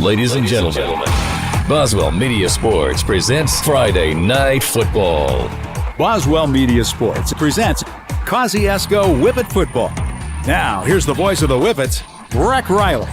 ladies and gentlemen. Boswell Media Sports presents Friday Night Football. Boswell Media Sports presents Kosciusko Whippet Football. Now, here's the voice of the Whippets, Breck Riley.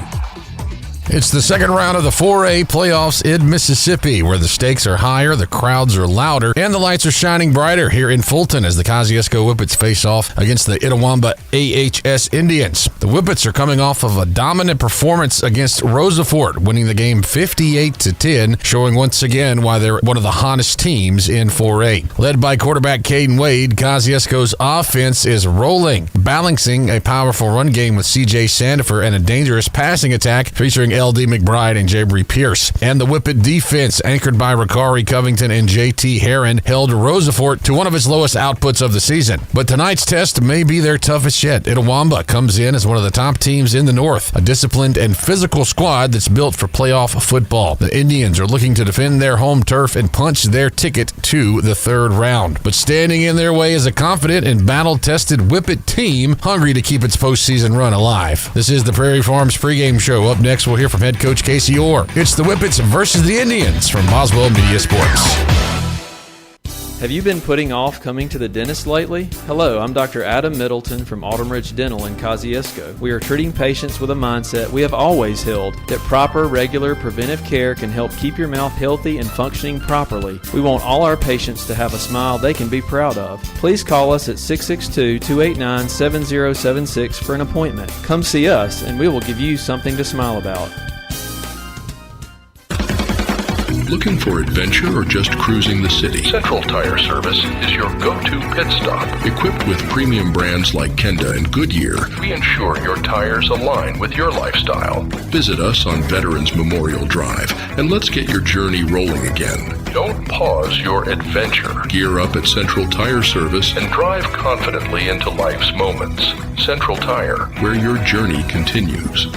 It's the second round of the 4A playoffs in Mississippi, where the stakes are higher, the crowds are louder, and the lights are shining brighter here in Fulton as the Kosciusko Whippets face off against the Itawamba AHS Indians. The Whippets are coming off of a dominant performance against Roosevelt, winning the game 58-10, showing once again why they're one of the hottest teams in 4A. Led by quarterback Caden Wade, Kosciusko's offense is rolling, balancing a powerful run game with C.J. Sandifer and a dangerous passing attack featuring L.D. McBride and Jabri Pierce. And the Whippet defense, anchored by Ricari Covington and J.T. Herron, held Roosevelt to one of its lowest outputs of the season. But tonight's test may be their toughest yet. Itawamba comes in as one of the top teams in the North, a disciplined and physical squad that's built for playoff football. The Indians are looking to defend their home turf and punch their ticket to the third round. But standing in their way is a confident and battle-tested Whippet team hungry to keep its postseason run alive. This is the Prairie Farms pregame show. Up next, we'll hear from head coach Casey Orr. It's the Whippets versus the Indians from Boswell Media Sports. Have you been putting off coming to the dentist lately? Hello, I'm Dr. Adam Middleton from Autumn Ridge Dental in Kosciusko. We are treating patients with a mindset we have always held, that proper, regular, preventive care can help keep your mouth healthy and functioning properly. We want all our patients to have a smile they can be proud of. Please call us at 662-289-7076 for an appointment. Come see us and we will give you something to smile about. Looking for adventure or just cruising the city? Central Tire Service is your go-to pit stop. Equipped with premium brands like Kenda and Goodyear, we ensure your tires align with your lifestyle. Visit us on Veterans Memorial Drive and let's get your journey rolling again. Don't pause your adventure. Gear up at Central Tire Service and drive confidently into life's moments. Central Tire, where your journey continues.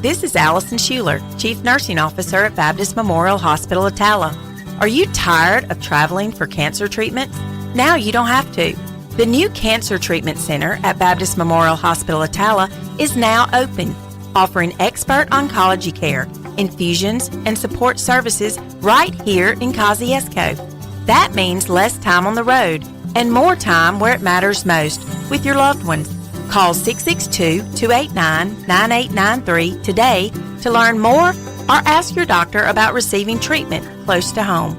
This is Allison Schuler, Chief Nursing Officer at Baptist Memorial Hospital Attala. Are you tired of traveling for cancer treatments? Now you don't have to. The new Cancer Treatment Center at Baptist Memorial Hospital Attala is now open, offering expert oncology care, infusions, and support services right here in Kosciusko. That means less time on the road and more time where it matters most, with your loved ones. Call 662-289-9893 today to learn more or ask your doctor about receiving treatment close to home.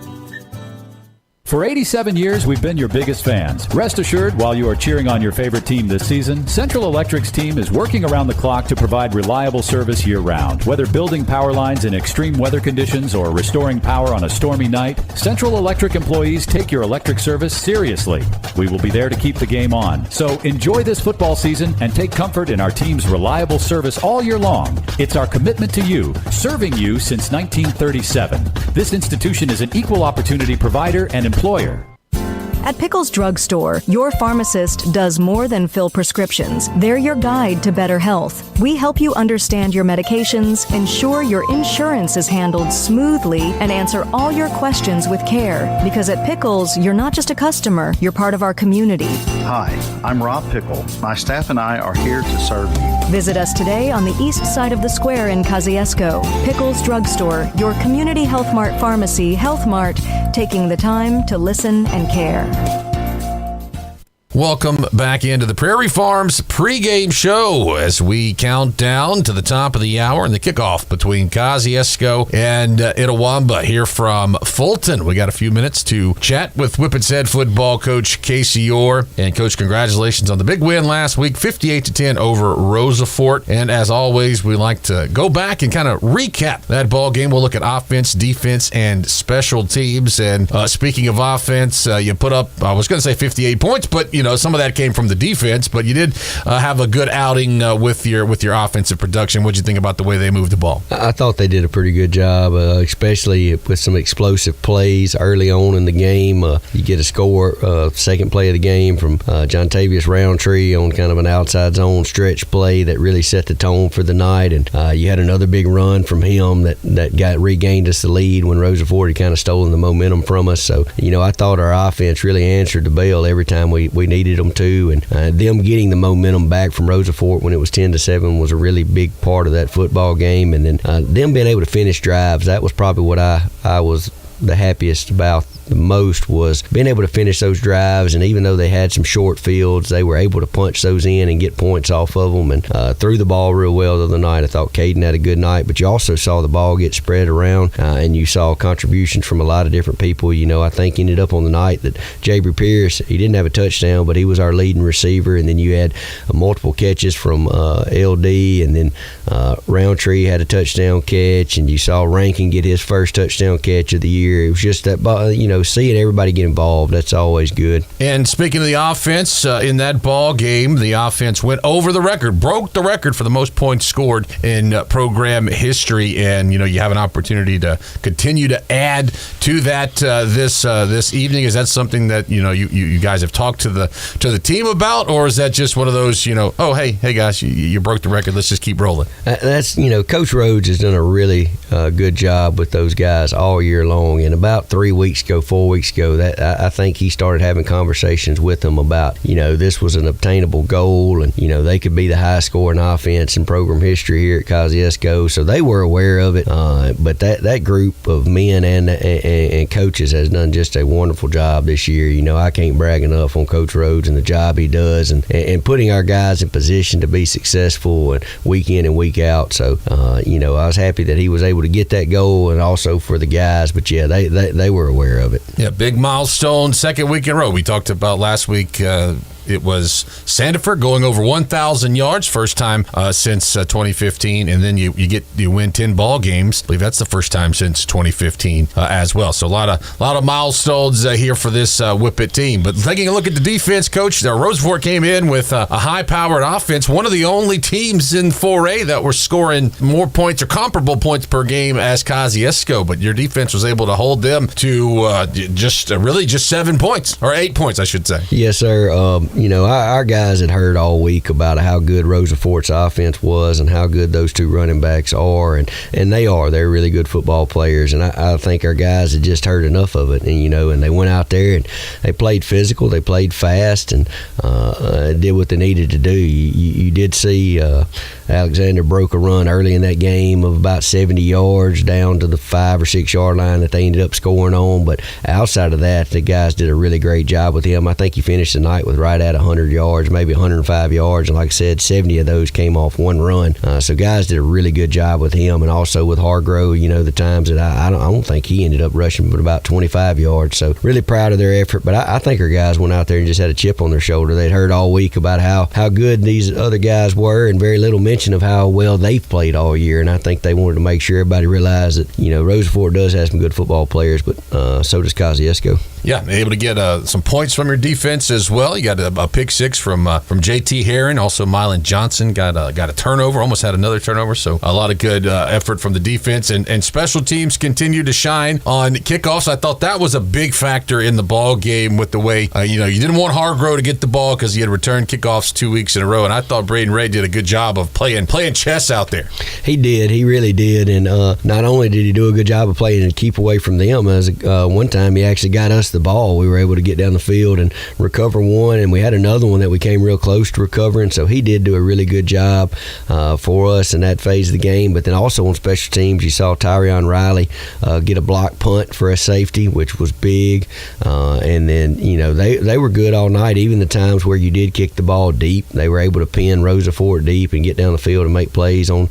For 87 years, we've been your biggest fans. Rest assured, while you are cheering on your favorite team this season, Central Electric's team is working around the clock to provide reliable service year-round. Whether building power lines in extreme weather conditions or restoring power on a stormy night, Central Electric employees take your electric service seriously. We will be there to keep the game on. So enjoy this football season and take comfort in our team's reliable service all year long. It's our commitment to you, serving you since 1937. This institution is an equal opportunity provider and employer. At Pickles Drug Store, your pharmacist does more than fill prescriptions. They're your guide to better health. We help you understand your medications, ensure your insurance is handled smoothly, and answer all your questions with care. Because at Pickles, you're not just a customer, you're part of our community. Hi, I'm Rob Pickle. My staff and I are here to serve you. Visit us today on the east side of the square in Kosciusko. Pickles Drug Store, your community Health Mart pharmacy, Health Mart, taking the time to listen and care. Welcome back into the Prairie Farms pregame show as we count down to the top of the hour and the kickoff between Kosciusko and Itawamba here from Fulton. We got a few minutes to chat with Whippets head football coach Casey Orr. And Coach, congratulations on the big win last week, 58-10 over Roosevelt. And as always, we like to go back and kind of recap that ball game. We'll look at offense, defense, and special teams. And speaking of offense, you put up, I was going to say 58 points, but some of that came from the defense, but you did have a good outing with your offensive production. What'd you think about the way they moved the ball? I thought they did a pretty good job, especially with some explosive plays early on in the game. You get a score, second play of the game from John Tavius Roundtree on kind of an outside zone stretch play that really set the tone for the night. And you had another big run from him that regained us the lead when Roosevelt had kind of stolen the momentum from us. So, I thought our offense really answered the bell every time we needed them to. And them getting the momentum back from Rosa Forte when it was 10-7 was a really big part of that football game. And then them being able to finish drives, that was probably what I was the happiest about the most, was being able to finish those drives. And even though they had some short fields, they were able to punch those in and get points off of them, and threw the ball real well the other night. I thought Caden had a good night, but you also saw the ball get spread around, and you saw contributions from a lot of different people. I think ended up on the night that Jabry Pierce, he didn't have a touchdown, but he was our leading receiver. And then you had multiple catches from LD, and then Roundtree had a touchdown catch, and you saw Rankin get his first touchdown catch of the year. It was just that, seeing everybody get involved, that's always good. And speaking of the offense, in that ball game, the offense went over the record, broke the record for the most points scored in program history. And you have an opportunity to continue to add to that this evening. Is that something that you guys have talked to the team about, or is that just one of those oh hey guys, you broke the record, let's just keep rolling? That's Coach Rhodes has done a really good job with those guys all year long. And about 4 weeks ago, that I think he started having conversations with them about this was an obtainable goal, and they could be the highest scoring offense in program history here at Kosciusko. So they were aware of it. But that group of men and coaches has done just a wonderful job this year. I can't brag enough on Coach Rhodes and the job he does, and putting our guys in position to be successful and week in and week out. So I was happy that he was able to get that goal, and also for the guys. But yeah, they were aware of it. Yeah, big milestone, second week in a row. We talked about last week. It was Sandefur going over 1,000 yards, first time since 2015, and then you win 10 ball games. I believe that's the first time since 2015 as well. So a lot of milestones here for this Whippet team. But taking a look at the defense, Coach, Rosa Forte came in with a high-powered offense, one of the only teams in 4A that were scoring more points or comparable points per game as Kosciusko. But your defense was able to hold them to just 7 points, or 8 points, I should say. Yes, sir. Our guys had heard all week about how good Rosa Forte's offense was and how good those two running backs are, and they are. They're really good football players, and I think our guys had just heard enough of it, and they went out there and they played physical, they played fast, and did what they needed to do. You did see Alexander broke a run early in that game of about 70 yards down to the 5 or 6 yard line that they ended up scoring on, but outside of that, the guys did a really great job with him. I think he finished the night with right at 100 yards, maybe 105 yards, and like I said, 70 of those came off one run. So guys did a really good job with him, and also with Hargrove. The times that I don't think he ended up rushing but about 25 yards. So really proud of their effort. But I think our guys went out there and just had a chip on their shoulder. They'd heard all week about how good these other guys were, and very little mention of how well they've played all year. And I think they wanted to make sure everybody realized that Rosa Forte does have some good football players, but so does Kosciusko. Yeah, able to get some points from your defense as well. You got a pick six from JT Herron. Also, Mylan Johnson got a turnover, almost had another turnover. So a lot of good effort from the defense, and special teams continue to shine on kickoffs. I thought that was a big factor in the ball game with the way you didn't want Hargrove to get the ball because he had returned kickoffs 2 weeks in a row, and I thought Braden Ray did a good job of playing chess out there. He did, he really did, and not only did he do a good job of playing and keep away from them, as one time he actually got us the ball. We were able to get down the field and recover one, and we had another one that we came real close to recovering. So he did do a really good job for us in that phase of the game. But then also on special teams, you saw Tyrion Riley get a block punt for a safety, which was big. And then they were good all night. Even the times where you did kick the ball deep, they were able to pin Rosa Forte deep and get down the field and make plays on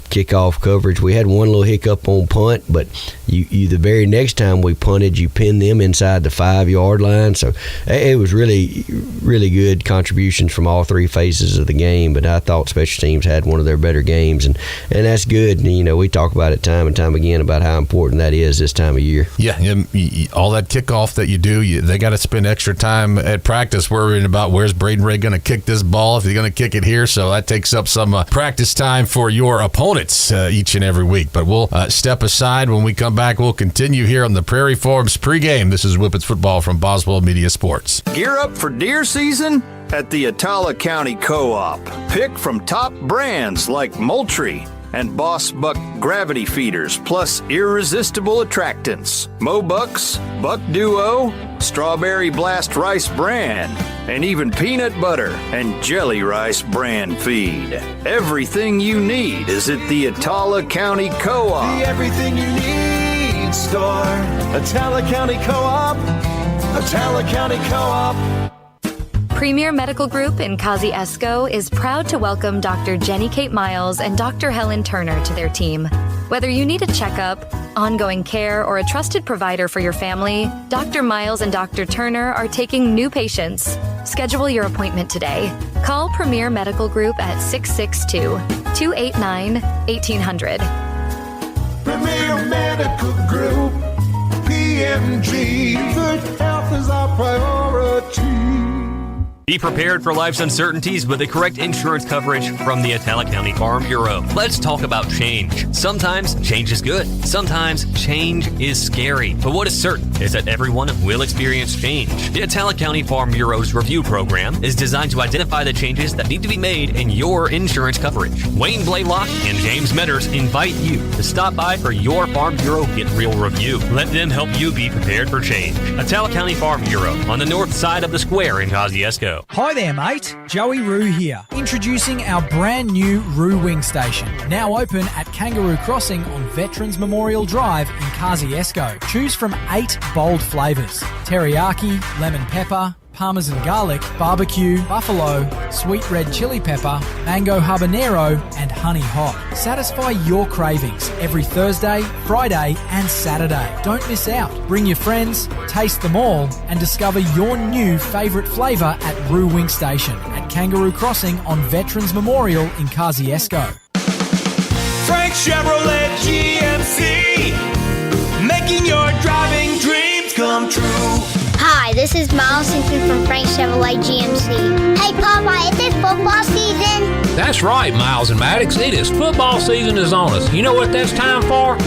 kickoff coverage. We had one little hiccup on punt, but you the very next time we punted, you pinned them inside the 5 yard line. So it was really, really good contributions from all three phases of the game. But I thought special teams had one of their better games, and that's good. And, we talk about it time and time again about how important that is this time of year. Yeah, all that kickoff that you do, they got to spend extra time at practice worrying about where's Braden Ray going to kick this ball, if he's going to kick it here. So that takes up some practice time for your opponents each and every week. But we'll step aside. When we come back, we'll continue here on the Prairie Farms pregame. This is Whippets football from Boswell Media Sports. Gear up for deer season at the Itawamba County Co-op. Pick from top brands like Moultrie, and Boss Buck gravity feeders, plus irresistible attractants. Mobucks, Buck Duo, Strawberry Blast Rice Bran, and even peanut butter and jelly rice bran feed. Everything you need is at the Itawamba County Co-op. The everything you need store. Itawamba County Co-op. Itawamba County Co-op. Premier Medical Group in Kosciusko is proud to welcome Dr. Jenny Kate Miles and Dr. Helen Turner to their team. Whether you need a checkup, ongoing care, or a trusted provider for your family, Dr. Miles and Dr. Turner are taking new patients. Schedule your appointment today. Call Premier Medical Group at 662-289-1800. Premier Medical Group, PMG. Good health is our priority. Be prepared for life's uncertainties with the correct insurance coverage from the Itawamba County Farm Bureau. Let's talk about change. Sometimes change is good. Sometimes change is scary. But what is certain is that everyone will experience change. The Itawamba County Farm Bureau's review program is designed to identify the changes that need to be made in your insurance coverage. Wayne Blaylock and James Metters invite you to stop by for your Farm Bureau Get Real review. Let them help you be prepared for change. Itawamba County Farm Bureau on the north side of the square in Kosciusko. Hi there, mate. Joey Roo here. Introducing our brand new Roo Wing Station. Now open at Kangaroo Crossing on Veterans Memorial Drive in Kosciusko. Choose from 8 bold flavours: teriyaki, lemon pepper, Parmesan garlic, barbecue, buffalo, sweet red chili pepper, mango habanero, and honey hot. Satisfy your cravings every Thursday, Friday, and Saturday. Don't miss out. Bring your friends, taste them all, and discover your new favourite flavour at Roo Wing Station at Kangaroo Crossing on Veterans Memorial in Kosciusko. Frank Chevrolet GMC, making your driving dreams come true. Hi, this is Miles Simpson from Frank Chevrolet GMC. Hey, Papa, is it football season? That's right, Miles and Maddox. It is football season is on us. You know what that's time for?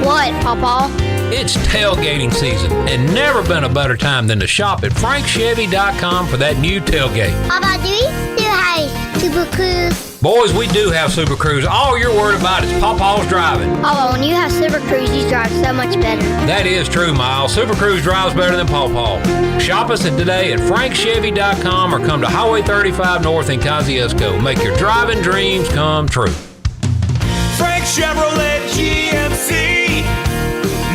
What, Papa? It's tailgating season, and never been a better time than to shop at frankchevy.com for that new tailgate. Papa, do we still have Super Cruise? Boys, we do have Super Cruise. All you're worried about is Pawpaw's driving. Papa, when you have Super Cruise, you drive so much better. That is true, Miles. Super Cruise drives better than Pawpaw. Shop us today at frankchevy.com or come to Highway 35 North in Kosciusko. Make your driving dreams come true. Frank Chevrolet GMC,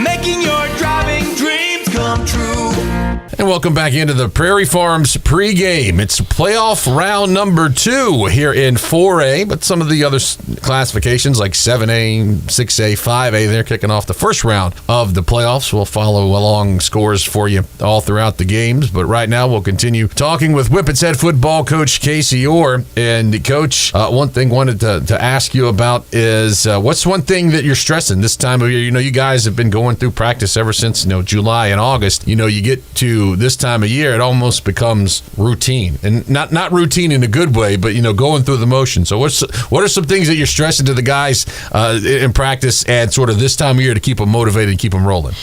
making your driving dreams come true. And welcome back into the Prairie Farms pregame. It's playoff round number 2 here in 4A, but some of the other classifications like 7A, 6A, 5A, they're kicking off the first round of the playoffs. We'll follow along scores for you all throughout the games, but right now we'll continue talking with Whippets head football coach Casey Orr. And Coach, one thing I wanted to ask you about is what's one thing that you're stressing this time of year? You know, you guys have been going through practice ever since July and August. You get to this time of year, it almost becomes routine, and not routine in a good way, but going through the motions. So what are some things that you're stressing to the guys in practice and sort of this time of year to keep them motivated and keep them rolling?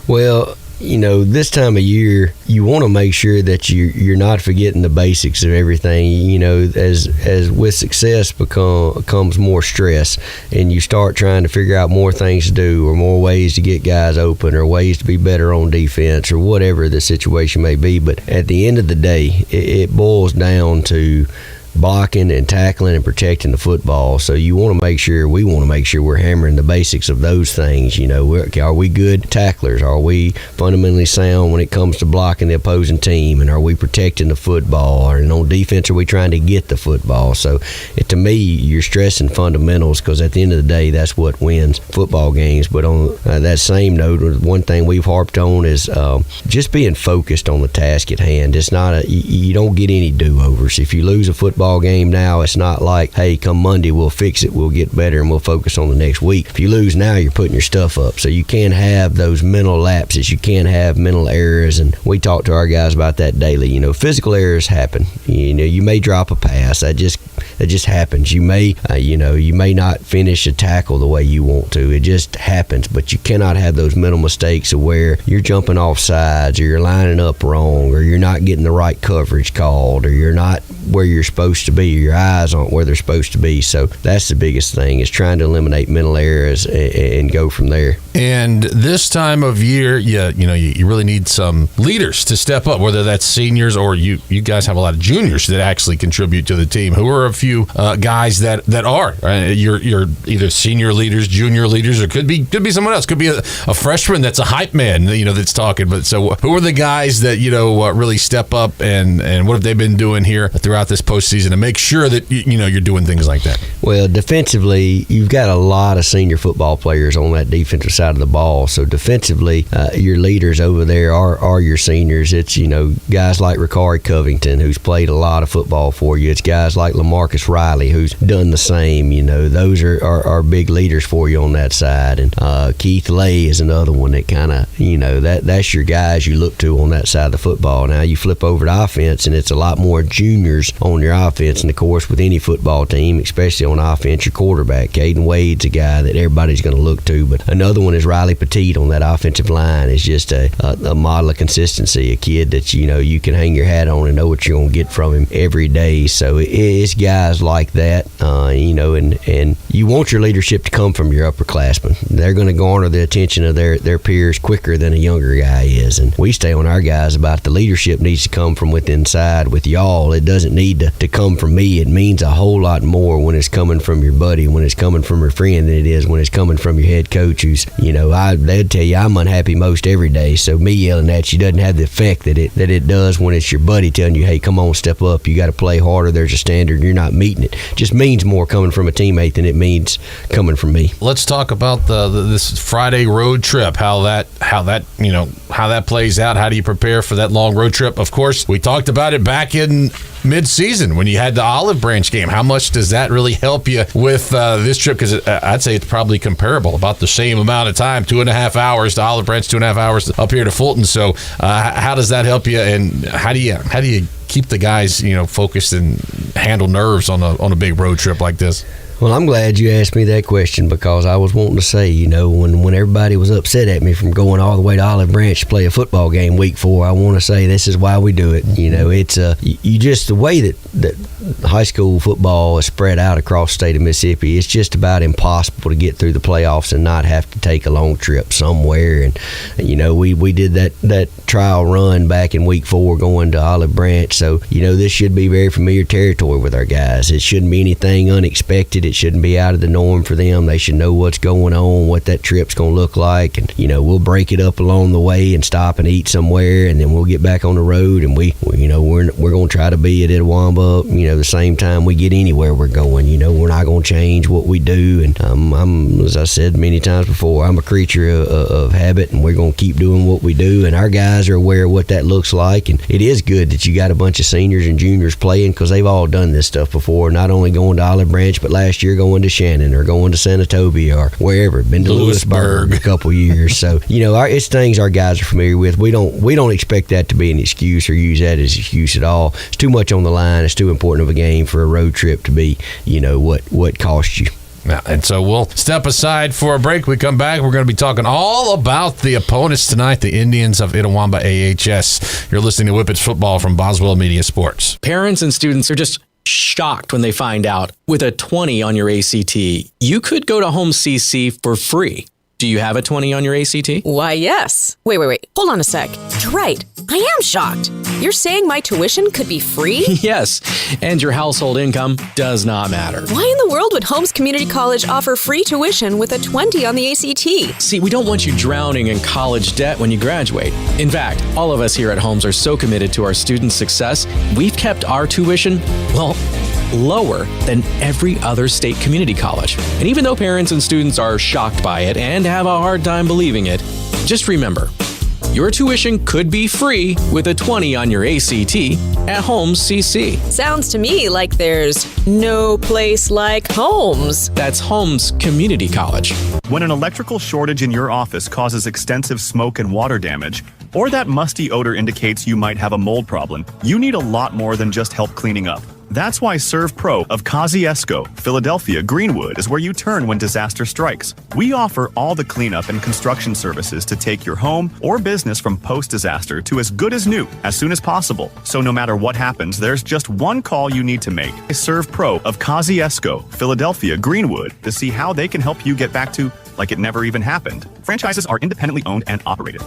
Well, this time of year, you want to make sure that you're not forgetting the basics of everything. As with success comes more stress, and you start trying to figure out more things to do, or more ways to get guys open, or ways to be better on defense, or whatever the situation may be. But at the end of the day, it boils down to blocking and tackling and protecting the football. So we want to make sure we're hammering the basics of those things. Are we good tacklers? Are we fundamentally sound when it comes to blocking the opposing team? And are we protecting the football? And on defense, are we trying to get the football? So to me, you're stressing fundamentals, because at the end of the day, that's what wins football games. But on that same note, one thing we've harped on is just being focused on the task at hand. It's not you don't get any do-overs. If you lose a football game now, it's not like, hey, come Monday we'll fix it, we'll get better, and we'll focus on the next week. If you lose now, you're putting your stuff up. So you can't have those mental lapses, you can't have mental errors, and we talk to our guys about that daily. Physical errors happen. You may drop a pass. That It just happens. You may not finish a tackle the way you want to. It just happens. But you cannot have those mental mistakes of where you're jumping off sides, or you're lining up wrong, or you're not getting the right coverage called, or you're not where you're supposed to be, or your eyes aren't where they're supposed to be. So that's the biggest thing, is trying to eliminate mental errors and go from there. And this time of year, you really need some leaders to step up, whether that's seniors or you guys have a lot of juniors that actually contribute to the team. Who are a few guys that are? You're either senior leaders, junior leaders, or could be someone else. Could be a freshman that's a hype man, that's talking. But so who are the guys that really step up, and what have they been doing here throughout this postseason to make sure that you're doing things like that? Well, defensively, you've got a lot of senior football players on that defensive side of the ball. So defensively, your leaders over there are your seniors. It's guys like Ricari Covington, who's played a lot of football for you. It's guys like LaMarcus Riley, who's done the same. Those are big leaders for you on that side. And Keith Lay is another one that kind of that's your guys you look to on that side of the football. Now you flip over to offense, and it's a lot more juniors on your offense. And of course, with any football team, especially on offense, your quarterback Caden Wade's a guy that everybody's going to look to. But another one is Riley Petit on that offensive line. Is just a model of consistency, a kid that you can hang your hat on and know what you're going to get from him every day. So it's guys like that, and you want your leadership to come from your upperclassmen. They're going to garner the attention of their peers quicker than a younger guy is. And we stay on our guys about the leadership needs to come from within inside with y'all. It doesn't need to come from me. It means a whole lot more when it's coming from your buddy, when it's coming from your friend, than it is when it's coming from your head coach, who's they'd tell you I'm unhappy most every day. So me yelling at you doesn't have the effect that it does when it's your buddy telling you, hey, come on, step up, you got to play harder, there's a standard, you're not meeting it. Just means more coming from a teammate than it means coming from me. Let's talk about this Friday road trip, how that plays out. How do you prepare for that long road trip? Of course, we talked about it back in mid-season when you had the Olive Branch game. How much does that really help you with this trip? Because I'd say it's probably comparable, about the same amount of time, 2.5 hours to Olive Branch, 2.5 hours up here to Fulton. So how does that help you, and how do you keep the guys focused and handle nerves on a big road trip like this? Well, I'm glad you asked me that question, because I was wanting to say, when everybody was upset at me from going all the way to Olive Branch to play a football game week 4, I want to say this is why we do it. It's you just the way that high school football is spread out across the state of Mississippi. It's just about impossible to get through the playoffs and not have to take a long trip somewhere. And we did that trial run back in week 4 going to Olive Branch. So this should be very familiar territory with our guys. It shouldn't be anything unexpected. It shouldn't be out of the norm for them. They should know what's going on, what that trip's going to look like. And, we'll break it up along the way and stop and eat somewhere, and then we'll get back on the road. And we're going to try to be at Itawamba, the same time we get anywhere we're going. We're not going to change what we do. And I'm, as I said many times before, I'm a creature of habit, and we're going to keep doing what we do. And our guys are aware of what that looks like. And it is good that you got a bunch of seniors and juniors playing, because they've all done this stuff before, not only going to Olive Branch, but last year going to Shannon or going to Senatobia or wherever. Been to Lewisburg a couple years. So it's things our guys are familiar with. We don't expect that to be an excuse or use that as an excuse at all. It's too much on the line. It's too important of a game for a road trip to be what costs you. Yeah, and so we'll step aside for a break. We come back, we're going to be talking all about the opponents tonight, the Indians of Itawamba AHS. You're listening to Whippets Football from Boswell Media Sports. Parents and students are just shocked when they find out with a 20 on your ACT, you could go to Home CC for free. Do you have a 20 on your ACT? Why, yes. Wait. Hold on a sec. You're right. I am shocked. You're saying my tuition could be free? Yes, and your household income does not matter. Why in the world would Holmes Community College offer free tuition with a 20 on the ACT? See, we don't want you drowning in college debt when you graduate. In fact, all of us here at Holmes are so committed to our students' success, we've kept our tuition, lower than every other state community college. And even though parents and students are shocked by it and have a hard time believing it, just remember, your tuition could be free with a 20 on your ACT at Holmes CC. Sounds to me like there's no place like Holmes. That's Holmes Community College. When an electrical shortage in your office causes extensive smoke and water damage, or that musty odor indicates you might have a mold problem, you need a lot more than just help cleaning up. That's why Serve Pro of Kosciusko, Philadelphia, Greenwood is where you turn when disaster strikes. We offer all the cleanup and construction services to take your home or business from post-disaster to as good as new as soon as possible. So no matter what happens, there's just one call you need to make. Serve Pro of Kosciusko, Philadelphia, Greenwood to see how they can help you get back to like it never even happened. Franchises are independently owned and operated.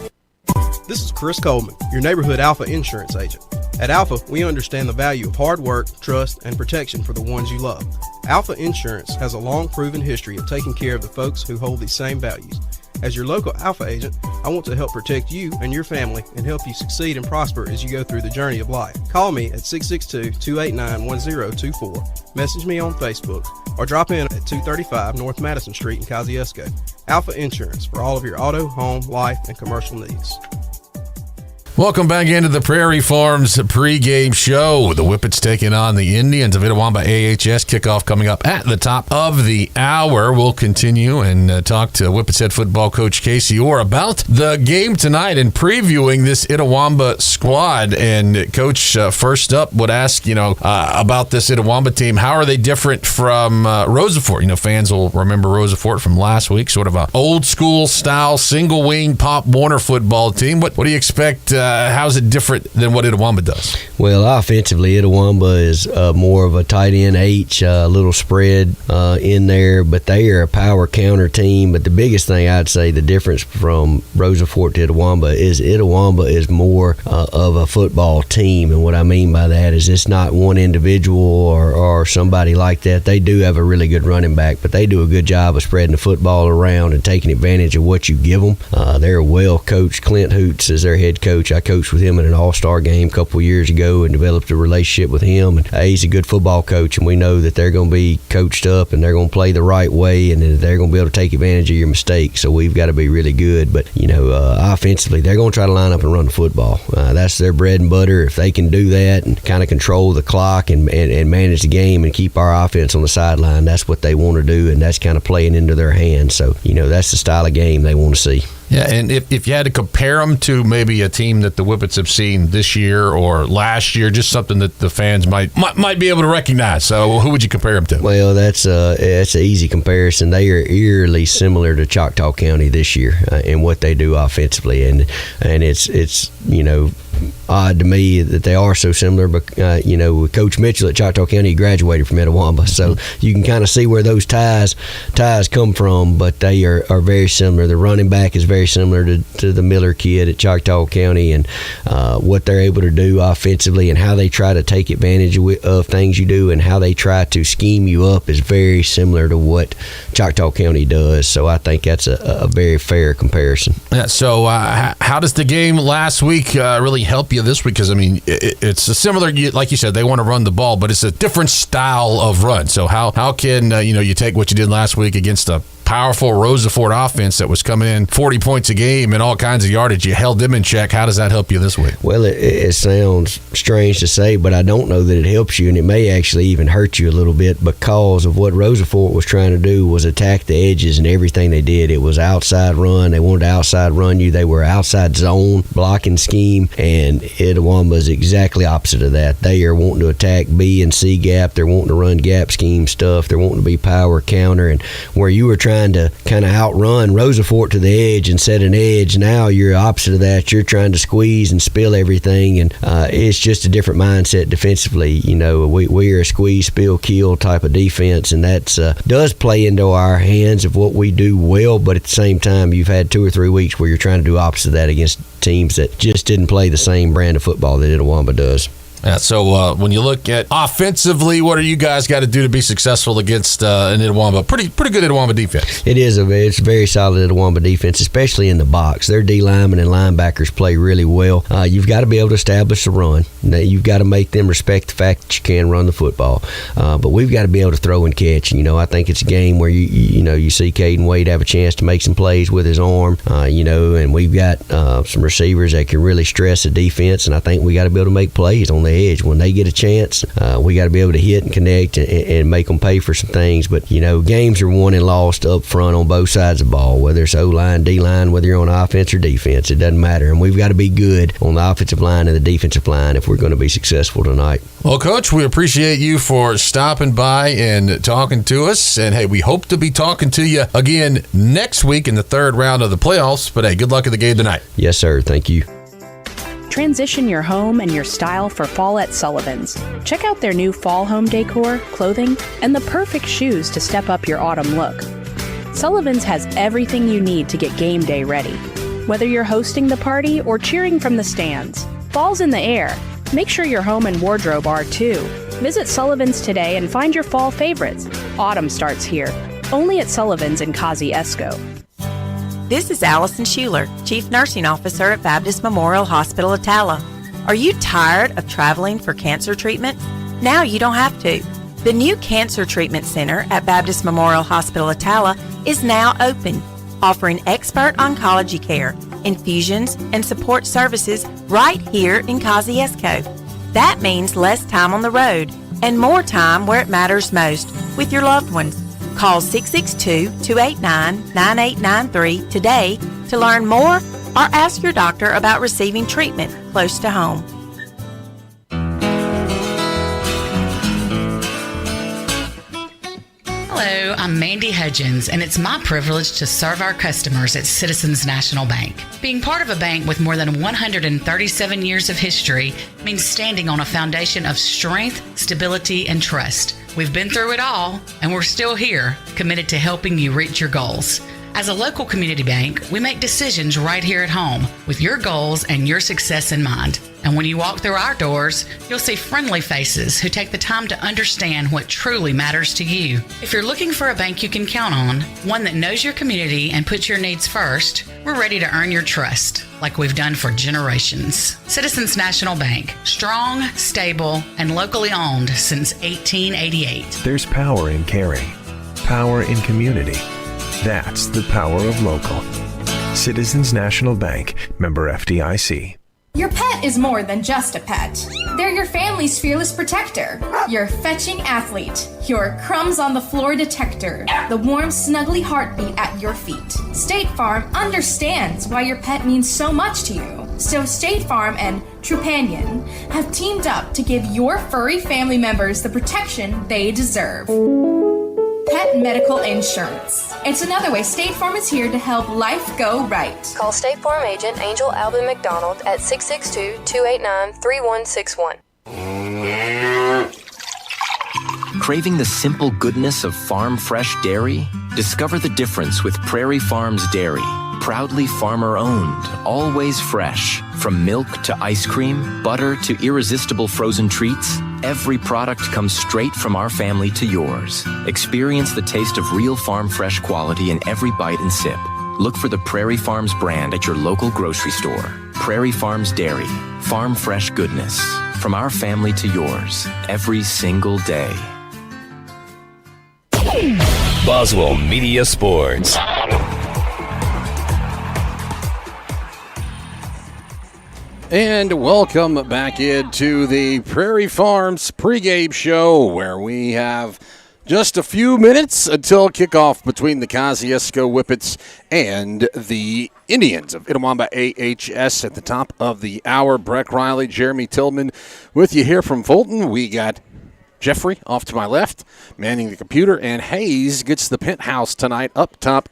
This is Chris Coleman, your neighborhood Alpha insurance agent. At Alpha, we understand the value of hard work, trust, and protection for the ones you love. Alpha Insurance has a long proven history of taking care of the folks who hold these same values. As your local Alpha agent, I want to help protect you and your family and help you succeed and prosper as you go through the journey of life. Call me at 662-289-1024, message me on Facebook, or drop in at 235 North Madison Street in Kosciusko. Alpha Insurance for all of your auto, home, life, and commercial needs. Welcome back into the Prairie Farms pregame show. The Whippets taking on the Indians of Itawamba AHS. Kickoff coming up at the top of the hour. We'll continue and talk to Whippets head football coach Casey Orr about the game tonight and previewing this Itawamba squad. And Coach, first up, would ask about this Itawamba team. How are they different from Roosevelt? Fans will remember Roosevelt from last week, sort of a old school style single wing Pop Warner football team. What do you expect? How's it different than what Itawamba does? Well, offensively, Itawamba is more of a tight end H, a little spread in there, but they are a power counter team. But the biggest thing I'd say, the difference from Roosevelt to Itawamba is more of a football team. And what I mean by that is it's not one individual or somebody like that. They do have a really good running back, but they do a good job of spreading the football around and taking advantage of what you give them. They're well coached. Clint Hoots is their head coach. I coached with him in an all-star game a couple of years ago and developed a relationship with him. And he's a good football coach, and we know that they're going to be coached up and they're going to play the right way, and they're going to be able to take advantage of your mistakes. So we've got to be really good. But, offensively, they're going to try to line up and run the football. That's their bread and butter. If they can do that and kind of control the clock and manage the game and keep our offense on the sideline, that's what they want to do, and that's kind of playing into their hands. So, that's the style of game they want to see. Yeah, and if you had to compare them to maybe a team that the Whippets have seen this year or last year, just something that the fans might be able to recognize. So who would you compare them to? Well, that's an easy comparison. They are eerily similar to Choctaw County this year in what they do offensively, and it's odd to me that they are so similar. But with Coach Mitchell at Choctaw County, he graduated from Itawamba, so you can kind of see where those ties come from. But they are very similar. The running back is very similar to the Miller kid at Choctaw County, and what they're able to do offensively and how they try to take advantage of things you do and how they try to scheme you up is very similar to what Choctaw County does. So I think that's a very fair comparison. Yeah, so how does the game last week really help you this week? Because, it's a similar, like you said, they want to run the ball, but it's a different style of run. So how can, you take what you did last week against a powerful Roosevelt offense that was coming in 40 points a game and all kinds of yardage? You held them in check. How does that help you this week? Well, it sounds strange to say, but I don't know that it helps you, and it may actually even hurt you a little bit, because of what Roosevelt was trying to do was attack the edges, and everything they did, it was outside run. They wanted to outside run you. They were outside zone blocking scheme, and Itawamba is exactly opposite of that. They are wanting to attack B and C gap. They're wanting to run gap scheme stuff. They're wanting to be power counter, and where you were trying to kind of outrun Roosevelt to the edge and set an edge, now you're opposite of that. You're trying to squeeze and spill everything, and it's just a different mindset defensively. We are a squeeze, spill, kill type of defense, and that does play into our hands of what we do well, but at the same time, you've had 2 or 3 weeks where you're trying to do opposite of that against teams that just didn't play the same brand of football that Itawamba does. Yeah, so when you look at offensively, what do you guys got to do to be successful against an Itawamba? Pretty good Itawamba defense. It's a very solid Itawamba defense, especially in the box. Their D linemen and linebackers play really well. You've got to be able to establish the run. You've got to make them respect the fact that you can run the football. But we've got to be able to throw and catch. I think it's a game where you see Caden Wade have a chance to make some plays with his arm. And we've got some receivers that can really stress the defense, and I think we got to be able to make plays on the edge. When they get a chance, we got to be able to hit and connect and make them pay for some things. But, games are won and lost up front on both sides of the ball, whether it's O-line, D-line, whether you're on offense or defense. It doesn't matter. And we've got to be good on the offensive line and the defensive line if we're going to be successful tonight. Well, Coach, we appreciate you for stopping by and talking to us. And, hey, we hope to be talking to you again next week in the third round of the playoffs. But, hey, good luck at the game tonight. Yes, sir. Thank you. Transition your home and your style for fall at Sullivan's. Check out their new fall home decor, clothing, and the perfect shoes to step up your autumn look. Sullivan's has everything you need to get game day ready. Whether you're hosting the party or cheering from the stands, fall's in the air. Make sure your home and wardrobe are too. Visit Sullivan's today and find your fall favorites. Autumn starts here, only at Sullivan's in Kosciusko. This is Allison Schuler, Chief Nursing Officer at Baptist Memorial Hospital Attala. Are you tired of traveling for cancer treatment? Now you don't have to. The new Cancer Treatment Center at Baptist Memorial Hospital Attala is now open, offering expert oncology care, infusions, and support services right here in Kosciusko. That means less time on the road and more time where it matters most with your loved ones. Call 662-289-9893 today to learn more or ask your doctor about receiving treatment close to home. Hello, I'm Mandy Hudgens, and it's my privilege to serve our customers at Citizens National Bank. Being part of a bank with more than 137 years of history means standing on a foundation of strength, stability, and trust. We've been through it all, and we're still here, committed to helping you reach your goals. As a local community bank, we make decisions right here at home with your goals and your success in mind. And when you walk through our doors, you'll see friendly faces who take the time to understand what truly matters to you. If you're looking for a bank you can count on, one that knows your community and puts your needs first, we're ready to earn your trust, like we've done for generations. Citizens National Bank, strong, stable, and locally owned since 1888. There's power in caring, power in community. That's the power of local. Citizens National Bank, member FDIC. Your pet is more than just a pet. They're your family's fearless protector, your fetching athlete, your crumbs on the floor detector, the warm, snuggly heartbeat at your feet. State Farm understands why your pet means so much to you. So State Farm and Trupanion have teamed up to give your furry family members the protection they deserve. Pet medical insurance. It's another way State Farm is here to help life go right. Call State Farm agent Angel Alvin McDonald at 662-289-3161. Craving the simple goodness of farm fresh dairy? Discover the difference with Prairie Farms Dairy. Proudly farmer-owned, always fresh. From milk to ice cream, butter to irresistible frozen treats, every product comes straight from our family to yours. Experience the taste of real farm fresh quality in every bite and sip. Look for the Prairie Farms brand at your local grocery store. Prairie Farms Dairy, farm fresh goodness. From our family to yours, every single day. Boswell Media Sports. And welcome back into the Prairie Farms pregame show, where we have just a few minutes until kickoff between the Kosciusko Whippets and the Indians of Itawamba AHS at the top of the hour. Breck Riley, Jeremy Tillman with you here from Fulton. We got Jeffrey off to my left, manning the computer, and Hayes gets the penthouse tonight up top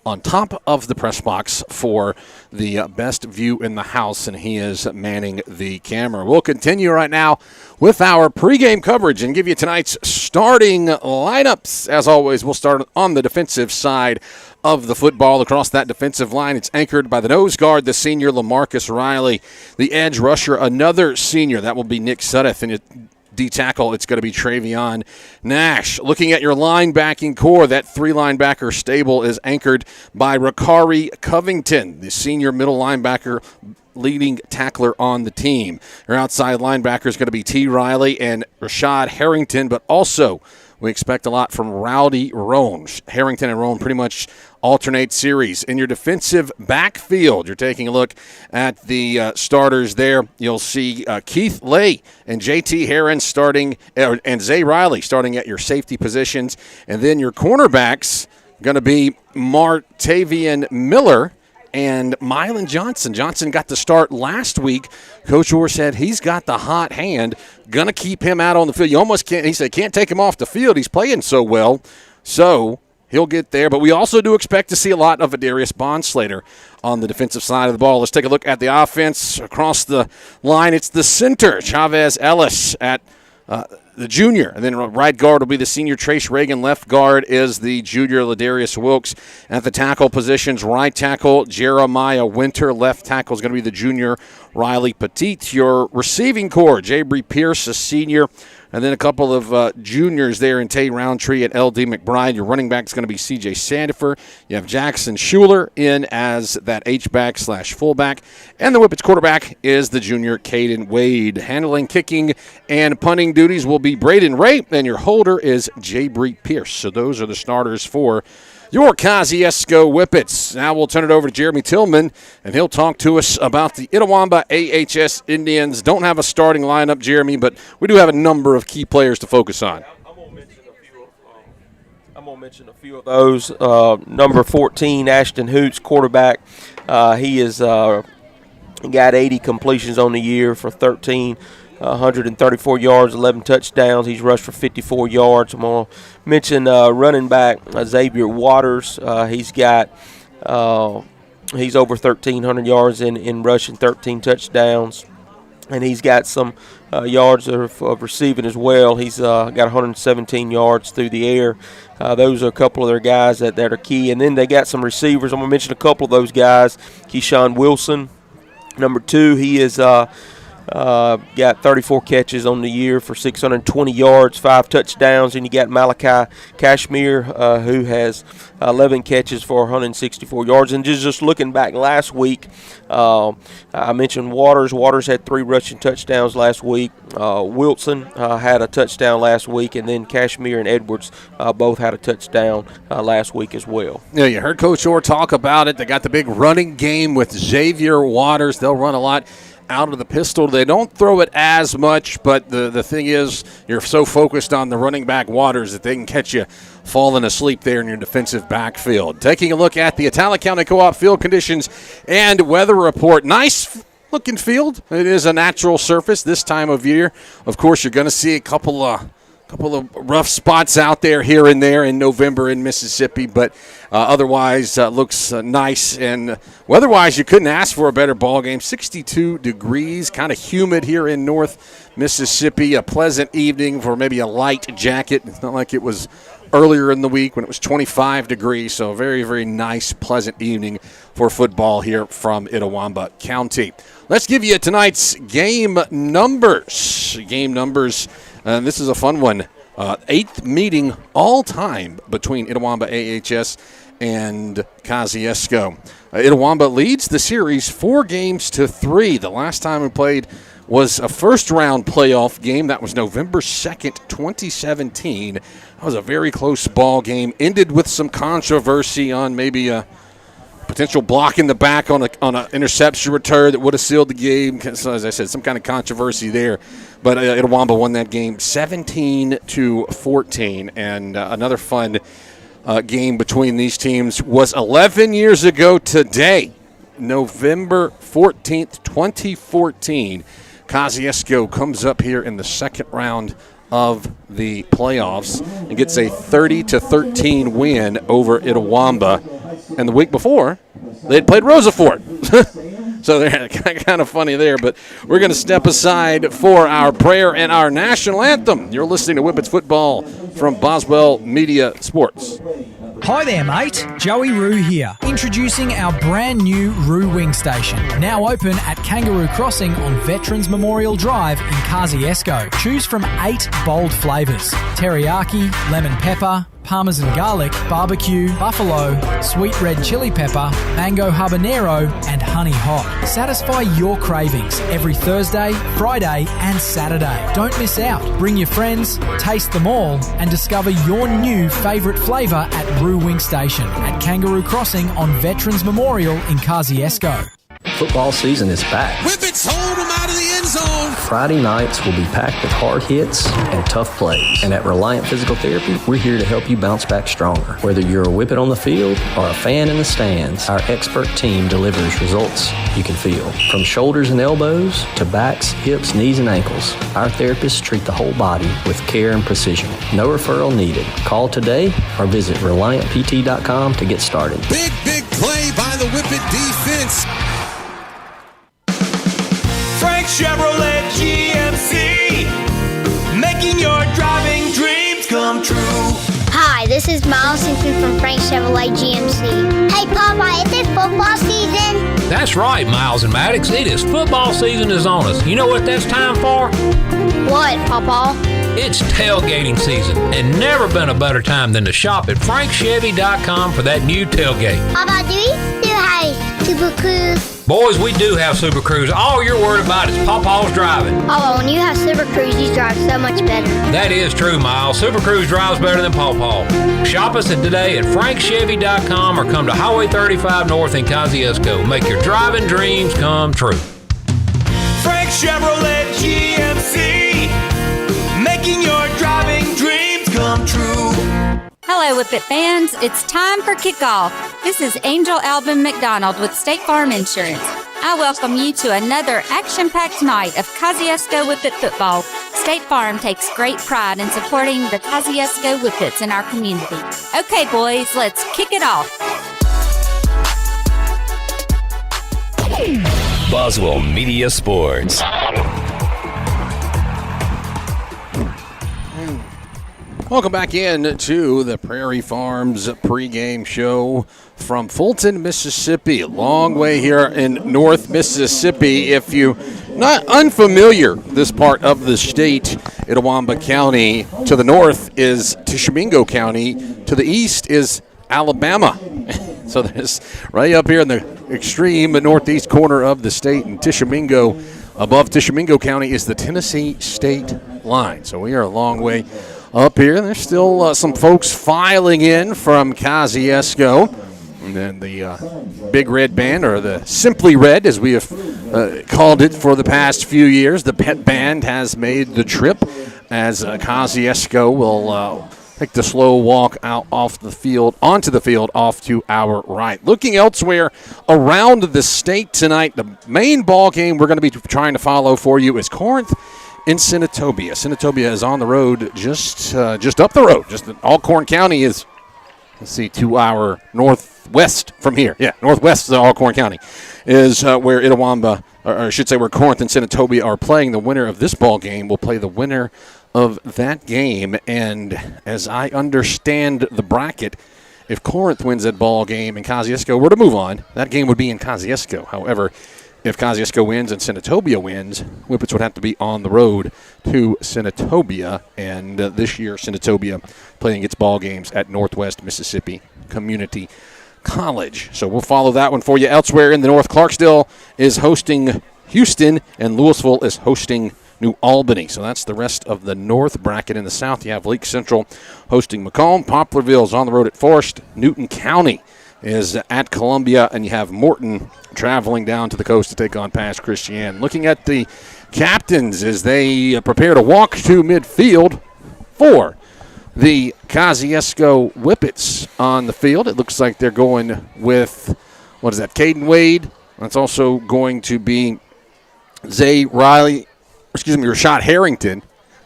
on top of the press box for the best view in the house, and he is manning the camera. We'll continue right now with our pregame coverage and give you tonight's starting lineups. As always, we'll start on the defensive side of the football. Across that defensive line, it's anchored by the nose guard, the senior LaMarcus Riley. The edge rusher, another senior. That will be Nick Suddeth, and D-tackle, it's going to be Travion Nash. Looking at your linebacking core, that three linebacker stable is anchored by Rakari Covington, the senior middle linebacker, leading tackler on the team. Your outside linebacker is going to be T. Riley and Rashad Harrington, but also we expect a lot from Rowdy Roan. Harrington and Roan pretty much alternate series. In your defensive backfield, you're taking a look at the starters there. You'll see Keith Lay and J.T. Herron starting, and Zay Riley starting at your safety positions. And then your cornerbacks going to be Martavian Miller and Mylan Johnson. Johnson got the start last week. Coach Orr said he's got the hot hand. Going to keep him out on the field. You almost can't, he said, can't take him off the field. He's playing so well. So he'll get there. But we also do expect to see a lot of Adarius Bondslater on the defensive side of the ball. Let's take a look at the offense across the line. It's the center, Chavez Ellis at the junior. And then right guard will be the senior Trace Reagan. Left guard is the junior Ladarius Wilkes. At the tackle positions, right tackle Jeremiah Winter. Left tackle is going to be the junior Riley Petit. Your receiving core, Jabry Pierce, a senior. And then a couple of juniors there in Tay Roundtree and L.D. McBride. Your running back is going to be C.J. Sandifer. You have Jackson Schuler in as that H-back / fullback. And the Whippets quarterback is the junior Caden Wade. Handling kicking and punting duties will be Braden Ray, and your holder is Jabry Pierce. So those are the starters for your Kosciusko Whippets. Now we'll turn it over to Jeremy Tillman, and he'll talk to us about the Itawamba AHS Indians. Don't have a starting lineup, Jeremy, but we do have a number of key players to focus on. I'm going to mention a few of those. Number 14, Ashton Hoots, quarterback. He has got 80 completions on the year for 134 yards, 11 touchdowns. He's rushed for 54 yards. I'm going to mention running back Xavier Waters. He's over 1,300 yards in rushing, 13 touchdowns. And he's got some yards of receiving as well. He's got 117 yards through the air. Those are a couple of their guys that are key. And then they got some receivers. I'm going to mention a couple of those guys. Keyshawn Wilson, number 2. He is got 34 catches on the year for 620 yards, 5 touchdowns. And you got Malachi Kashmir, who has 11 catches for 164 yards. And just looking back last week, I mentioned Waters. Waters had 3 rushing touchdowns last week. Wilson had a touchdown last week, and then Kashmir and Edwards both had a touchdown last week as well. Yeah, you heard Coach Orr talk about it. They got the big running game with Xavier Waters. They'll run a lot out of the pistol. They don't throw it as much, but the thing is, you're so focused on the running back Waters that they can catch you falling asleep there in your defensive backfield. Taking a look at the Italic County Co-op field conditions and weather report. Nice looking field. It is a natural surface this time of year. Of course, you're going to see a couple of rough spots out there here and there in November in Mississippi, but otherwise looks nice. And weather-wise, you couldn't ask for a better ball game. 62 degrees, kind of humid here in North Mississippi. A pleasant evening for maybe a light jacket. It's not like it was earlier in the week when it was 25 degrees, so a very, very nice, pleasant evening for football here from Itawamba County. Let's give you tonight's game numbers. And this is a fun one. 8th meeting all time between Itawamba AHS and Kosciusko. Itawamba leads the series 4-3. The last time we played was a first-round playoff game. That was November 2nd, 2017. That was a very close ball game. Ended with some controversy on maybe a potential block in the back on an interception return that would have sealed the game. So, as I said, some kind of controversy there. But Itawamba won that game 17-14. And another fun game between these teams was 11 years ago today, November 14th, 2014. Kosciusko comes up here in the second round of the playoffs and gets a 30-13 win over Itawamba. And the week before, they had played Rosafort. So they're kind of funny there, but we're going to step aside for our prayer and our national anthem. You're listening to Whippets Football from Boswell Media Sports. Hi there, mate. Joey Roo here. Introducing our brand new Roo Wing Station. Now open at Kangaroo Crossing on Veterans Memorial Drive in Kosciusko. Choose from 8 bold flavours: teriyaki, lemon pepper, Parmesan garlic, barbecue, buffalo, sweet red chili pepper, mango habanero, and honey hot. Satisfy your cravings every Thursday, Friday, and Saturday. Don't miss out. Bring your friends, taste them all, and discover your new favourite flavour at Roo Wing Station at Kangaroo Crossing on Veterans Memorial in Kosciusko. Football season is back. Whippets hold them out of the end zone. Friday nights will be packed with hard hits and tough plays. And at Reliant Physical Therapy, we're here to help you bounce back stronger. Whether you're a Whippet on the field or a fan in the stands, our expert team delivers results you can feel. From shoulders and elbows to backs, hips, knees, and ankles, our therapists treat the whole body with care and precision. No referral needed. Call today or visit ReliantPT.com to get started. Big play by the Whippet defense. Frank Chevrolet GMC, making your driving dreams come true. Hi, this is Miles Simpson from Frank Chevrolet GMC. Hey, Papa, is it football season? That's right, Miles and Maddox. It is football season is on us. You know what that's time for? What, Papa? It's tailgating season, and never been a better time than to shop at frankchevy.com for that new tailgate. Papa, do we still have Super Cruise? Boys, we do have Super Cruise. All you're worried about is Pawpaw's driving. Oh, when you have Super Cruise, you drive so much better. That is true, Miles. Super Cruise drives better than Pawpaw. Shop us today at frankchevy.com or come to Highway 35 North in Kosciusko. Make your driving dreams come true. Frank Chevrolet GMC, making your driving dreams come true. Hello, Whippet fans. It's time for Kickoff. This is Angel Alvin McDonald with State Farm Insurance. I welcome you to another action-packed night of Kosciusko Whippet football. State Farm takes great pride in supporting the Kosciusko Whippets in our community. Okay, boys, let's kick it off. Boswell Media Sports. Welcome back in to the Prairie Farms pregame show from Fulton, Mississippi. Long way here in North Mississippi. If you're not unfamiliar this part of the state, Itawamba County. To the north is Tishomingo County. To the east is Alabama. So there's right up here in the extreme northeast corner of the state, and Tishomingo, above Tishomingo County, is the Tennessee state line. So we are a long way up here. There's still some folks filing in from Kosciusko. And then the Big Red Band, or the Simply Red, as we have called it for the past few years. The Pet Band has made the trip, as Kosciusko will take the slow walk out onto the field, off to our right. Looking elsewhere around the state tonight, the main ball game we're going to be trying to follow for you is Corinth in Senatobia. Senatobia is on the road, just up the road. Just Alcorn County is, 2 hour northwest from here. Yeah, northwest of Alcorn County is where Itawamba, or I should say where Corinth and Senatobia are playing. The winner of this ball game will play the winner of that game. And as I understand the bracket, if Corinth wins that ball game and Kosciusko were to move on, that game would be in Kosciusko. However, if Kosciusko wins and Senatobia wins, Whippets would have to be on the road to Senatobia. And this year, Senatobia playing its ball games at Northwest Mississippi Community College. So we'll follow that one for you. Elsewhere in the north, Clarksdale is hosting Houston, and Louisville is hosting New Albany. So that's the rest of the north bracket. In the south, you have Lake Central hosting Macomb. Poplarville is on the road at Forest. Newton County is at Columbia, and you have Morton traveling down to the coast to take on Pass Christian. Looking at the captains as they prepare to walk to midfield for the Kosciusko Whippets on the field. It looks like they're going with, Caden Wade. That's also going to be Rashad Harrington,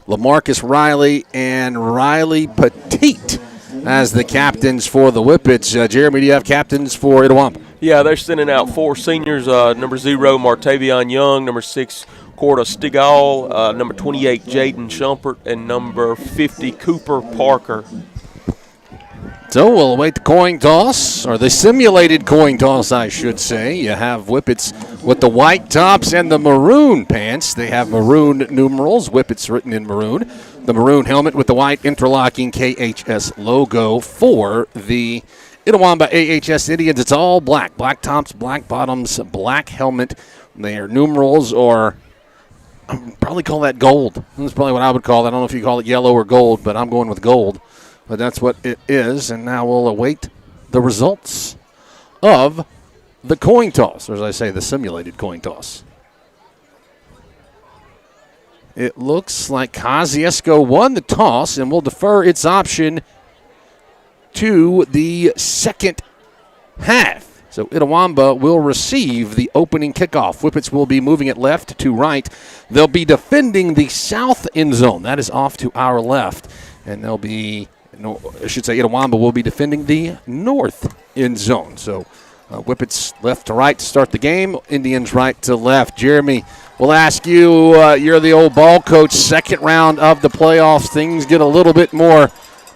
LaMarcus Riley, and Riley Petite as the captains for the Whippets. Jeremy, do you have captains for Itawamba? Yeah, they're sending out 4 seniors. Number 0, Martavion Young. Number 6, Corda Stigall. Number 28, Jaden Shumpert. And number 50, Cooper Parker. So we'll await the coin toss, or the simulated coin toss, I should say. You have Whippets with the white tops and the maroon pants. They have maroon numerals, Whippets written in maroon. The maroon helmet with the white interlocking KHS logo for the Itawamba AHS Indians. It's all black. Black tops, black bottoms, black helmet. Their numerals are, I'd probably call that gold. That's probably what I would call that. I don't know if you call it yellow or gold, but I'm going with gold. But that's what it is, and now we'll await the results of the coin toss, or as I say, the simulated coin toss. It looks like Kosciusko won the toss and will defer its option to the second half. So Itawamba will receive the opening kickoff. Whippets will be moving it left to right. They'll be defending the south end zone. That is off to our left, and they'll be... No, I should say Itawamba will be defending the north end zone. So Whippets left to right to start the game, Indians right to left. Jeremy, we'll ask you, you're the old ball coach, second round of the playoffs. Things get a little bit more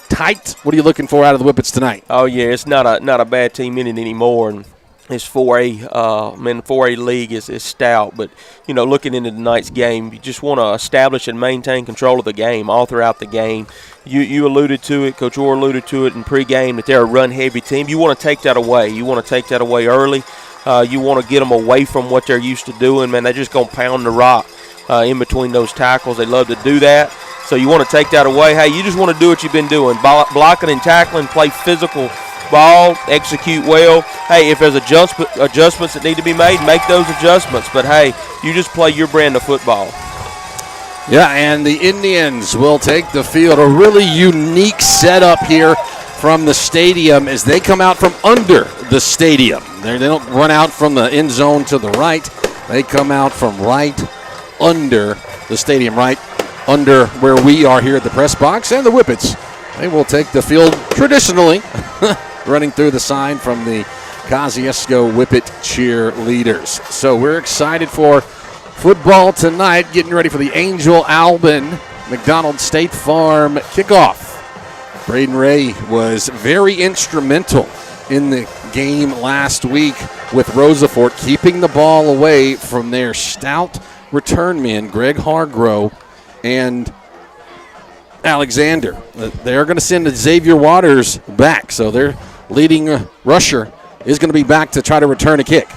tight. What are you looking for out of the Whippets tonight? Oh, yeah, it's not a bad team in it anymore. And this 4A, 4A league is stout. But, looking into tonight's game, you just want to establish and maintain control of the game all throughout the game. You alluded to it, Coach Orr alluded to it in pregame, that they're a run-heavy team. You want to take that away. You want to take that away early. You want to get them away from what they're used to doing. Man, they're just going to pound the rock in between those tackles. They love to do that. So you want to take that away. Hey, you just want to do what you've been doing, blocking and tackling, play physical ball, execute well. Hey, if there's adjustments that need to be made, make those adjustments. But, hey, you just play your brand of football. Yeah, and the Indians will take the field. A really unique setup here from the stadium as they come out from under the stadium. They don't run out from the end zone to the right. They come out from right under the stadium, right under where we are here at the press box. And the Whippets, they will take the field traditionally, running through the sign from the Kosciusko Whippet cheerleaders. So we're excited for football tonight, getting ready for the Angel Albin McDonald State Farm kickoff. Braden Ray was very instrumental in the game last week with Rosafort, keeping the ball away from their stout return men, Greg Hargrove and Alexander. They're going to send Xavier Waters back, so their leading rusher is going to be back to try to return a kick.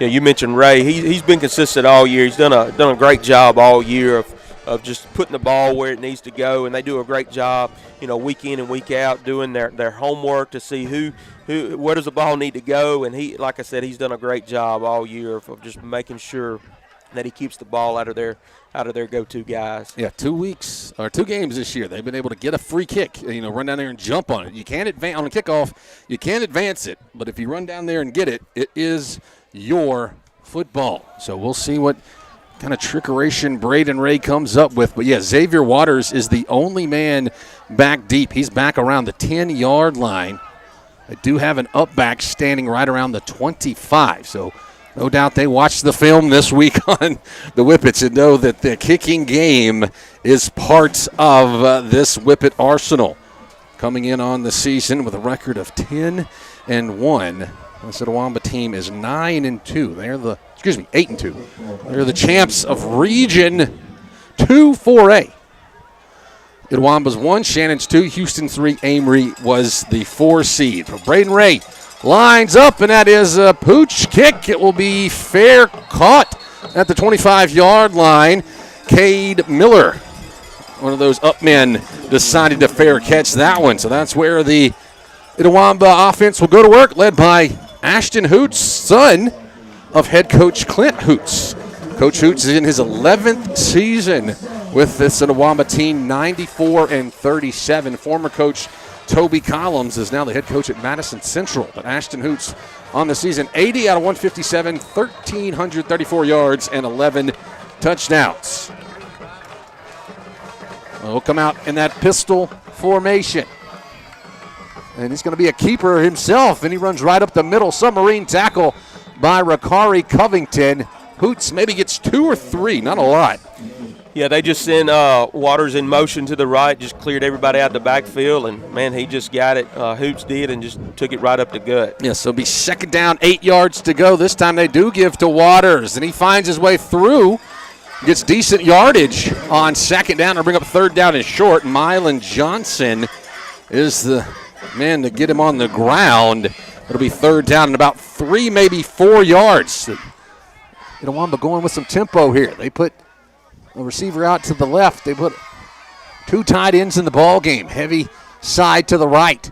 Yeah, you mentioned Ray. He's been consistent all year. He's done a great job all year of just putting the ball where it needs to go, and they do a great job, week in and week out, doing their homework to see where does the ball need to go. And he, like I said, he's done a great job all year of just making sure that he keeps the ball out of their go-to guys. Yeah, 2 weeks or 2 games this year, they've been able to get a free kick, run down there and jump on it. You can't advance on a kickoff. You can't advance it, but if you run down there and get it, it is your football. So we'll see what kind of trickeration Braden Ray comes up with. But, yeah, Xavier Waters is the only man back deep. He's back around the 10-yard line. I do have an up back standing right around the 25. So no doubt they watched the film this week on the Whippets and know that the kicking game is part of this Whippet arsenal. Coming in on the season with a record of 10-1. This Itawamba team is 9-2. They're 8-2. They're the champs of Region 2 4A. Itawamba's 1, Shannon's 2, Houston 3, Amory was the 4 seed. For Braden Ray lines up, and that is a pooch kick. It will be fair caught at the 25-yard line. Cade Miller, one of those up men, decided to fair catch that one. So that's where the Itawamba offense will go to work, led by Ashton Hoots, son of head coach Clint Hoots. Coach Hoots is in his 11th season with this Itawamba team, 94-37. Former coach Toby Collins is now the head coach at Madison Central. But Ashton Hoots on the season, 80 out of 157, 1,334 yards, and 11 touchdowns. He'll come out in that pistol formation. And he's going to be a keeper himself, and he runs right up the middle. Submarine tackle by Rakari Covington. Hoots maybe gets 2 or 3, not a lot. Yeah, they just sent Waters in motion to the right, just cleared everybody out the backfield, and, man, he just got it. Hoots did, and just took it right up the gut. Yes, it'll be second down, 8 yards to go. This time they do give to Waters, and he finds his way through, gets decent yardage on second down to bring up third down and short. Mylan Johnson is the man to get him on the ground. It'll be third down and about 3, maybe 4 yards. Itawamba going with some tempo here. They put a receiver out to the left. They put 2 tight ends in the ball game. Heavy side to the right.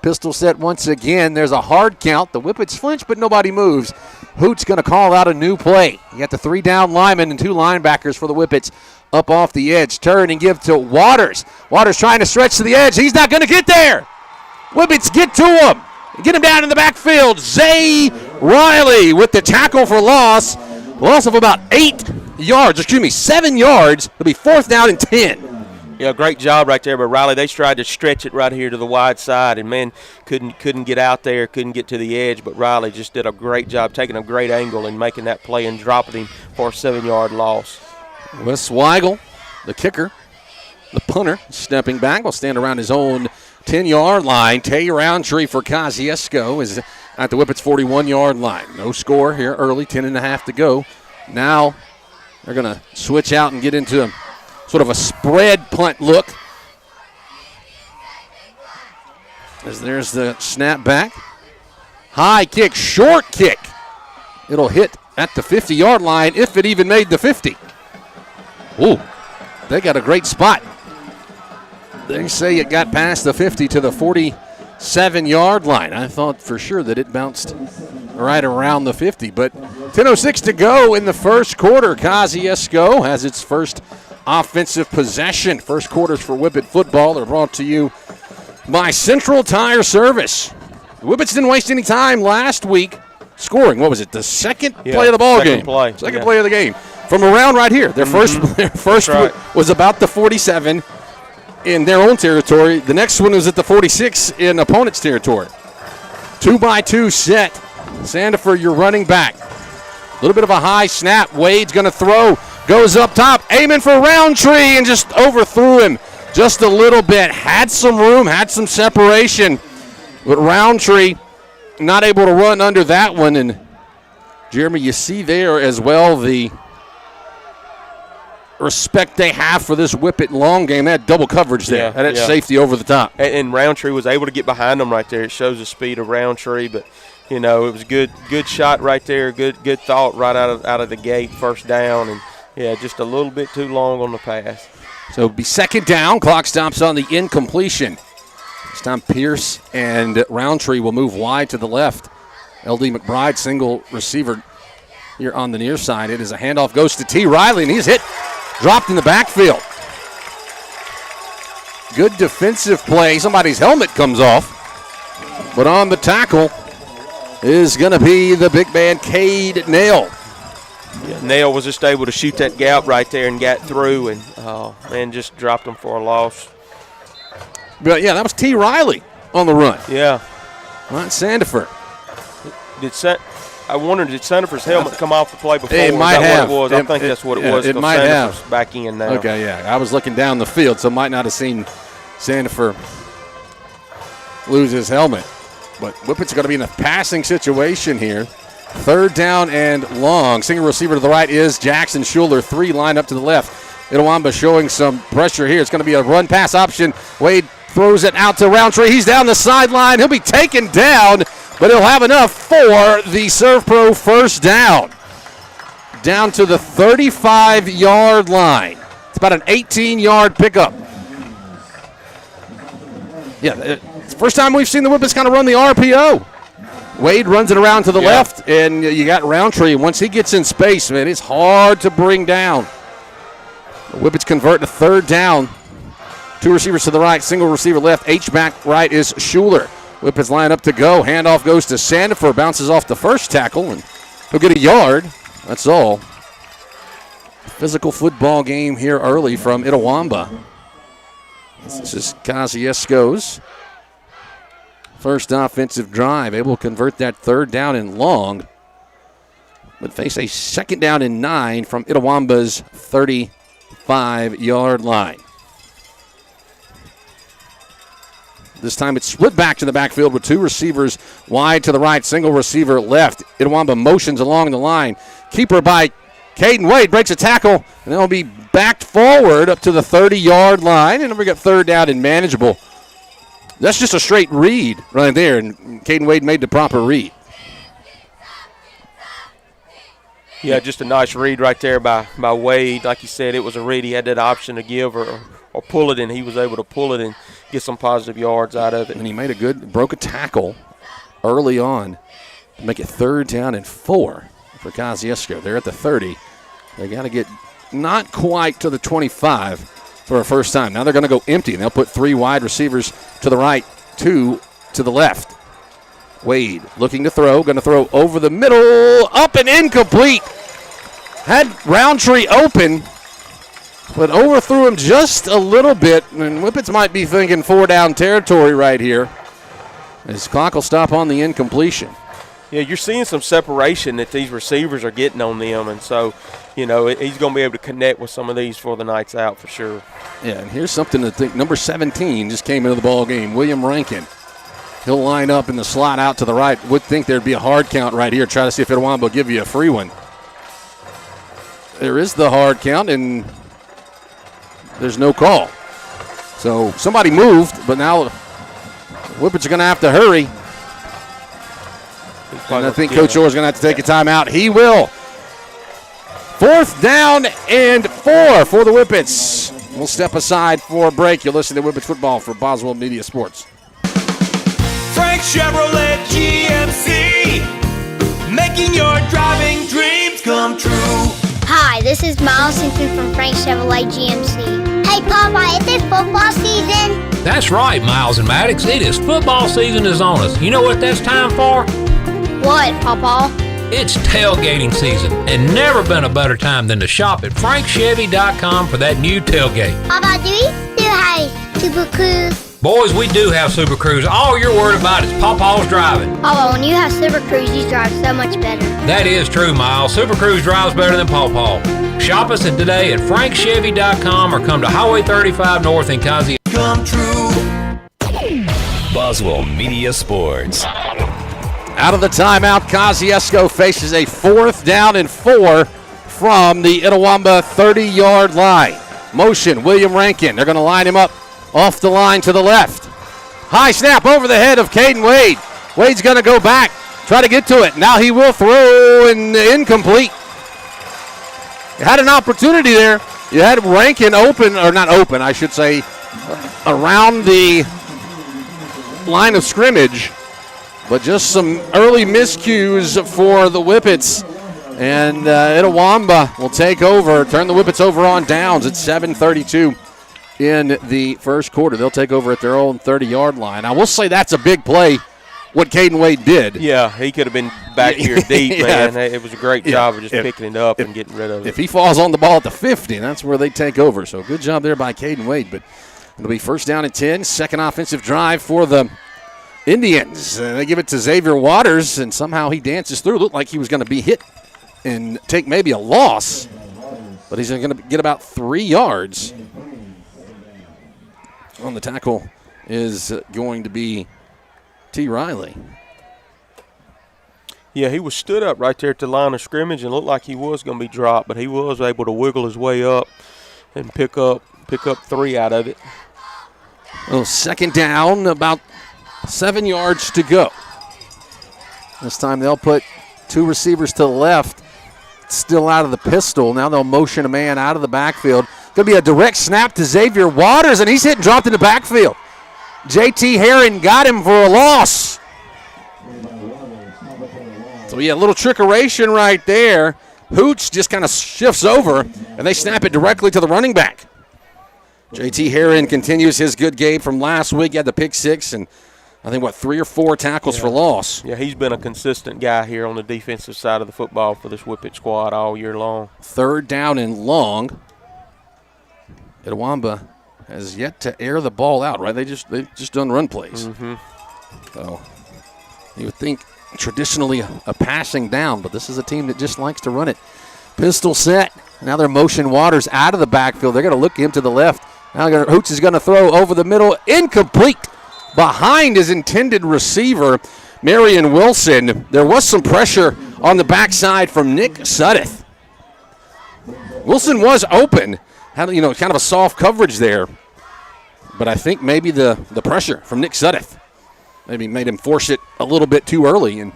Pistol set once again. There's a hard count. The Whippets flinch, but nobody moves. Hoot's going to call out a new play. You got the 3 down linemen and 2 linebackers for the Whippets up off the edge. Turn and give to Waters. Waters trying to stretch to the edge. He's not going to get there. Whippets get to him. Get him down in the backfield. Zay Riley with the tackle for loss. Loss of about 7 yards. It'll be fourth down and 10. Yeah, great job right there by Riley. They tried to stretch it right here to the wide side, and, man, couldn't get out there, couldn't get to the edge, but Riley just did a great job taking a great angle and making that play and dropping him for a 7-yard loss. Wes Weigel, the kicker, the punter, stepping back, will stand around his own 10-yard line. Tay Roundtree for Kosciusko is at the Whippets 41-yard line. No score here early, 10.5 to go. Now they're going to switch out and get into sort of a spread punt look. As there's the snap back. High kick, short kick. It'll hit at the 50-yard line if it even made the 50. Ooh, they got a great spot. They say it got past the 50 to the 47-yard line. I thought for sure that it bounced right around the 50, but 10:06 to go in the first quarter. Kosciusko has its first offensive possession. First quarters for Whippet football are brought to you by Central Tire Service. The Whippets didn't waste any time last week scoring. What was it, the second play of the ball game? Second play of the game. From around right here. Their first was about the 47 in their own territory. The next one was at the 46 in opponent's territory. 2-by-2 set. Sandifer, your running back. A little bit of a high snap. Wade's going to throw. Goes up top. Aiming for Roundtree and just overthrew him just a little bit. Had some room, had some separation. But Roundtree not able to run under that one. And Jeremy, you see there as well the respect they have for this Whippet long game. They had double coverage there. That safety over the top. And Roundtree was able to get behind them right there. It shows the speed of Roundtree, but it was good shot right there. Good thought right out of the gate. First down, and just a little bit too long on the pass. So it'll be second down. Clock stops on the incompletion. This time Pierce and Roundtree will move wide to the left. LD McBride, single receiver here on the near side. It is a handoff, goes to T. Riley, and he's hit. Dropped in the backfield. Good defensive play. Somebody's helmet comes off. But on the tackle is going to be the big man, Cade Nail. Yeah, Nail was just able to shoot that gap right there and got through, and just dropped him for a loss. But, that was T. Riley on the run. Yeah. Not Sandifer. I wondered, did Sandifer's helmet come off the play before? It might have. What it was? I think that's what it was. It might have. Back in now. Okay, I was looking down the field, so might not have seen Sandifer lose his helmet. But Whippet's going to be in a passing situation here. Third down and long. Single receiver to the right is Jackson Schuler. 3 lined up to the left. Itawamba showing some pressure here. It's going to be a run-pass option. Wade throws it out to Roundtree. He's down the sideline. He'll be taken down, but he'll have enough for the Serve Pro first down. Down to the 35-yard line. It's about an 18-yard pickup. It's the first time we've seen the Whippets kind of run the RPO. Wade runs it around to the left, and you got Roundtree. Once he gets in space, man, it's hard to bring down. The Whippets convert to third down. 2 receivers to the right, single receiver left. H-back right is Schuler. Whippets line up to go. Handoff goes to Sandifer. Bounces off the first tackle, and he'll get a yard. That's all. Physical football game here early from Itawamba. This is Kosciusko's first offensive drive. Able to convert that third down and long. would face a 2nd down and 9 from Itawamba's 35-yard line. This time it's split back to the backfield with 2 receivers wide to the right, single receiver left. Itawamba motions along the line. Keeper by Caden Wade breaks a tackle, and then will be backed forward up to the 30-yard line, and we got 3rd down and manageable. That's just a straight read right there, and Caden Wade made the proper read. Yeah, just a nice read right there by Wade. Like you said, it was a read. He had that option to give or pull it, and he was able to pull it and get some positive yards out of it. And he made broke a tackle early on to make it 3rd down and 4 for Kosciusko. They're at the 30. They got to get not quite to the 25 for a first time. Now they're going to go empty, and they'll put 3 wide receivers to the right, 2 to the left. Wade looking to throw, going to throw over the middle, up and incomplete. Had Roundtree open, but overthrew him just a little bit, and Whippets might be thinking 4-down territory right here. His clock will stop on the incompletion. Yeah, you're seeing some separation that these receivers are getting on them, and so, he's going to be able to connect with some of these for the night's out for sure. Yeah, and here's something to think. Number 17 just came into the ball game, William Rankin. He'll line up in the slot out to the right. Would think there'd be a hard count right here. Try to see if Itawamba will give you a free one. There is the hard count, and there's no call. So somebody moved, but now Whippets are going to have to hurry. And I think Coach Orr is going to have to take a timeout. He will. 4th down and 4 for the Whippets. We'll step aside for a break. You'll listen to Whippets football for Boswell Media Sports. Frank Chevrolet GMC, making your driving dreams come true. Hi, this is Miles Simpson from Frank Chevrolet GMC. Hey, Papa, is it football season? That's right, Miles and Maddox. It is football season is on us. You know what that's time for? What, Papa? It's tailgating season, and never been a better time than to shop at frankchevy.com for that new tailgate. Papa, do we still have Super Cruise? Boys, we do have Super Cruise. All you're worried about is Pawpaw's driving. Papa, when you have Super Cruise, you drive so much better. That is true, Miles. Super Cruise drives better than Pawpaw. Shop us today at frankchevy.com or come to Highway 35 North in Kosciusko. Come true. Boswell Media Sports. Out of the timeout, Kosciusko faces a 4th down and 4 from the Itawamba 30-yard line. Motion, William Rankin. They're going to line him up off the line to the left. High snap over the head of Caden Wade. Wade's going to go back, try to get to it. Now he will throw and incomplete. You had an opportunity there. You had Rankin open, or not open, I should say, around the line of scrimmage. But just some early miscues for the Whippets. And Itawamba will take over, turn the Whippets over on downs at 7:32 in the first quarter. They'll take over at their own 30-yard line. I will say that's a big play, what Caden Wade did. Yeah, he could have been back here deep, man. It was a great job of just picking it up and getting rid of it. If he falls on the ball at the 50, that's where they take over. So good job there by Caden Wade. But it'll be 1st down and 10, second offensive drive for the Indians. They give it to Xavier Waters, and somehow he dances through. Looked like he was going to be hit and take maybe a loss, but he's going to get about 3 yards. On the tackle is going to be T. Riley. Yeah, he was stood up right there at the line of scrimmage and looked like he was going to be dropped, but he was able to wiggle his way up and pick up 3 out of it. Well, 2nd down, about 7 yards to go. This time they'll put 2 receivers to the left, still out of the pistol. Now they'll motion a man out of the backfield. Going to be a direct snap to Xavier Waters, and he's hit and dropped in the backfield. J.T. Herron got him for a loss. So, yeah, a little trickeration right there. Hooch just kind of shifts over, and they snap it directly to the running back. J.T. Herron continues his good game from last week. He had the pick 6 and I think, 3 or 4 tackles for loss. Yeah, he's been a consistent guy here on the defensive side of the football for this Whippet squad all year long. 3rd down and long. Itawamba has yet to air the ball out, right? They've just done run plays. Mm-hmm. So you would think traditionally a passing down, but this is a team that just likes to run it. Pistol set. Now they're motion Waters out of the backfield. They're going to look him to the left. Now Hoots is going to throw over the middle. Incomplete. Behind his intended receiver, Marion Wilson. There was some pressure on the backside from Nick Suddeth. Wilson was open. Had, kind of a soft coverage there. But I think maybe the pressure from Nick Suddeth maybe made him force it a little bit too early. And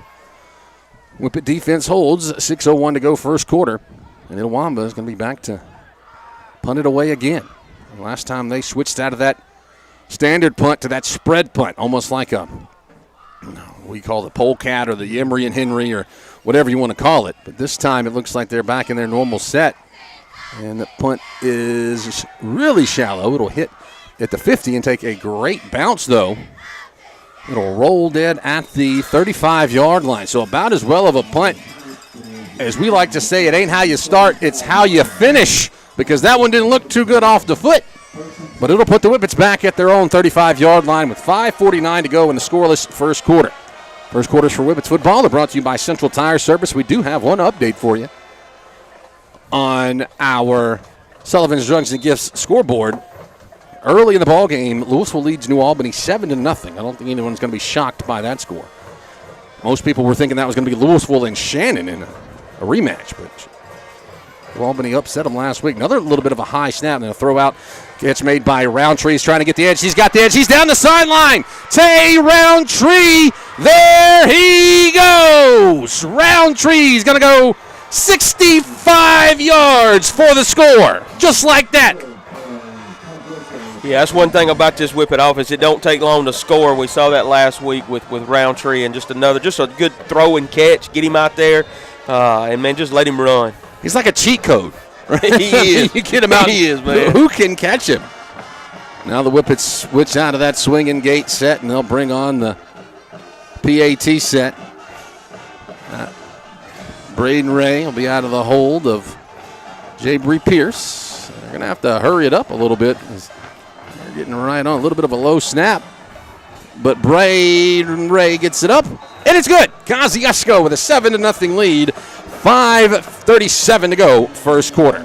Whippet defense holds. 6:01 to go first quarter. And Itawamba is going to be back to punt it away again. Last time they switched out of that standard punt to that spread punt, almost like we call the polecat or the Emery and Henry or whatever you want to call it. But this time it looks like they're back in their normal set. And the punt is really shallow. It'll hit at the 50 and take a great bounce, though. It'll roll dead at the 35-yard line. So about as well of a punt. As we like to say, it ain't how you start, it's how you finish. Because that one didn't look too good off the foot. But it'll put the Whippets back at their own 35-yard line with 5:49 to go in the scoreless first quarter. First quarters for Whippets football are brought to you by Central Tire Service. We do have one update for you on our Sullivan's Drugs and Gifts scoreboard. Early in the ball game, Louisville leads New Albany 7-0. I don't think anyone's going to be shocked by that score. Most people were thinking that was going to be Louisville and Shannon in a rematch, but New Albany upset them last week. Another little bit of a high snap and a throw out. Catch made by Roundtree. He's trying to get the edge. He's got the edge. He's down the sideline. Tay Roundtree. There he goes. Roundtree's going to go 65 yards for the score. Just like that. Yeah, that's one thing about this Whippet offense. It don't take long to score. We saw that last week with Roundtree and just a good throw and catch. Get him out there, and, man, just let him run. He's like a cheat code. Right? He is. You get him out. He is, man. Who can catch him? Now the Whippets switch out of that swinging gate set, and they'll bring on the PAT set. Braden Ray will be out of the hold of Jabri Pierce. They're going to have to hurry it up a little bit. They're getting right on a little bit of a low snap. But Braden Ray gets it up, and it's good. Kosciusko with a 7-0 lead. 5:37 to go, first quarter.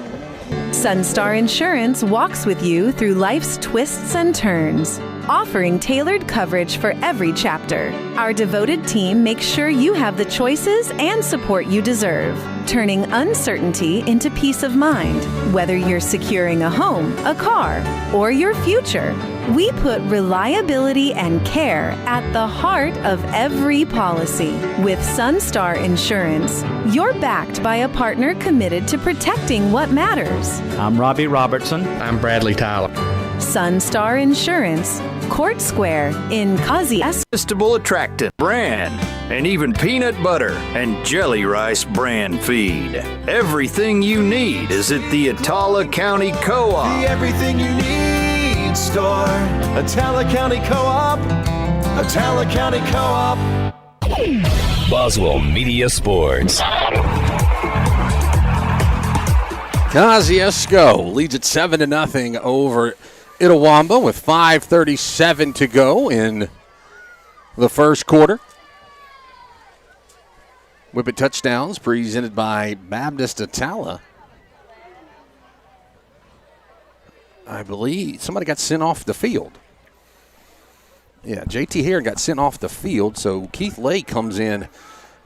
Sunstar Insurance walks with you through life's twists and turns, offering tailored coverage for every chapter. Our devoted team makes sure you have the choices and support you deserve, turning uncertainty into peace of mind. Whether you're securing a home, a car, or your future, we put reliability and care at the heart of every policy. With Sunstar Insurance, you're backed by a partner committed to protecting what matters. I'm Robbie Robertson. I'm Bradley Tyler. Sunstar Insurance, Court Square in Kosciusko. Irresistible attractant brand, and even peanut butter and jelly rice brand feed. Everything you need is at the Itawamba County Co-op. The everything you need store. Itawamba County Co-op. Itawamba County Co-op. Boswell Media Sports. Kosciusko leads it 7-0 over Itawamba with 5:37 to go in the first quarter. Whippet touchdowns presented by Baptist Atala. I believe somebody got sent off the field. Yeah, JT Hare got sent off the field, so Keith Lay comes in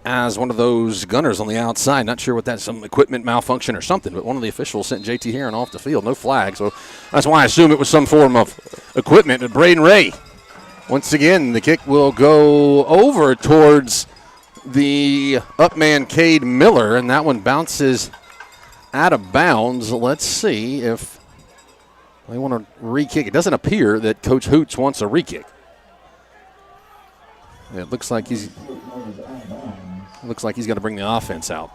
as one of those gunners on the outside. Not sure what that's, some equipment malfunction or something, but one of the officials sent JT Heron off the field. No flag, so that's why I assume it was some form of equipment. And Braden Ray, once again, the kick will go over towards the upman Cade Miller, and that one bounces out of bounds. Let's see if they want to re-kick. It doesn't appear that Coach Hoots wants a re-kick. It looks like he's going to bring the offense out.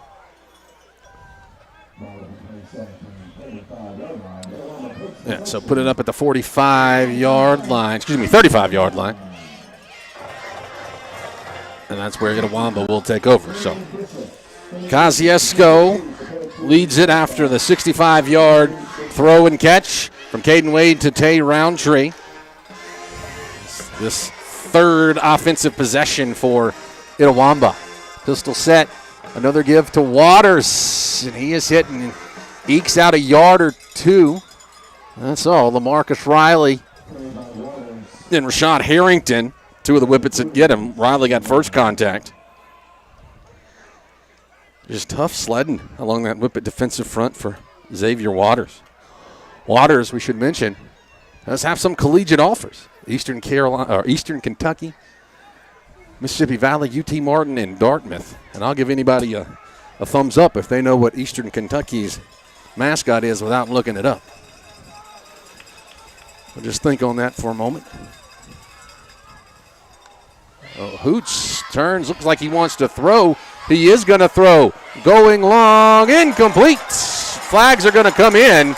Yeah, so put it up at the 35-yard line. 35-yard line. And that's where Itawamba will take over. So Kosciusko leads it after the 65-yard throw and catch from Caden Wade to Tay Roundtree. This third offensive possession for Itawamba. Pistol set. Another give to Waters, and he is hitting and ekes out a yard or two. That's all. LaMarcus Riley and Rashad Harrington, two of the Whippets that get him. Riley got first contact. Just tough sledding along that Whippet defensive front for Xavier Waters. Waters, we should mention, does have some collegiate offers. Eastern Kentucky, Mississippi Valley, UT Martin, and Dartmouth. And I'll give anybody a thumbs up if they know what Eastern Kentucky's mascot is without looking it up. We'll just think on that for a moment. Hoots turns, looks like he wants to throw. He is going to throw. Going long, incomplete. Flags are going to come in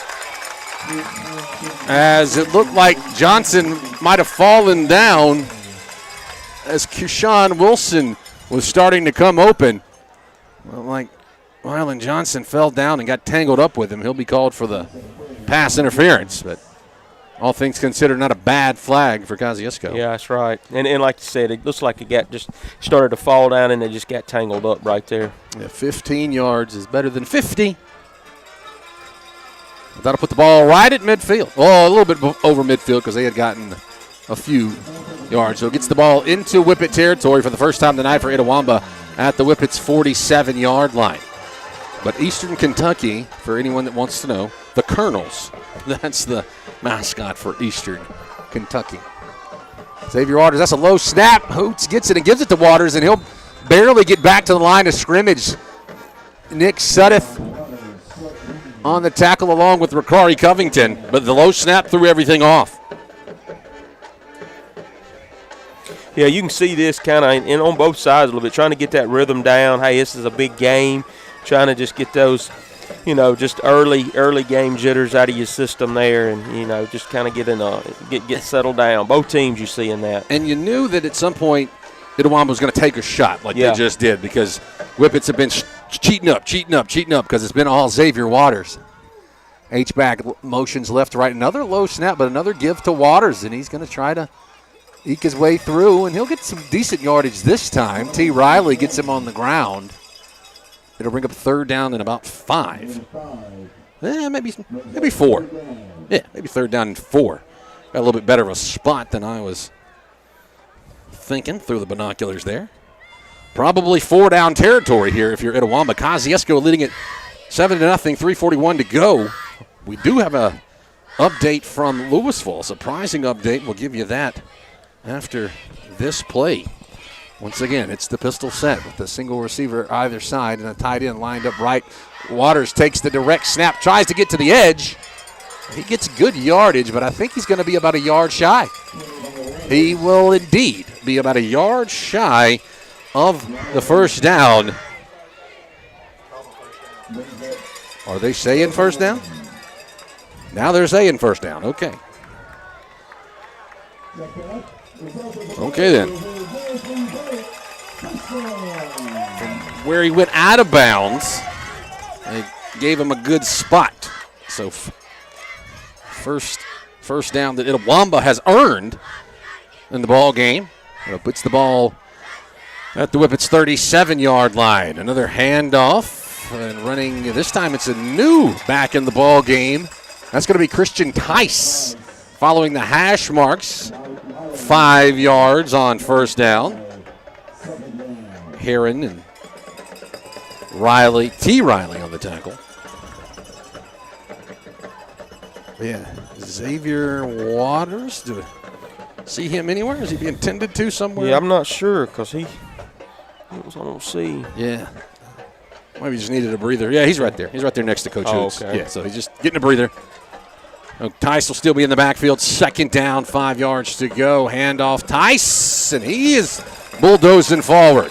as it looked like Johnson might have fallen down as Keyshawn Wilson was starting to come open. Well, like Wylan Johnson fell down and got tangled up with him. He'll be called for the pass interference, but all things considered, not a bad flag for Kosciusko. Yeah, that's right. And like you said, it looks like it just started to fall down and it just got tangled up right there. Yeah, 15 yards is better than 50. That'll put the ball right at midfield. Well, a little bit over midfield because they had gotten a few yards. So it gets the ball into Whippet territory for the first time tonight for Itawamba at the Whippet's 47-yard line. But Eastern Kentucky, for anyone that wants to know, the Colonels, that's the mascot for Eastern Kentucky. Xavier Waters, that's a low snap. Hoots gets it and gives it to Waters, and he'll barely get back to the line of scrimmage. Nick Suddeth on the tackle along with Ricari Covington, but the low snap threw everything off. Yeah, you can see this kind of in on both sides a little bit, trying to get that rhythm down. Hey, this is a big game. Trying to just get those, just early game jitters out of your system there, and just kind of get settled down. Both teams you see in that. And you knew that at some point Itawamba was going to take a shot like they just did, because Whippets have been cheating up because it's been all Xavier Waters. H-back motions left, right. Another low snap, but another give to Waters, and he's going to try to eke his way through, and he'll get some decent yardage this time. T. Riley gets him on the ground. It'll bring up third down and about 5. Maybe 4. Yeah, maybe third down and 4. Got a little bit better of a spot than I was thinking through the binoculars there. Probably 4-down territory here if you're Itawamba. Kosciusko leading it 7-0, 3:41 to go. We do have a update from Louisville, a surprising update. We'll give you that after this play. Once again, it's the pistol set with the single receiver either side and a tight end lined up right. Waters takes the direct snap, tries to get to the edge. He gets good yardage, but I think he's going to be about a yard shy. He will indeed be about a yard shy of the first down. Are they saying first down? Now they're saying first down. Okay. Okay, then. From where he went out of bounds, they gave him a good spot. So first down that Itawamba has earned in the ball game. It puts the ball at the Whippets' 37-yard line. Another handoff. And running, this time it's a new back in the ball game. That's going to be Christian Tice following the hash marks. 5 yards on first down. Heron and T. Riley on the tackle. Yeah, Xavier Waters. Do we see him anywhere? Is he being tended to somewhere? Yeah, I'm not sure because he was on C. Yeah. Maybe he just needed a breather. Yeah, he's right there. He's right there next to Coach Hoots. Okay. Yeah, so he's just getting a breather. Tice will still be in the backfield. Second down, 5 yards to go. Handoff, Tice, and he is bulldozing forward.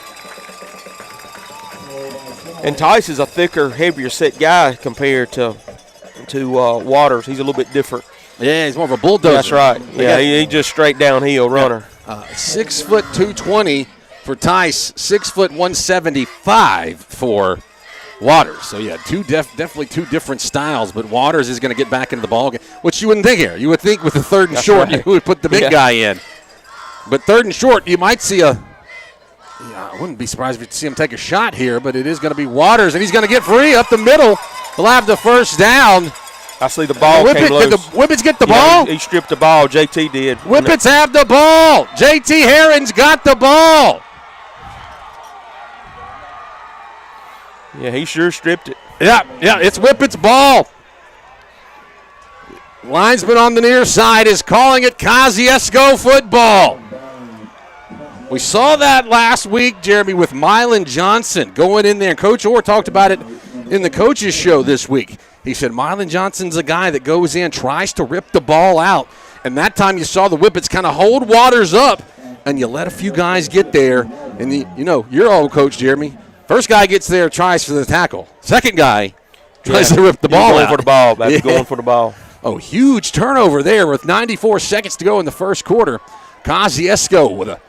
And Tice is a thicker, heavier set guy compared to Waters. He's a little bit different. Yeah, he's more of a bulldozer. That's right. Yeah, he's just straight downhill runner. 6 foot 220 for Tice. 6 foot 175 for Waters. So, yeah, definitely two different styles, but Waters is going to get back into the ball game, which you wouldn't think here. You would think with the third and short, you would put the big guy in. But third and short, you might see Yeah, I wouldn't be surprised if you see him take a shot here, but it is going to be Waters, and he's going to get free up the middle. He'll have the first down. I see the ball came loose. Did the Whippets get the ball? He stripped the ball. JT did. Whippets have the ball. JT Herron's got the ball. Yeah, he sure stripped it. Yeah, it's Whippets' ball. Linesman on the near side is calling it Kosciusko football. We saw that last week, Jeremy, with Mylan Johnson going in there. Coach Orr talked about it in the coaches show this week. He said Mylan Johnson's a guy that goes in, tries to rip the ball out. And that time you saw the Whippets kind of hold Waters up, and you let a few guys get there. And, your old coach, Jeremy, first guy gets there, tries for the tackle. Second guy tries to rip the ball out. Going for the ball, baby. Going for the ball. Oh, huge turnover there with 94 seconds to go in the first quarter. Kosciusko with a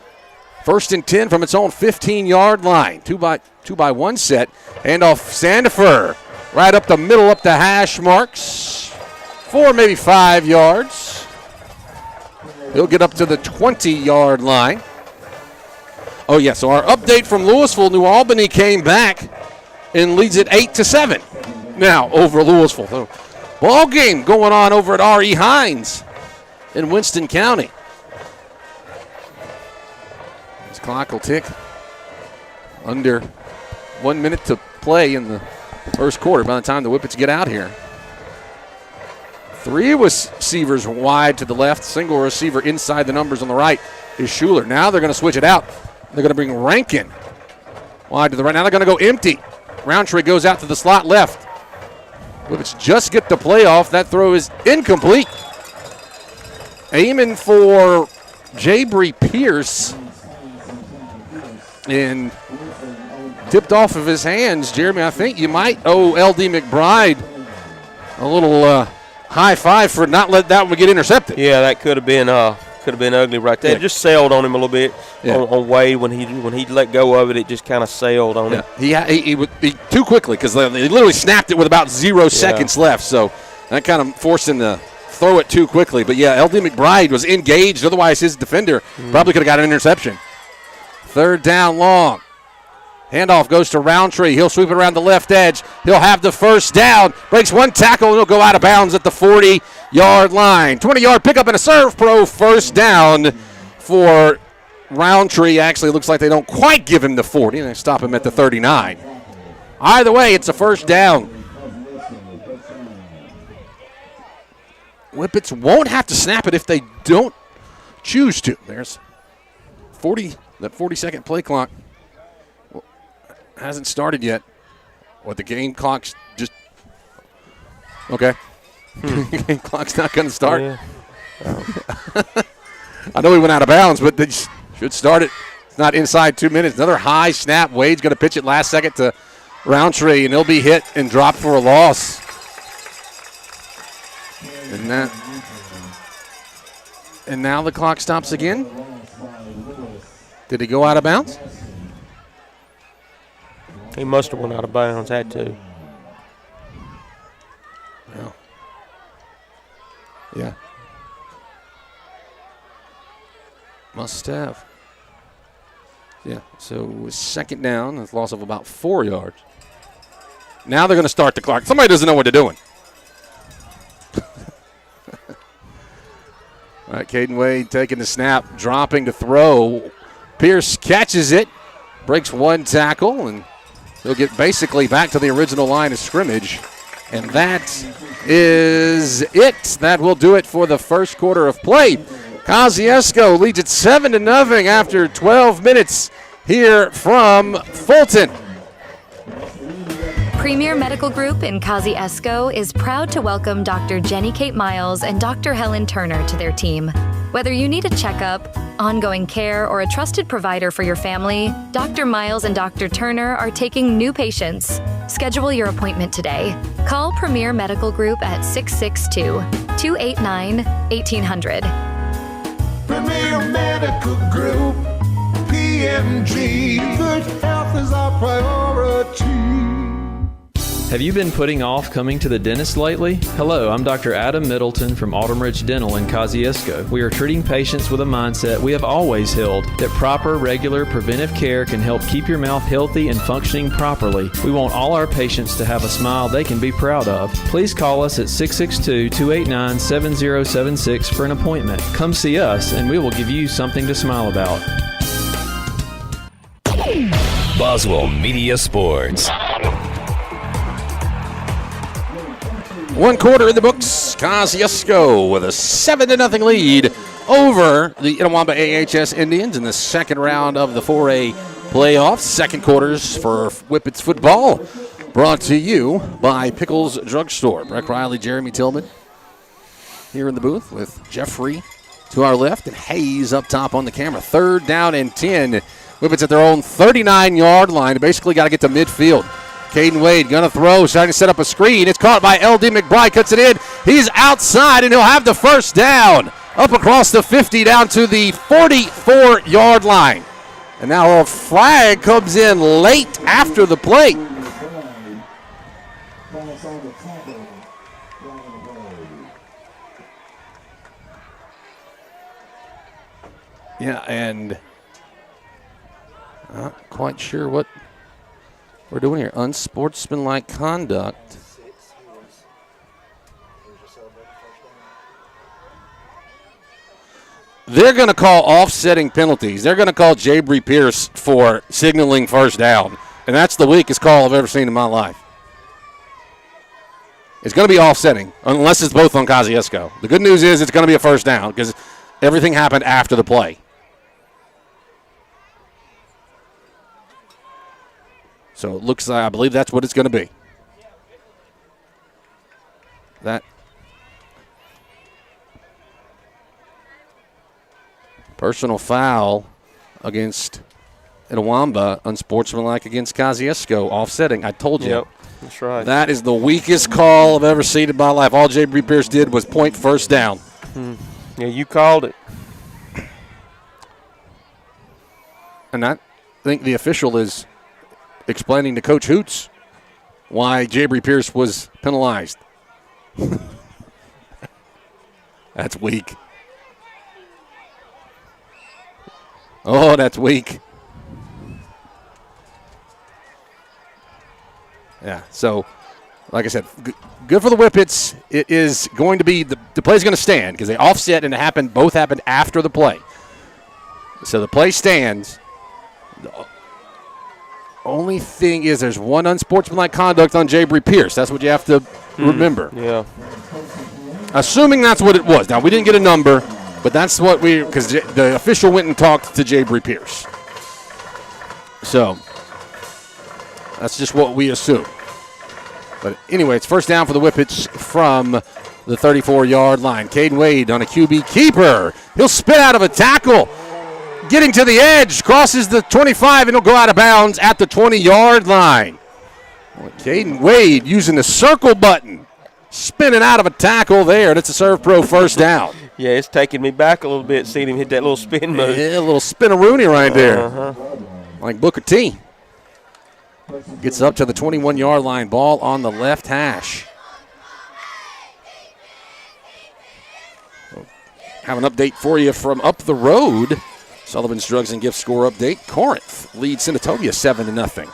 1st and 10 from its own 15-yard line. Two by one set. Handoff Sandifer. Right up the middle, up the hash marks. 4, maybe 5 yards. He'll get up to the 20-yard line. Oh, yeah, so our update from Louisville, New Albany came back and leads it 8-7 now over Louisville. So, ball game going on over at R.E. Hines in Winston County. This clock will tick. Under 1 minute to play in the first quarter by the time the Whippets get out here. 3 receivers wide to the left. Single receiver inside the numbers on the right is Schuler. Now they're going to switch it out. They're going to bring Rankin wide to the right. Now they're going to go empty. Roundtree goes out to the slot left. Whippets just get the play off. That throw is incomplete. Aiming for Jabry Pierce. And tipped off of his hands. Jeremy, I think you might owe L.D. McBride a little high five for not letting that one get intercepted. Yeah, that could have been ugly right there. Yeah. It just sailed on him a little bit on Wade when he let go of it. It just kind of sailed on him. He too quickly because they literally snapped it with about 0 seconds left. So that kind of forced him to throw it too quickly. But yeah, L.D. McBride was engaged. Otherwise, his defender probably could have got an interception. 3rd down long. Handoff goes to Roundtree. He'll sweep it around the left edge. He'll have the first down. Breaks one tackle, and he'll go out of bounds at the 40-yard line. 20-yard pickup and a serve pro. First down for Roundtree. Actually, it looks like they don't quite give him the 40. They stop him at the 39. Either way, it's a first down. Whippets won't have to snap it if they don't choose to. There's that 40-second play clock. Hasn't started yet. The game clock's just okay. Game clock's not going to start. Yeah. I know we went out of bounds, but they should start it. It's not inside 2 minutes. Another high snap. Wade's going to pitch it last second to Roundtree, and he'll be hit and dropped for a loss. And now the clock stops again. Did he go out of bounds? He must have went out of bounds, had to. Yeah. Must have. Yeah, so it was 2nd down, a loss of about 4 yards. Now they're going to start the clock. Somebody doesn't know what they're doing. All right, Caden Wade taking the snap, dropping to throw. Pierce catches it, breaks one tackle, and he'll get basically back to the original line of scrimmage. And that is it. That will do it for the first quarter of play. Kosciusko leads it 7-0 after 12 minutes here from Fulton. Premier Medical Group in Kosciusko is proud to welcome Dr. Jenny Kate Miles and Dr. Helen Turner to their team. Whether you need a checkup, ongoing care, or a trusted provider for your family, Dr. Miles and Dr. Turner are taking new patients. Schedule your appointment today. Call Premier Medical Group at 662-289-1800. Premier Medical Group, PMG, good health is our priority. Have you been putting off coming to the dentist lately? Hello, I'm Dr. Adam Middleton from Autumn Ridge Dental in Kosciusko. We are treating patients with a mindset we have always held, that proper, regular, preventive care can help keep your mouth healthy and functioning properly. We want all our patients to have a smile they can be proud of. Please call us at 662-289-7076 for an appointment. Come see us and we will give you something to smile about. Boswell Media Sports. 1 quarter in the books. Kosciusko with a 7-0 lead over the Itawamba AHS Indians in the second round of the 4A playoffs. Second quarters for Whippets football, brought to you by Pickles Drugstore. Breck Riley, Jeremy Tillman here in the booth with Jeffrey to our left and Hayes up top on the camera. 3rd down and 10. Whippets at their own 39-yard line. Basically got to get to midfield. Caden Wade going to throw, trying to set up a screen. It's caught by L.D. McBride, cuts it in. He's outside, and he'll have the first down. Up across the 50 down to the 44-yard line. And now a flag comes in late after the play. Yeah, and not quite sure what we're doing here. Unsportsmanlike conduct. They're going to call offsetting penalties. They're going to call Jabry Pierce for signaling first down. And that's the weakest call I've ever seen in my life. It's going to be offsetting, unless it's both on Kosciusko. The good news is it's going to be a first down because everything happened after the play. So it looks like, I believe that's what it's going to be. That personal foul against Itawamba, unsportsmanlike against Kosciusko, offsetting. I told you. Yep, that's right. That is the weakest call I've ever seen in my life. All Jabry Pierce did was point first down. Yeah, you called it. And I think the official is explaining to Coach Hoots why Jabry Pierce was penalized. That's weak. Oh, that's weak. Yeah, so, like I said, good for the Whippets. It is going to be, the play is going to stand because they offset and both happened after the play. So the play stands. The only thing is there's one unsportsmanlike conduct on Jabry Pierce. That's what you have to remember. Yeah. Assuming that's what it was. Now, we didn't get a number, but that's what because the official went and talked to Jabry Pierce. So, that's just what we assume. But anyway, it's first down for the Whippets from the 34-yard line. Caden Wade on a QB keeper. He'll spit out of a tackle. Getting to the edge, crosses the 25, and he'll go out of bounds at the 20-yard line. Caden Wade using the circle button, spinning out of a tackle there, and it's a Serve Pro first down. Yeah, it's taking me back a little bit seeing him hit that little spin move. Yeah, a little spin-a-rooney right there. Like Booker T. Gets up to the 21-yard line, ball on the left hash. Have an update for you from up the road. Sullivan's Drugs and Gift score update. Corinth leads Senatobia 7-0.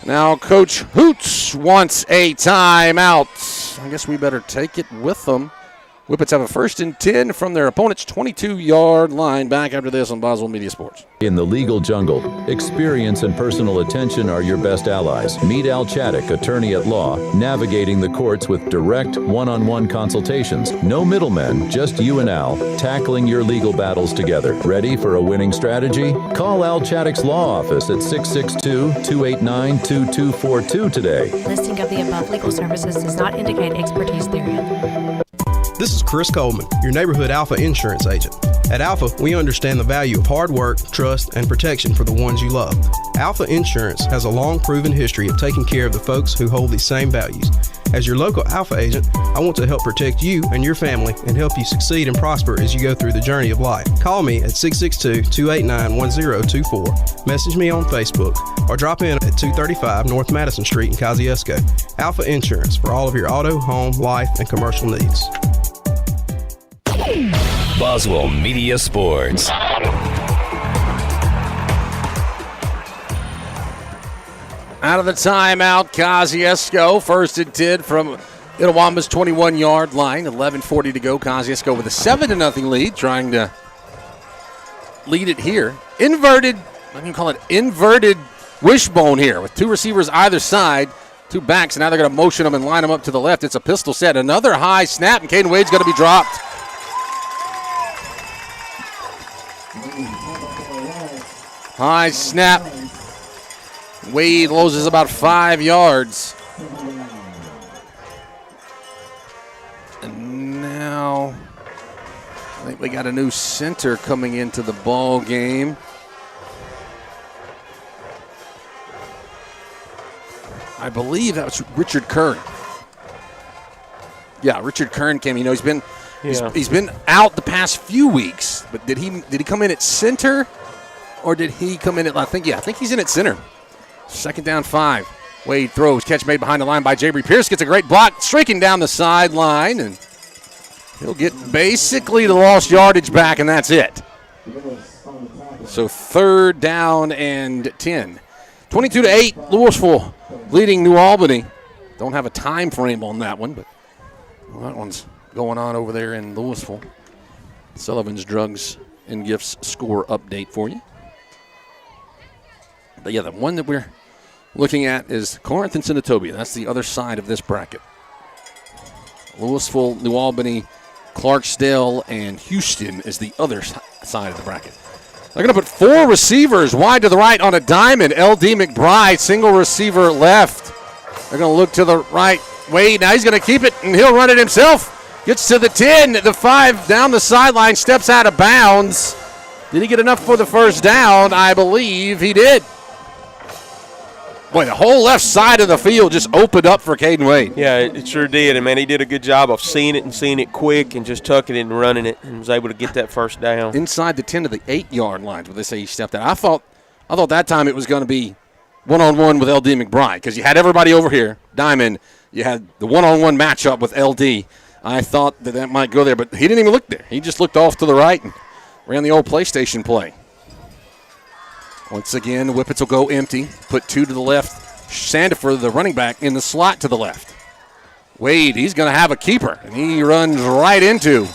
Now Coach Hoots wants a timeout. I guess we better take it with them. Whippets have a 1st and 10 from their opponent's 22-yard line. Back after this on Boswell Media Sports. In the legal jungle, experience and personal attention are your best allies. Meet Al Chaddick, attorney at law, navigating the courts with direct one-on-one consultations. No middlemen, just you and Al, tackling your legal battles together. Ready for a winning strategy? Call Al Chaddick's law office at 662-289-2242 today. Listing of the above legal services does not indicate expertise therein. This is Chris Coleman, your neighborhood Alpha insurance agent. At Alpha, we understand the value of hard work, trust, and protection for the ones you love. Alpha Insurance has a long proven history of taking care of the folks who hold these same values. As your local Alpha agent, I want to help protect you and your family and help you succeed and prosper as you go through the journey of life. Call me at 662-289-1024, message me on Facebook, or drop in at 235 North Madison Street in Kosciusko. Alpha Insurance for all of your auto, home, life, and commercial needs. Boswell Media Sports. Out of the timeout, Kosciusko, first and 10 from Itawamba's 21-yard line. 11:40 to go. Kosciusko with a 7-0 lead, trying to lead it here. Inverted, I can call it inverted wishbone here, with two receivers either side, two backs, and now they're going to motion them and line them up to the left. It's a pistol set. Another high snap, and Caden Wade's going to be dropped. High snap. Wade loses about 5 yards. And now I think we got a new center coming into the ball game. I believe that was Richard Kern. Yeah, Richard Kern came. You know, he's been out the past few weeks. But did he come in at center, or did he come in at? I think he's in at center. Second down 5. Wade throws. Catch made behind the line by Jabry Pierce. Gets a great block. Streaking down the sideline. And he'll get basically the lost yardage back, and that's it. So 3rd down and 10. 22-8, Louisville leading New Albany. Don't have a time frame on that one, but that one's going on over there in Louisville. Sullivan's Drugs and Gifts score update for you. But yeah, the one that we're looking at is Corinth and Senatobia. That's the other side of this bracket. Louisville, New Albany, Clarksdale, and Houston is the other side of the bracket. They're going to put 4 receivers wide to the right on a diamond. L.D. McBride, single receiver left. They're going to look to the right. Wade, now he's going to keep it, and he'll run it himself. Gets to the 10, the 5, down the sideline, steps out of bounds. Did he get enough for the first down? I believe he did. Boy, the whole left side of the field just opened up for Caden Wade. Yeah, it sure did. And, man, he did a good job of seeing it quick and just tucking it and running it and was able to get that first down. Inside the 10 to the 8-yard lines where they say he stepped out. I thought that time it was going to be one-on-one with L.D. McBride because you had everybody over here, Diamond. You had the one-on-one matchup with L.D. I thought that might go there, but he didn't even look there. He just looked off to the right and ran the old PlayStation play. Once again, Whippets will go empty. Put 2 to the left. Sandifer, the running back, in the slot to the left. Wade, he's going to have a keeper. And he runs right into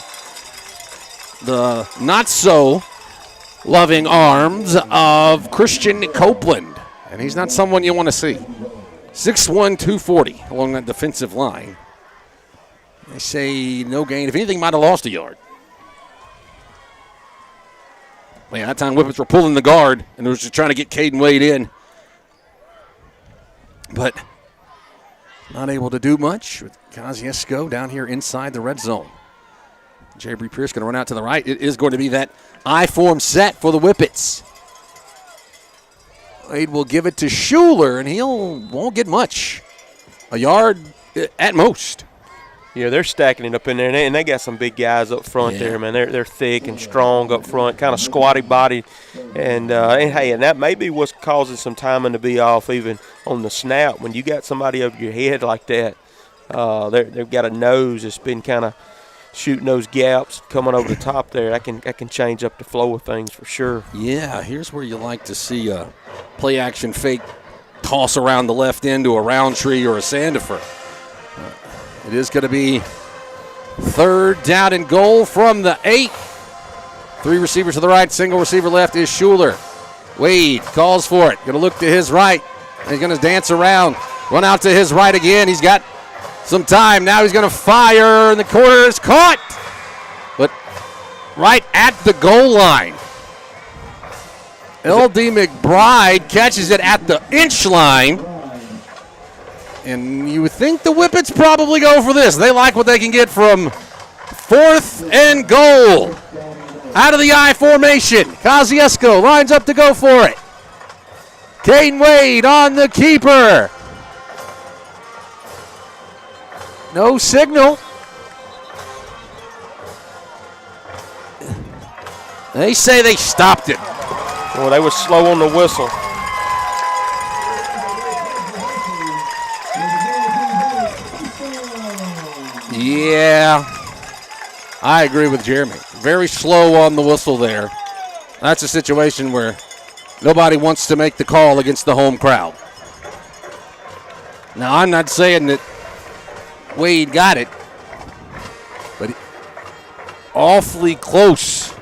the not-so-loving arms of Christian Copeland. And he's not someone you want to see. 6'1", 240 along that defensive line. They say no gain. If anything, might have lost a yard. Man, that time Whippets were pulling the guard, and they were just trying to get Caden Wade in. But not able to do much with Kosciusko down here inside the red zone. Jabry Pierce going to run out to the right. It is going to be that I-form set for the Whippets. Wade will give it to Schuler, and won't get much. A yard at most. Yeah, they're stacking it up in there, and they got some big guys up front there, man. They're thick and strong up front, kind of squatty body, and hey, and that may be what's causing some timing to be off even on the snap. When you got somebody over your head like that, they've got a nose that's been kind of shooting those gaps, coming over the top there. That can change up the flow of things for sure. Yeah, here's where you like to see a play action fake toss around the left end to a Roundtree or a Sandifer. It is going to be 3rd down and goal from the 8. 3 receivers to the right, single receiver left is Schuler. Wade calls for it. Going to look to his right. He's going to dance around, run out to his right again. He's got some time. Now he's going to fire, and the corner is caught. But right at the goal line. L.D. McBride catches it at the inch line. And you would think the Whippets probably go for this. They like what they can get from 4th and goal. Out of the I formation. Kosciusko lines up to go for it. Caden Wade on the keeper. No signal. They say they stopped it. Well, they were slow on the whistle. Yeah, I agree with Jeremy. Very slow on the whistle there. That's a situation where nobody wants to make the call against the home crowd. Now, I'm not saying that Wade got it, but awfully close.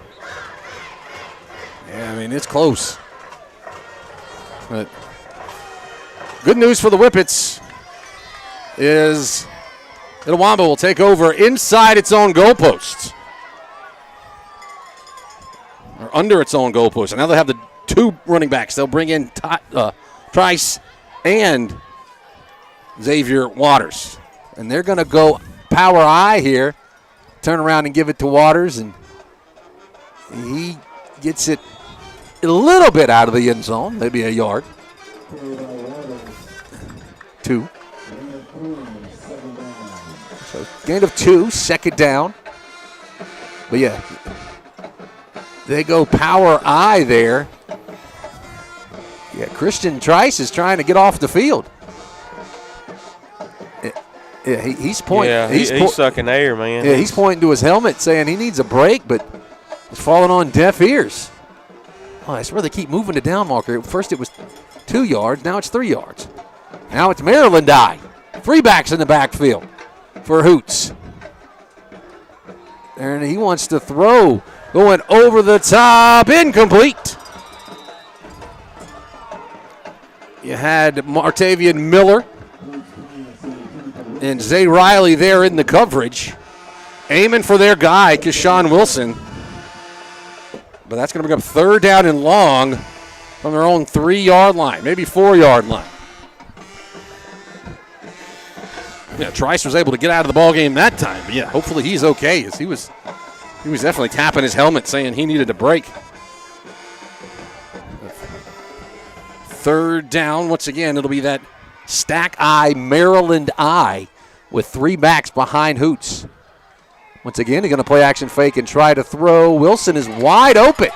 Yeah, I mean, it's close. But good news for the Whippets is Itawamba will take over inside its own goalposts. Or under its own goalposts. And now they have the 2 running backs. They'll bring in Trice and Xavier Waters. And they're going to go power I here. Turn around and give it to Waters. And he gets it a little bit out of the end zone. Maybe a yard. 2. So gain of 2, second down. But yeah, they go power I there. Yeah, Christian Trice is trying to get off the field. Yeah, he's pointing. Yeah, he's sucking air, man. Yeah, he's pointing to his helmet saying he needs a break, but it's falling on deaf ears. Oh, I swear they keep moving the down marker. First it was 2 yards, now it's 3 yards. Now it's Maryland I. 3 backs in the backfield for Hoots. And he wants to throw. Going over the top, incomplete. You had Martavian Miller and Zay Riley there in the coverage, aiming for their guy, Keshawn Wilson. But that's going to bring up 3rd down and long from their own 3-yard line, maybe 4-yard line. Yeah, Trice was able to get out of the ball game that time. But yeah, hopefully he's okay, as he was definitely tapping his helmet saying he needed a break. 3rd down, once again, it'll be that stack I, Maryland I, with 3 backs behind Hoots. Once again, he's going to play action fake and try to throw. Wilson is wide open.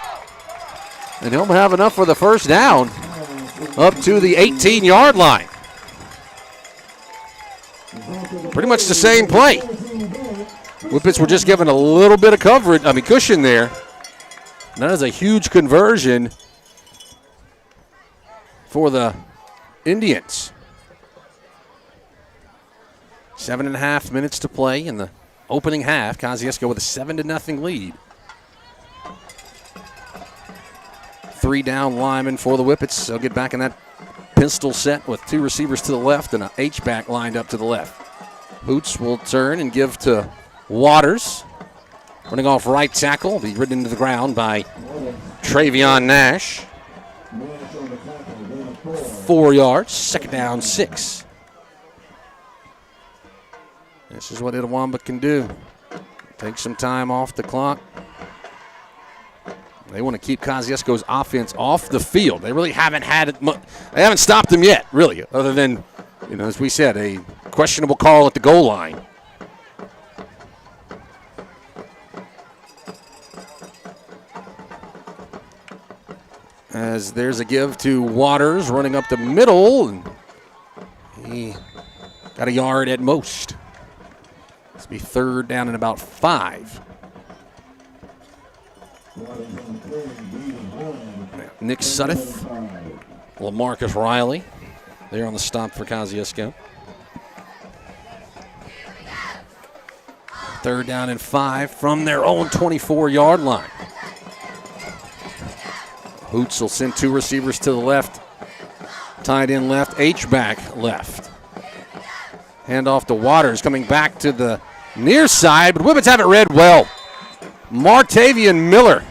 And he'll have enough for the 1st down up to the 18-yard line. Pretty much the same play. Whippets were just given a little bit of cushion there. That is a huge conversion for the Indians. 7.5 minutes to play in the opening half. Kosciusko with a 7-0 lead. 3 down linemen for the Whippets. They'll get back in that pistol set with 2 receivers to the left and an H-back lined up to the left. Hoots will turn and give to Waters. Running off right tackle. Be ridden into the ground by Travion Nash. 4 yards. 2nd down, 6. This is what Itawamba can do. Take some time off the clock. They want to keep Kosciusko's offense off the field. They really haven't had it. They haven't stopped him yet, really, other than, as we said, a questionable call at the goal line. As there's a give to Waters running up the middle. And he got a yard at most. This will be 3rd down and about 5. Nick Suddeth, LaMarcus Riley, there on the stop for Kosciusko. 3rd down and 5 from their own 24-yard line. Hoots will send 2 receivers to the left. Tight end left, H-back left. Handoff to Waters, coming back to the near side, but Whippets have it read well. Martavian Miller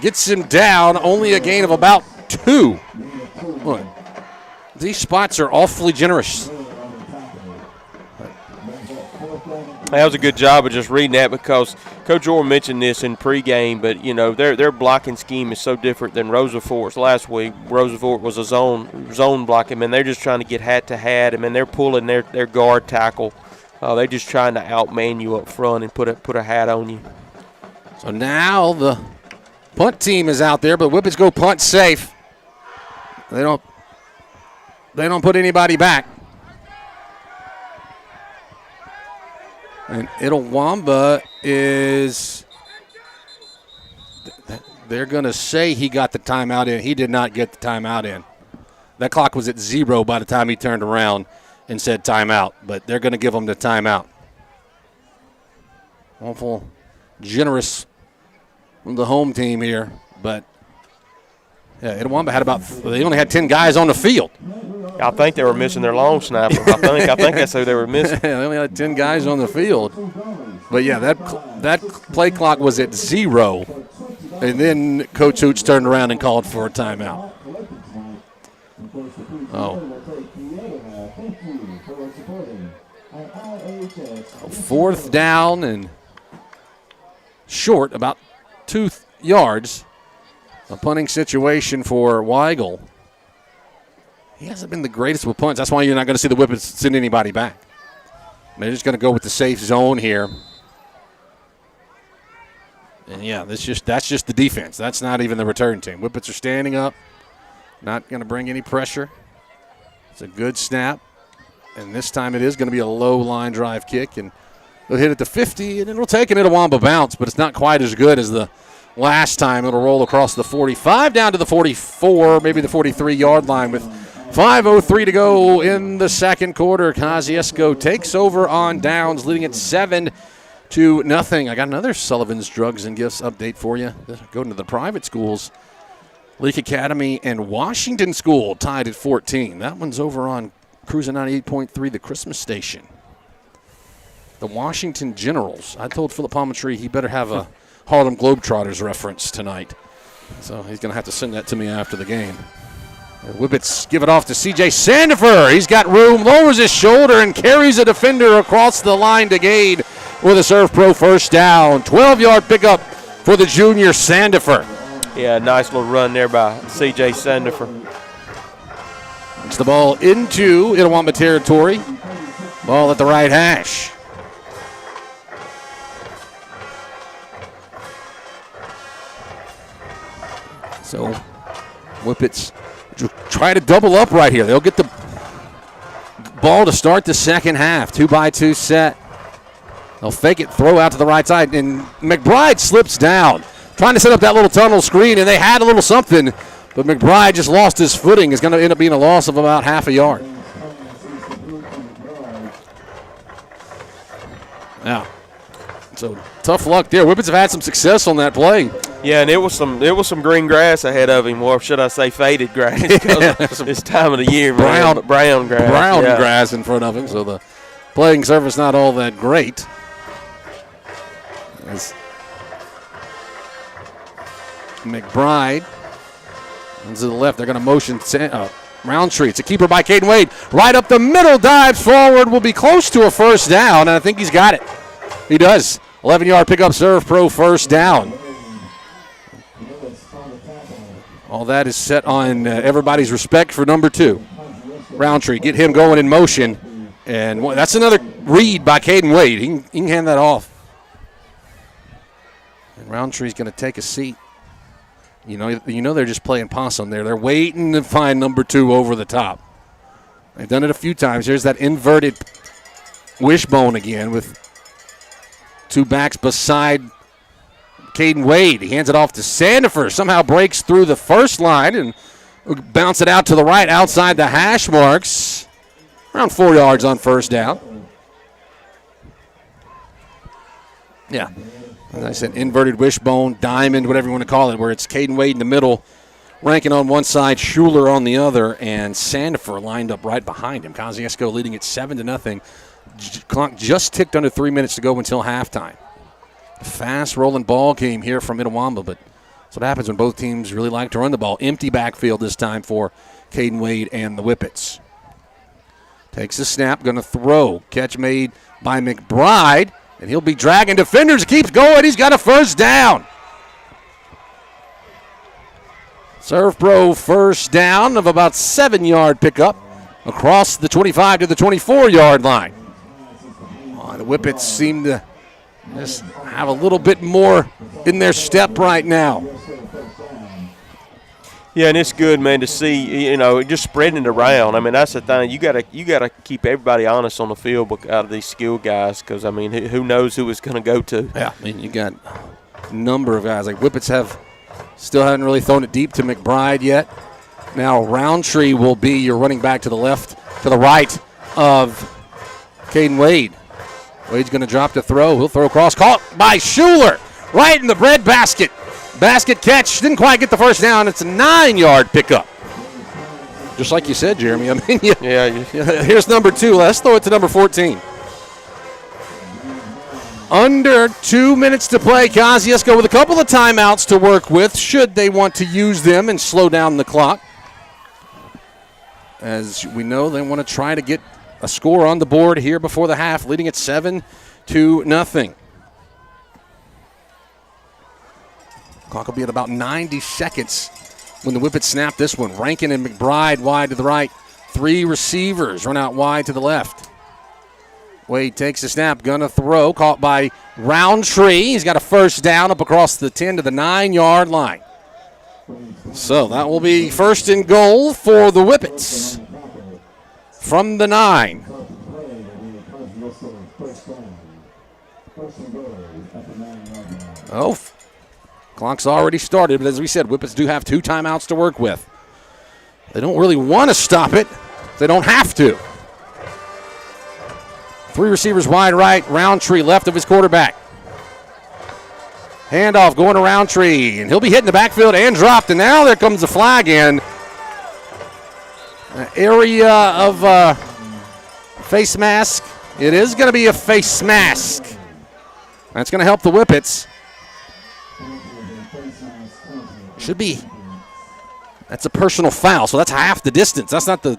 gets him down, only a gain of about 2. Look, these spots are awfully generous. That was a good job of just reading that, because Coach Orr mentioned this in pregame, but, you know, their blocking scheme is so different than Rosafort's last week. Rosafort was a zone blocking. Man, they're just trying to get hat to hat. I mean, they're pulling their guard tackle. They're just trying to outman you up front and put a hat on you. So now the punt team is out there, but Whippets go punt safe. They don't put anybody back. And Itawamba they're going to say he got the timeout in. He did not get the timeout in. That clock was at 0 by the time he turned around and said timeout, but they're going to give him the timeout. Awful generous from the home team here, but Itawamba they only had 10 guys on the field. I think they were missing their long snapper. I think that's who they were missing. They only had 10 guys on the field. But, yeah, that play clock was at 0. And then Coach Hooch turned around and called for a timeout. Fourth down and short, about 2 yards. A punting situation for Weigel. He hasn't been the greatest with punts. That's why you're not going to see the Whippets send anybody back. They're just going to go with the safe zone here. And, yeah, that's just the defense. That's not even the return team. Whippets are standing up, not going to bring any pressure. It's a good snap. And this time it is going to be a low line drive kick. And they'll hit it to 50, and it'll take an Itawamba bounce, but it's not quite as good as the last time. It'll roll across the 45 down to the 44, maybe the 43-yard line with 5:03 to go in the second quarter. Kosciusko takes over on downs, leading it 7-0. I got another Sullivan's Drugs and Gifts update for you. Going to the private schools. Leake Academy and Washington School tied at 14. That one's over on Cruiser 98.3, the Christmas station. The Washington Generals. I told Philip Palmatree he better have a Harlem Globetrotters reference tonight. So he's going to have to send that to me after the game. Whippets give it off to C.J. Sandifer. He's got room, lowers his shoulder, and carries a defender across the line to gain with a Serve Pro first down. 12-yard pickup for the junior Sandifer. Yeah, nice little run there by C.J. Sandifer. It's the ball into Itawamba territory. Ball at the right hash. So Whippets try to double up right here. They'll get the ball to start the second half. 2-by-2 set. They'll fake it, throw out to the right side, and McBride slips down. Trying to set up that little tunnel screen, and they had a little something, but McBride just lost his footing. It's going to end up being a loss of about half a yard. Yeah. So tough luck there. Whippets have had some success on that play. Yeah, and it was some green grass ahead of him, or should I say faded grass? This time of the year, brown grass. Brown grass in front of him, so the playing surface not all that great. As McBride to the left, they're going to motion Roundtree. It's a keeper by Caden Wade. Right up the middle, dives forward, will be close to a first down, and I think he's got it. He does. 11-yard pickup, Serve Pro first down. All that is set on everybody's respect for number 2. Roundtree, get him going in motion. And that's another read by Caden Wade. He can hand that off. And Roundtree's going to take a seat. You know they're just playing possum there. They're waiting to find number 2 over the top. They've done it a few times. Here's that inverted wishbone again with 2 backs beside Caden Wade. He hands it off to Sandifer. Somehow breaks through the first line and bounce it out to the right outside the hash marks. Around 4 yards on first down. Yeah. As I said, inverted wishbone, diamond, whatever you want to call it, where it's Caden Wade in the middle, ranking on one side, Schuler on the other, and Sandifer lined up right behind him. Kosciusko leading it 7-0. Clock just ticked under 3 minutes to go until halftime. Fast rolling ball game here from Itawamba, but that's what happens when both teams really like to run the ball. Empty backfield this time for Caden Wade and the Whippets. Takes the snap, going to throw. Catch made by McBride. And he'll be dragging defenders. Keeps going. He's got a first down. Serve Pro first down of about 7-yard pickup across the 25 to the 24-yard line. The Whippets seem to just have a little bit more in their step right now. Yeah, and it's good, man, to see, just spreading it around. I mean, that's the thing. You gotta keep everybody honest on the field out of these skilled guys because, I mean, who knows who it's going to go to. Yeah, I mean, you got a number of guys. Like Whippets still haven't really thrown it deep to McBride yet. Now Roundtree will be your running back to the right of Caden Wade. Wade's going to drop to throw. He'll throw across. Caught by Schuler right in the bread basket. Basket catch. Didn't quite get the first down. It's a 9-yard pickup. Just like you said, Jeremy. I mean, here's number 2. Let's throw it to number 14. Under 2 minutes to play. Kosciusko with a couple of timeouts to work with should they want to use them and slow down the clock. As we know, they want to try to get a score on the board here before the half, leading at 7-0. Clock will be at about 90 seconds when the Whippets snap this one. Rankin and McBride wide to the right. 3 receivers run out wide to the left. Wade takes the snap, gonna throw, caught by Roundtree. He's got a first down up across the 10 to the 9-yard line. So that will be first and goal for the Whippets from the 9. Clock's already started, but as we said, Whippets do have 2 timeouts to work with. They don't really want to stop it. They don't have to. 3 receivers wide right, Roundtree left of his quarterback. Handoff going to Roundtree, and he'll be hit in the backfield and dropped, and now there comes the flag in. Area of face mask. It is going to be a face mask. That's going to help the Whippets. Should be. That's a personal foul, so that's half the distance. That's not the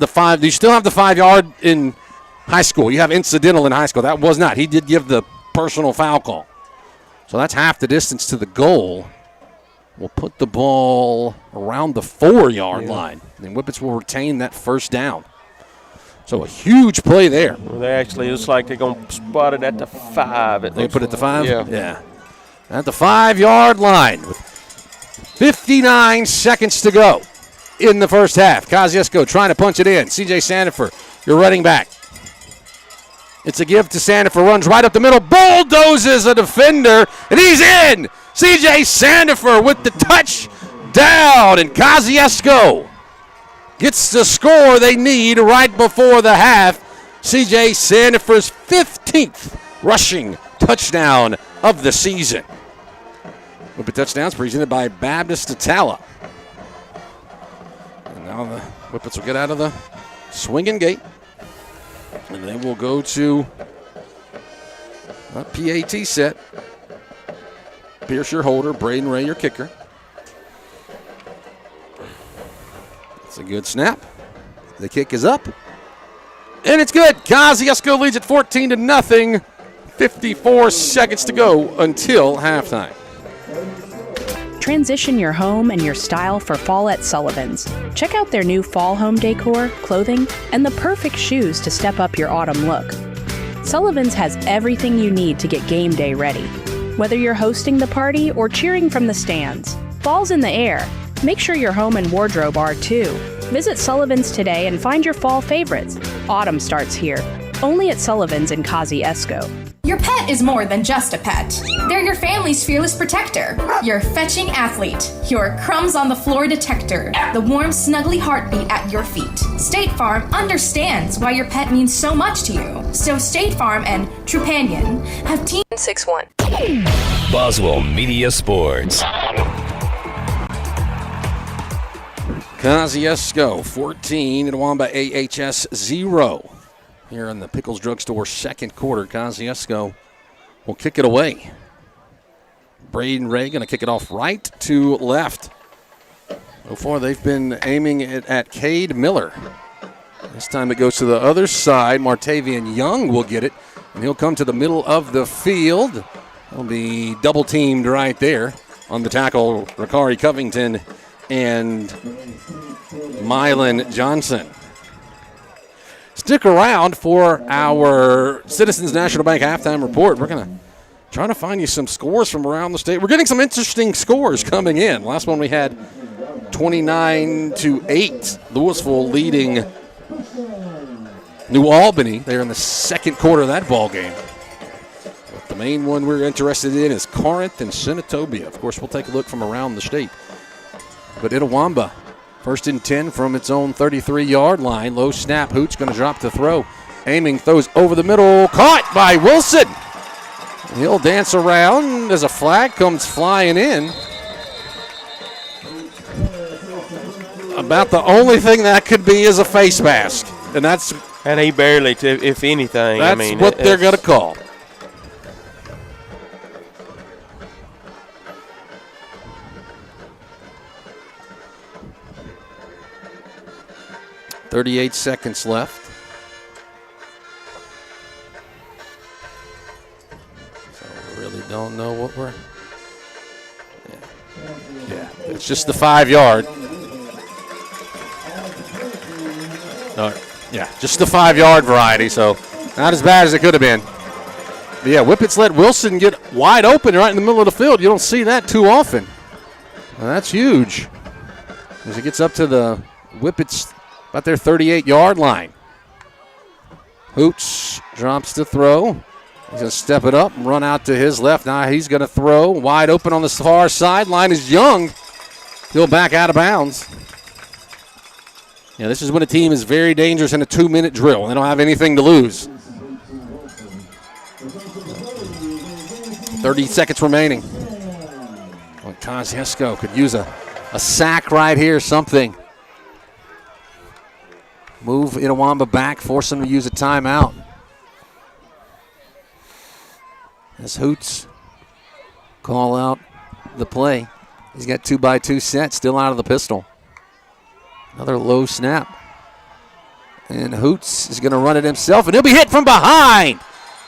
5. You still have the 5-yard in high school. You have incidental in high school. That was not. He did give the personal foul call. So that's half the distance to the goal. We'll put the ball around the 4-yard line. And Whippets will retain that first down. So a huge play there. Well, they actually, looks like they're going to spot it at the 5. They put it at the 5? Yeah. At the 5-yard line with 59 seconds to go in the first half. Kosciusko trying to punch it in. C.J. Sandifer, your running back. It's a give to Sandifer, runs right up the middle, bulldozes a defender, and he's in! C.J. Sandifer with the touchdown, and Kosciusko gets the score they need right before the half. C.J. Sandifer's 15th rushing touchdown of the season. Whippet touchdowns presented by Baptist Atala. And now the Whippets will get out of the swinging gate. And they will go to a PAT set. Pierce your holder, Braden Ray your kicker. It's a good snap. The kick is up. And it's good. Kosciusko leads at 14-0. 54 seconds to go until halftime. Transition your home and your style for fall at Sullivan's. Check out their new fall home decor, clothing, and the perfect shoes to step up your autumn look. Sullivan's has everything you need to get game day ready. Whether you're hosting the party or cheering from the stands, fall's in the air. Make sure your home and wardrobe are too. Visit Sullivan's today and find your fall favorites. Autumn starts here, only at Sullivan's in Kosciusko. Your pet is more than just a pet. They're your family's fearless protector, your fetching athlete, your crumbs on the floor detector, the warm, snuggly heartbeat at your feet. State Farm understands why your pet means so much to you. So State Farm and Trupanion have Team 6-1. Boswell Media Sports. Kosciusko 14, Itawamba AHS 0. Here in the Pickles Drugstore second quarter, Kosciusko will kick it away. Braden Ray going to kick it off right to left. So far, they've been aiming it at Cade Miller. This time it goes to the other side. Martavian Young will get it And he'll come to the middle of the field. He'll be double teamed right there on the tackle, Ricari Covington and Mylan Johnson. Stick around for our Citizens National Bank halftime report. We're going to try to find you some scores from around the state. We're getting some interesting scores coming in. Last one we had 29-8. Louisville leading New Albany. They're in the second quarter of that ball game. But the main one we're interested in is Corinth and Senatobia. Of course, we'll take a look from around the state. But Itawamba, first and 10 from its own 33-yard line. Low snap. Hoots going to drop the throw. Aiming, throws over the middle. Caught by Wilson. He'll dance around as a flag comes flying in. About the only thing that could be is a face mask. And he barely, if anything. That's what they're going to call. .38 seconds left. So we really don't know what we're... Yeah, it's just the 5-yard. Just the 5-yard variety, so not as bad as it could have been. But yeah, Whippets let Wilson get wide open right in the middle of the field. You don't see that too often. Well, that's huge. As he gets up to the Whippets, about their 38-yard line. Hoots drops the throw. He's going to step it up and run out to his left. Now he's going to throw wide open on the far sideline is Young. He'll back out of bounds. Yeah, this is when a team is very dangerous in a 2-minute drill. They don't have anything to lose. 30 seconds remaining. Well, Kosciusko could use a sack right here, something. Move Itawamba back, force him to use a timeout. As Hoots call out the play. He's got 2x2 set, still out of the pistol. Another low snap. And Hoots is going to run it himself, and he'll be hit from behind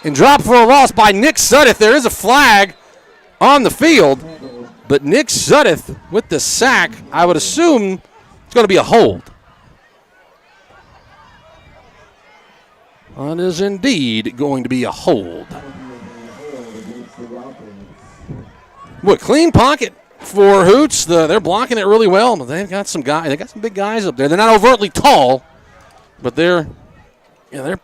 and dropped for a loss by Nick Suddeth. There is a flag on the field, but Nick Suddeth with the sack, I would assume it's going to be a hold. It is indeed going to be a hold. What clean pocket for Hoots. They're blocking it really well, but they've got some guys. They got some big guys up there. They're not overtly tall, but they're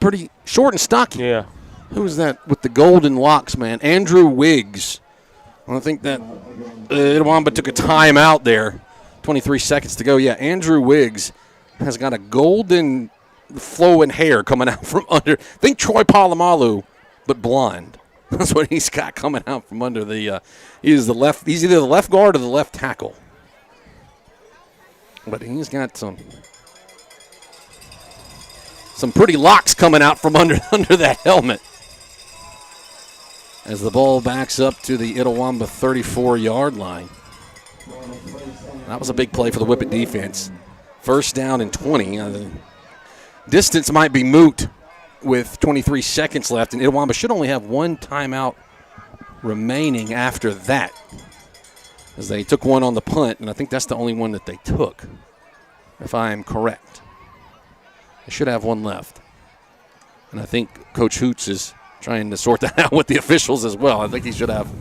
pretty short and stocky. Yeah. Who's that with the golden locks, man? Andrew Wiggs. I think that Itawamba took a timeout there. 23 seconds to go. Yeah, Andrew Wiggs has got a golden flowing hair coming out from under. Think Troy Polamalu, but blonde. That's what he's got coming out from under the. He's either the left guard or the left tackle. But he's got some pretty locks coming out from under that helmet. As the ball backs up to the Itawamba 34-yard line. That was a big play for the Whippet defense. First down and 20. Distance might be moot with 23 seconds left, and Itawamba should only have one timeout remaining after that, as they took one on the punt, and I think that's the only one that they took, if I am correct. They should have one left. And I think Coach Hoots is trying to sort that out with the officials as well. I think he should have.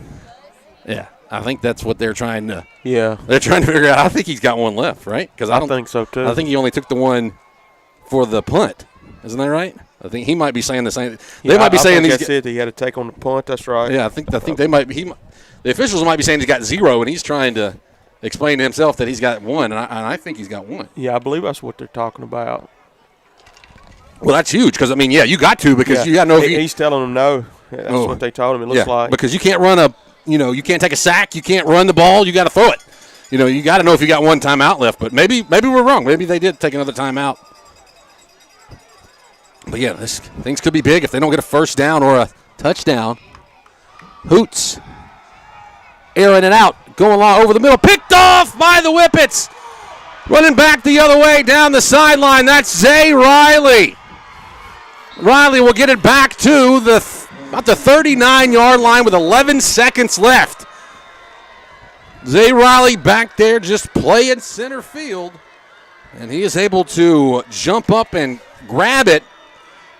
Yeah, I think that's what they're trying to. Yeah. They're trying to figure out. I think he's got one left, right? Because I think so, too. I think he only took the one for the punt. Isn't that right? I think he might be saying the same. They might be saying that's it. He had to take on the punt. That's right. Yeah, I think they might be. The officials might be saying he's got 0, and he's trying to explain to himself that he's got 1, and I think he's got 1. Yeah, I believe that's what they're talking about. Well, that's huge because, I mean, yeah, you got to because you got to know if he's telling them no. Yeah, that's what they told him. It looks like. Because you can't run you can't take a sack. You can't run the ball. You got to throw it. You got to know if you got one timeout left. But maybe we're wrong. Maybe they did take another timeout. But, yeah, things could be big if they don't get a first down or a touchdown. Hoots airing it out, going long over the middle, picked off by the Whippets. Running back the other way down the sideline, that's Zay Riley. Riley will get it back to the about the 39-yard line with 11 seconds left. Zay Riley back there just playing center field, and he is able to jump up and grab it.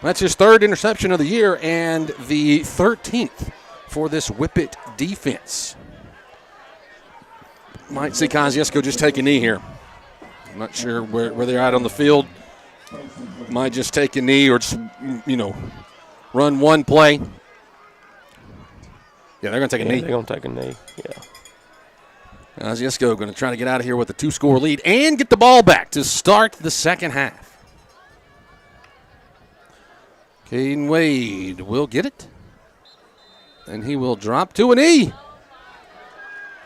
That's his third interception of the year and the 13th for this Whippet defense. Might see Kosciusko just take a knee here. I'm not sure where they're at on the field. Might just take a knee or just, run one play. Yeah, they're going to take a knee. They're going to take a knee, yeah. Kosciusko going to try to get out of here with a 2-score lead and get the ball back to start the second half. Caden Wade will get it. And he will drop to a knee.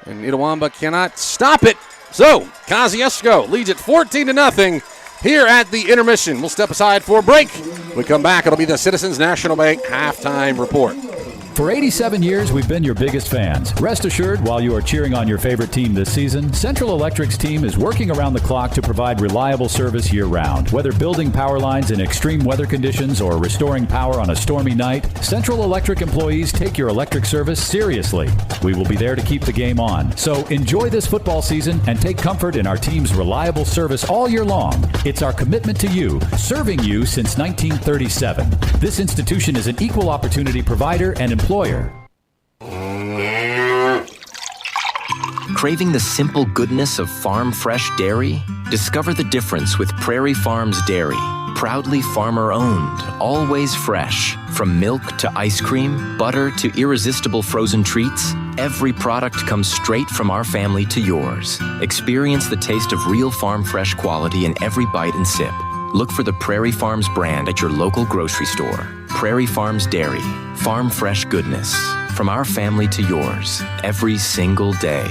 And Itawamba cannot stop it. So, Kosciusko leads it 14-0 here at the intermission. We'll step aside for a break. When we come back, it'll be the Citizens National Bank halftime report. For 87 years, we've been your biggest fans. Rest assured, while you are cheering on your favorite team this season, Central Electric's team is working around the clock to provide reliable service year-round. Whether building power lines in extreme weather conditions or restoring power on a stormy night, Central Electric employees take your electric service seriously. We will be there to keep the game on. So enjoy this football season and take comfort in our team's reliable service all year long. It's our commitment to you, serving you since 1937. This institution is an equal opportunity provider and employer. Craving the simple goodness of farm fresh dairy? Discover the difference with Prairie Farms Dairy. Proudly farmer-owned, always fresh. From milk to ice cream, butter to irresistible frozen treats, every product comes straight from our family to yours. Experience the taste of real farm fresh quality in every bite and sip. Look for the Prairie Farms brand at your local grocery store. Prairie Farms Dairy. Farm fresh goodness. From our family to yours, every single day.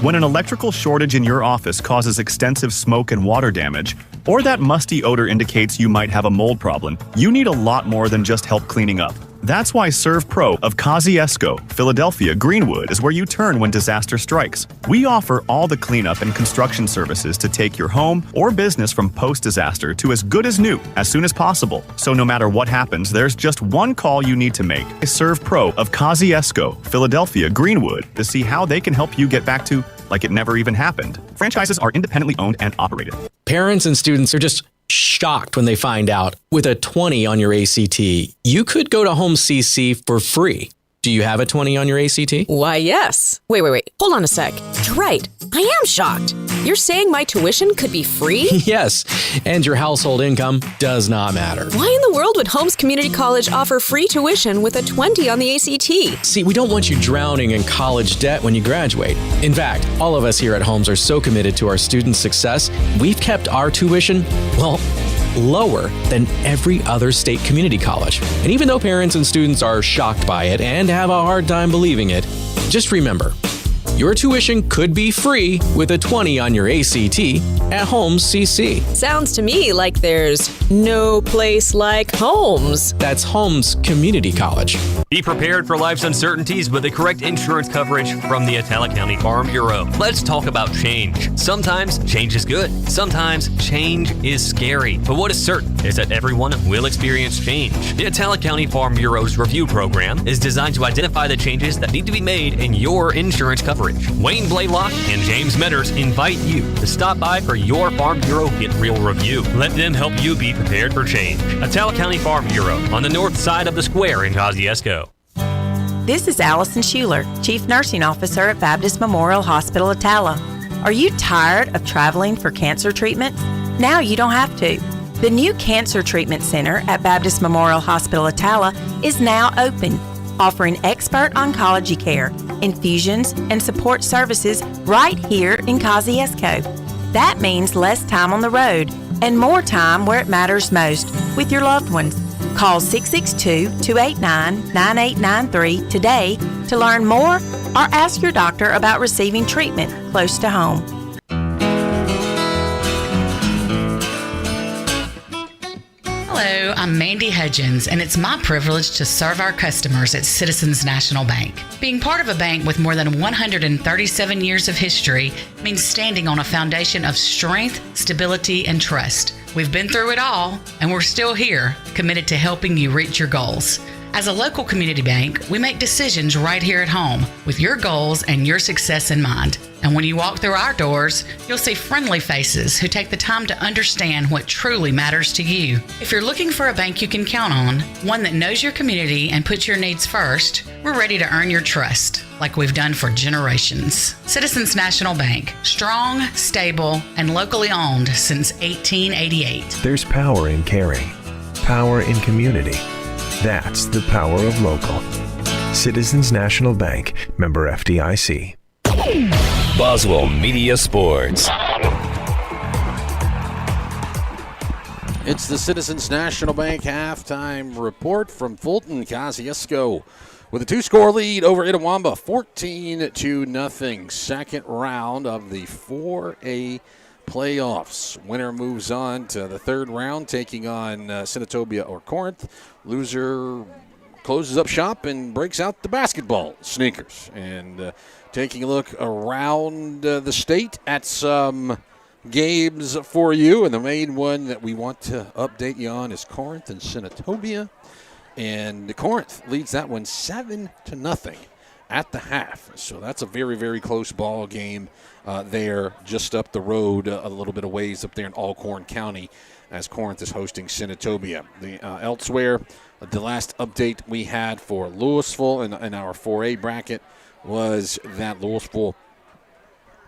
When an electrical shortage in your office causes extensive smoke and water damage, or that musty odor indicates you might have a mold problem, you need a lot more than just help cleaning up. That's why Serve Pro of Kosciusko, Philadelphia, Greenwood is where you turn when disaster strikes. We offer all the cleanup and construction services to take your home or business from post-disaster to as good as new as soon as possible. So no matter what happens, there's just one call you need to make. Serve Pro of Kosciusko, Philadelphia, Greenwood to see how they can help you get back to like it never even happened. Franchises are independently owned and operated. Parents and students are just shocked when they find out with a 20 on your ACT, you could go to Home CC for free. Do you have a 20 on your ACT? Why, yes. Wait. Hold on a sec. You're right. I am shocked. You're saying my tuition could be free? Yes, and your household income does not matter. Why in the world would Holmes Community College offer free tuition with a 20 on the ACT? See, we don't want you drowning in college debt when you graduate. In fact, all of us here at Holmes are so committed to our students' success, we've kept our tuition, lower than every other state community college. And even though parents and students are shocked by it and have a hard time believing it, just remember, your tuition could be free with a 20 on your ACT at Holmes CC. Sounds to me like there's no place like Holmes. That's Holmes Community College. Be prepared for life's uncertainties with the correct insurance coverage from the Atala County Farm Bureau. Let's talk about change. Sometimes change is good. Sometimes change is scary. But what is certain is that everyone will experience change. The Atala County Farm Bureau's review program is designed to identify the changes that need to be made in your insurance coverage. Wayne Blaylock and James Metters invite you to stop by for your Farm Bureau Get Real review. Let them help you be prepared for change. Atala County Farm Bureau on the north side of the square in Kosciusko. This is Allison Schuler, Chief Nursing Officer at Baptist Memorial Hospital Atala. Are you tired of traveling for cancer treatment? Now you don't have to. The new Cancer Treatment Center at Baptist Memorial Hospital Atala is now open, offering expert oncology care, infusions, and support services right here in Kosciusko. That means less time on the road and more time where it matters most, with your loved ones. Call 662-289-9893 today to learn more or ask your doctor about receiving treatment close to home. Hello, I'm Mandy Hudgens, and it's my privilege to serve our customers at Citizens National Bank. Being part of a bank with more than 137 years of history means standing on a foundation of strength, stability, and trust. We've been through it all, and we're still here, committed to helping you reach your goals. As a local community bank, we make decisions right here at home with your goals and your success in mind. And when you walk through our doors, you'll see friendly faces who take the time to understand what truly matters to you. If you're looking for a bank you can count on, one that knows your community and puts your needs first, we're ready to earn your trust, like we've done for generations. Citizens National Bank, strong, stable, and locally owned since 1888. There's power in caring, power in community. That's the power of local. Citizens National Bank, member FDIC. Boswell Media Sports. It's the Citizens National Bank halftime report from Fulton. Kosciusko with a 2-score lead over Itawamba, 14-0. Second round of the 4A playoffs. Winner moves on to the third round, taking on Senatobia or Corinth. Loser closes up shop and breaks out the basketball sneakers. And taking a look around the state at some games for you. And the main one that we want to update you on is Corinth and Senatobia. And Corinth leads that one 7-0 at the half. So that's a very, very close ball game there just up the road, a little bit of ways up there in Alcorn County as Corinth is hosting Senatobia. Elsewhere, the last update we had for Louisville in our 4A bracket was that Louisville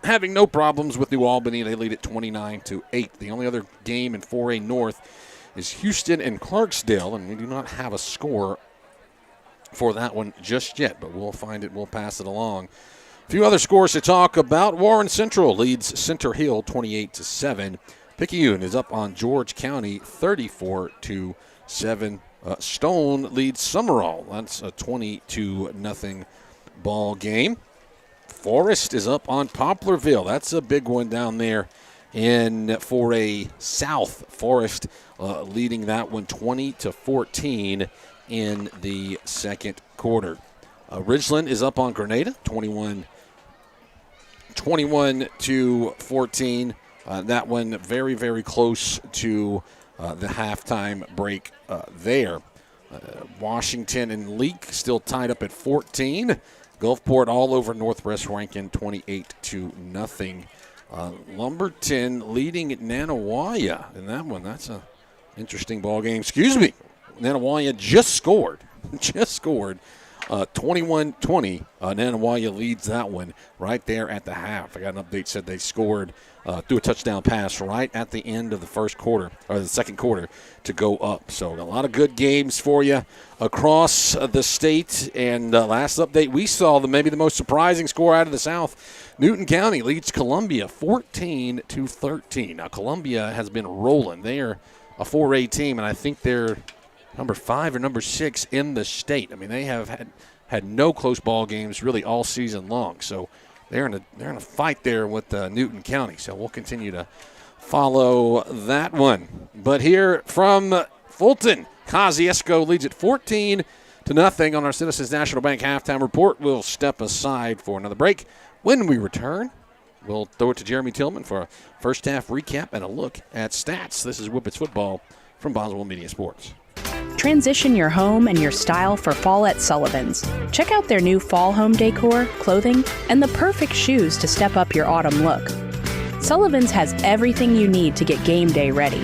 having no problems with New Albany. They lead at 29-8. The only other game in 4A North is Houston and Clarksdale, and we do not have a score for that one just yet, but we'll find it. We'll pass it along. A few other scores to talk about. Warren Central leads Center Hill 28-7. Picayune is up on George County 34-7. Stone leads Summerall. That's a 22-0 ball game. Forest is up on Poplarville. That's a big one down there in 4A South. Forest leading that one 20-14 in the second quarter. Ridgeland is up on Grenada 21-14. That one very, very close to the halftime break there. Washington and Leake still tied up at 14. Gulfport all over Northwest Rankin 28-0. Lumberton leading at Nanawaya in that one. That's a interesting ball game. Excuse me. Nanawaya just scored. 21-20. Nanawaya leads that one right there at the half. I got an update said they scored through a touchdown pass right at the end of the first quarter, or the second quarter, to go up. So a lot of good games for you across the state. And last update we saw, maybe the most surprising score out of the South. Newton County leads Columbia 14-13. Now Columbia has been rolling. They are a 4A team, and I think they're number 5 or number 6 in the state. I mean, they have had no close ball games really all season long. So they're in a fight there with Newton County. So we'll continue to follow that one. But here from Fulton, Kosciusko leads at 14-0 on our Citizens National Bank halftime report. We'll step aside for another break. When we return, we'll throw it to Jeremy Tillman for a first half recap and a look at stats. This is Whippets football from Boswell Media Sports. Transition your home and your style for fall at Sullivan's. Check out their new fall home decor, clothing, and the perfect shoes to step up your autumn look. Sullivan's has everything you need to get game day ready.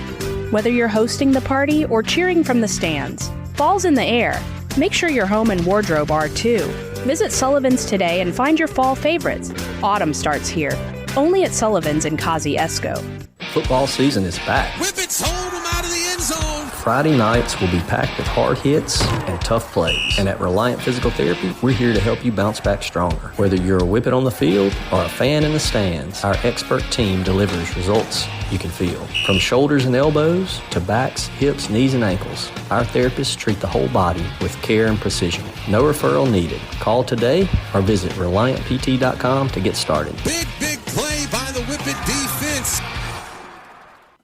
Whether you're hosting the party or cheering from the stands, fall's in the air. Make sure your home and wardrobe are too. Visit Sullivan's today and find your fall favorites. Autumn starts here, only at Sullivan's in Kosciusko. Football season is back. Whippets hold them out of the end zone. Friday nights will be packed with hard hits and tough plays. And at Reliant Physical Therapy, we're here to help you bounce back stronger. Whether you're a Whippet on the field or a fan in the stands, our expert team delivers results you can feel. From shoulders and elbows to backs, hips, knees, and ankles, our therapists treat the whole body with care and precision. No referral needed. Call today or visit ReliantPT.com to get started. Big play by the Whippet defense.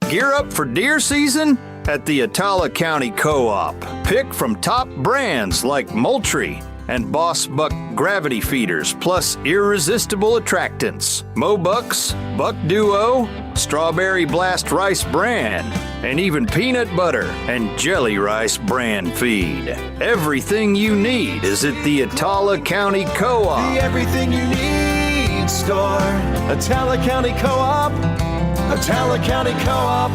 Gear up for deer season at the Itawamba County Co-op. Pick from top brands like Moultrie and Boss Buck gravity feeders, plus irresistible attractants. Mobucks, Buck Duo, Strawberry Blast Rice Bran, and even peanut butter and jelly rice bran feed. Everything you need is at the Itawamba County Co-op. The everything you need store. Itawamba County Co-op. Itawamba County Co-op.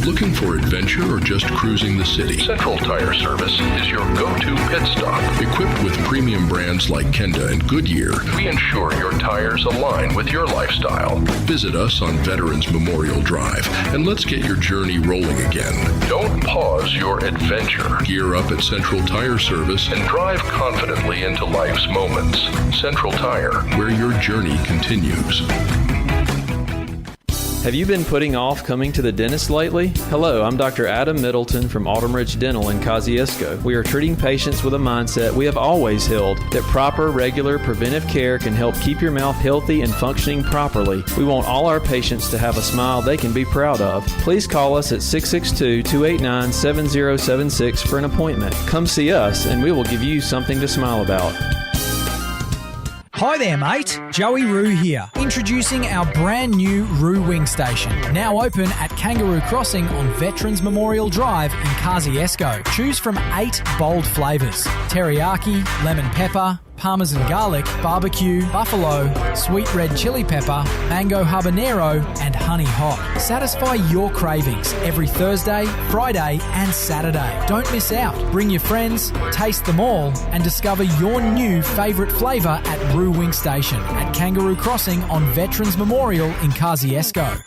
Looking for adventure or just cruising the city? Central Tire Service is your go-to pit stop. Equipped with premium brands like Kenda and Goodyear, we ensure your tires align with your lifestyle. Visit us on Veterans Memorial Drive and let's get your journey rolling again. Don't pause your adventure. Gear up at Central Tire Service and drive confidently into life's moments. Central Tire, where your journey continues. Have you been putting off coming to the dentist lately? Hello, I'm Dr. Adam Middleton from Autumn Ridge Dental in Kosciusko. We are treating patients with a mindset we have always held, that proper, regular, preventive care can help keep your mouth healthy and functioning properly. We want all our patients to have a smile they can be proud of. Please call us at 662-289-7076 for an appointment. Come see us and we will give you something to smile about. Hi there, mate. Joey Roo here. Introducing our brand new Roo Wing Station. Now open at Kangaroo Crossing on Veterans Memorial Drive in Kosciusko. Choose from 8 bold flavours: teriyaki, lemon pepper, Parmesan garlic, barbecue, buffalo, sweet red chili pepper, mango habanero, and honey hot. Satisfy your cravings every Thursday, Friday, and Saturday. Don't miss out. Bring your friends, taste them all, and discover your new favourite flavour at Roo Wing Station at Kangaroo Crossing on Veterans Memorial in Kosciusko.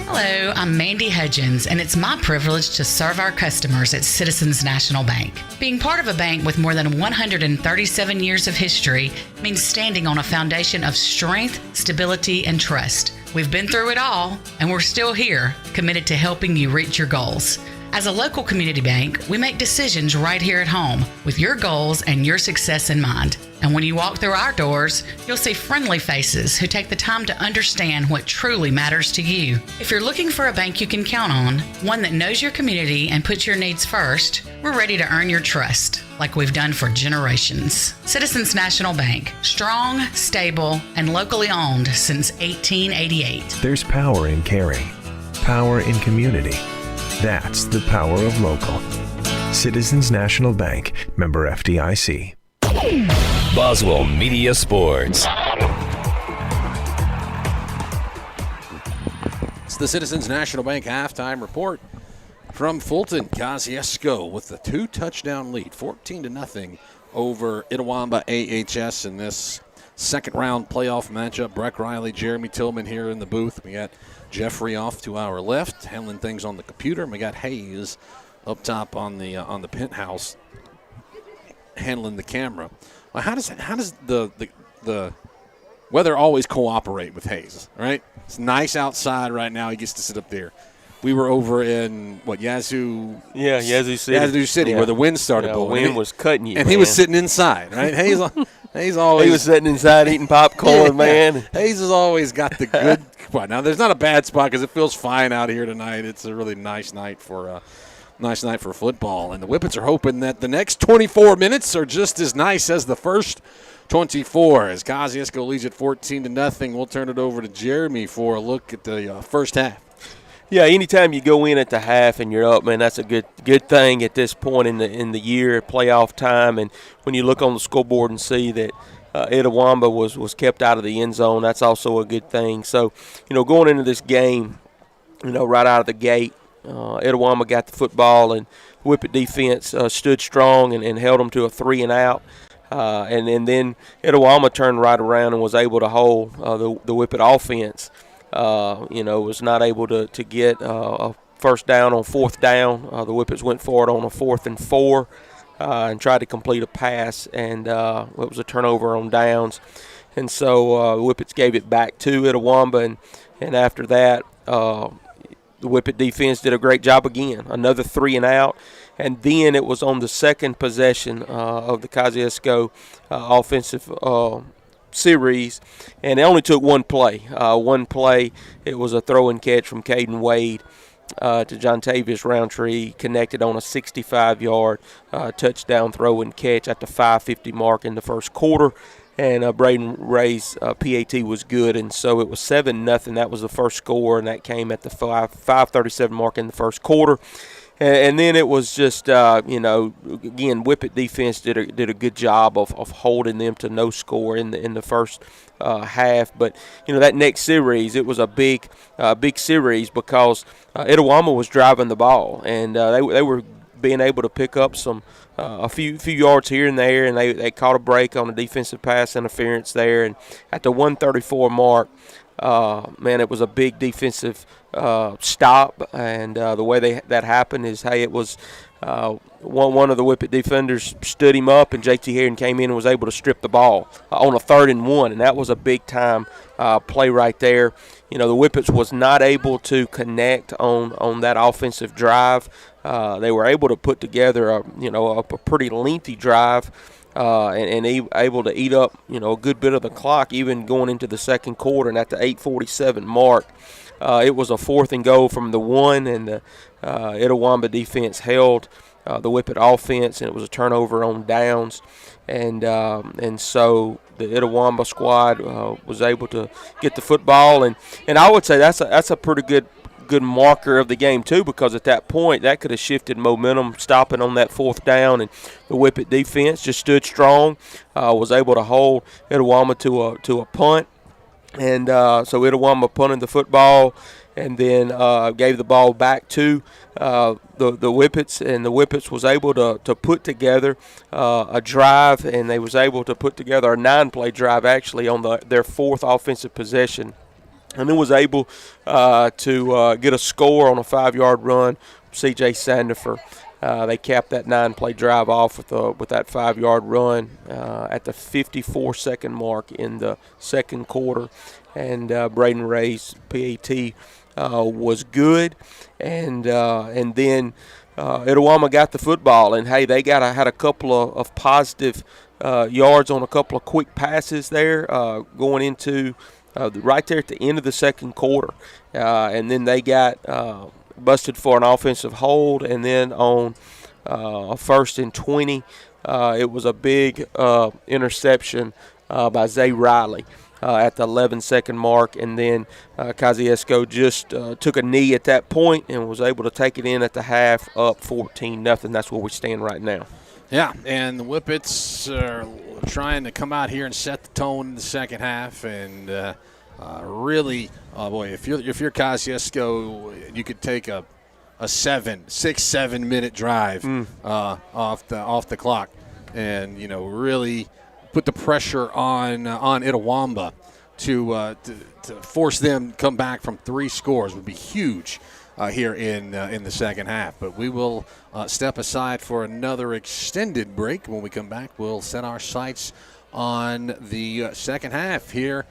Hello, I'm Mandy Hudgens, and it's my privilege to serve our customers at Citizens National Bank. Being part of a bank with more than 137 years of history means standing on a foundation of strength, stability, and trust. We've been through it all, and we're still here, committed to helping you reach your goals. As a local community bank, we make decisions right here at home with your goals and your success in mind. And when you walk through our doors, you'll see friendly faces who take the time to understand what truly matters to you. If you're looking for a bank you can count on, one that knows your community and puts your needs first, we're ready to earn your trust, like we've done for generations. Citizens National Bank, strong, stable, and locally owned since 1888. There's power in caring, power in community. That's the power of local. Citizens National Bank, member FDIC. Boswell Media Sports. It's the Citizens National Bank halftime report from Fulton. Kosciusko with the 2-touchdown lead, 14-0 over Itawamba AHS in this second round playoff matchup. Breck Riley, Jeremy Tillman here in the booth. We got Jeffrey off to our left, handling things on the computer. And we got Hayes up top on the penthouse, handling the camera. Well, how does the weather always cooperate with Hayes? Right? It's nice outside right now. He gets to sit up there. We were over in Yazoo. Yeah, Yazoo City. Yazoo City, where the wind started blowing. The wind was cutting you, and man. He was sitting inside, right? Hayes always. He was sitting inside eating popcorn, man. Hayes has always got the good spot. Now, there's not a bad spot because it feels fine out here tonight. It's a really nice night for football, and the Whippets are hoping that the next 24 minutes are just as nice as the first 24. As Kosciusko leads at 14-0, we'll turn it over to Jeremy for a look at the first half. Yeah, anytime you go in at the half and you're up, man, that's a good thing at this point in the year, playoff time. And when you look on the scoreboard and see that Itawamba was kept out of the end zone, that's also a good thing. So, going into this game, right out of the gate, Itawamba got the football, and Whippet defense stood strong and held them to a 3-and-out. And then Itawamba turned right around and was able to hold the Whippet offense. Was not able to get a first down on fourth down. The Whippets went for it on a 4th and 4 and tried to complete a pass, and it was a turnover on downs. And so the Whippets gave it back to Itawamba, and after that, the Whippet defense did a great job again, another 3-and-out. And then it was on the second possession of the Kosciusko offensive series, and it only took one play. It was a throw and catch from Caden Wade, Jontavius Roundtree, connected on a 65-yard touchdown throw and catch at the 5:50 mark in the first quarter. And Braden Ray's PAT was good, and so it was 7-0. That was the first score, and that came at the 5:37 mark in the first quarter. And then it was just, again, Whippet defense did a good job of holding them to no score in the first half. But that next series, it was a big series because Itawamba was driving the ball, and they were being able to pick up a few yards here and there, and they caught a break on a defensive pass interference there. And at the 1:34 mark, it was a big defensive stop, and the way that happened is, it was one of the Whippet defenders stood him up, and JT Herring came in and was able to strip the ball on a 3rd and 1, and that was a big-time play right there. The Whippets was not able to connect on that offensive drive. They were able to put together a pretty lengthy drive, and able to eat up a good bit of the clock, even going into the second quarter. And at the 8:47 mark, it was a 4th and goal from the 1, and the Itawamba defense held the Whippet offense, and it was a turnover on downs, and so the Itawamba squad was able to get the football, and I would say that's a pretty good marker of the game too, because at that point that could have shifted momentum, stopping on that 4th down, and the Whippet defense just stood strong, was able to hold Itawamba to a punt, and so Itawamba punted the football, and then gave the ball back to the Whippets, and the Whippets was able to put together a drive, and they was able to put together a 9-play drive actually on their 4th offensive possession, and then was able to get a score on a 5-yard run from C.J. Sandifer. They capped that 9-play drive off with that 5-yard run at the 54-second mark in the second quarter, and Braden Ray's PAT was good, and then Itawamba got the football, and they had a couple of positive yards on a couple of quick passes there going into right there at the end of the second quarter, and then they got busted for an offensive hold, and then on a 1st and 20, it was a big interception by Zay Riley at the 11-second mark, and then Kosciusko just took a knee at that point and was able to take it in at the half, up 14-0. That's where we stand right now. Yeah, and the Whippets are trying to come out here and set the tone in the second half, and really, if you're Kosciusko, you could take a 6-7 minute drive off the clock, and really put the pressure on Itawamba to force them to come back from 3 scores would be huge here in the second half. But we will step aside for another extended break. When we come back, we'll set our sights on the second half here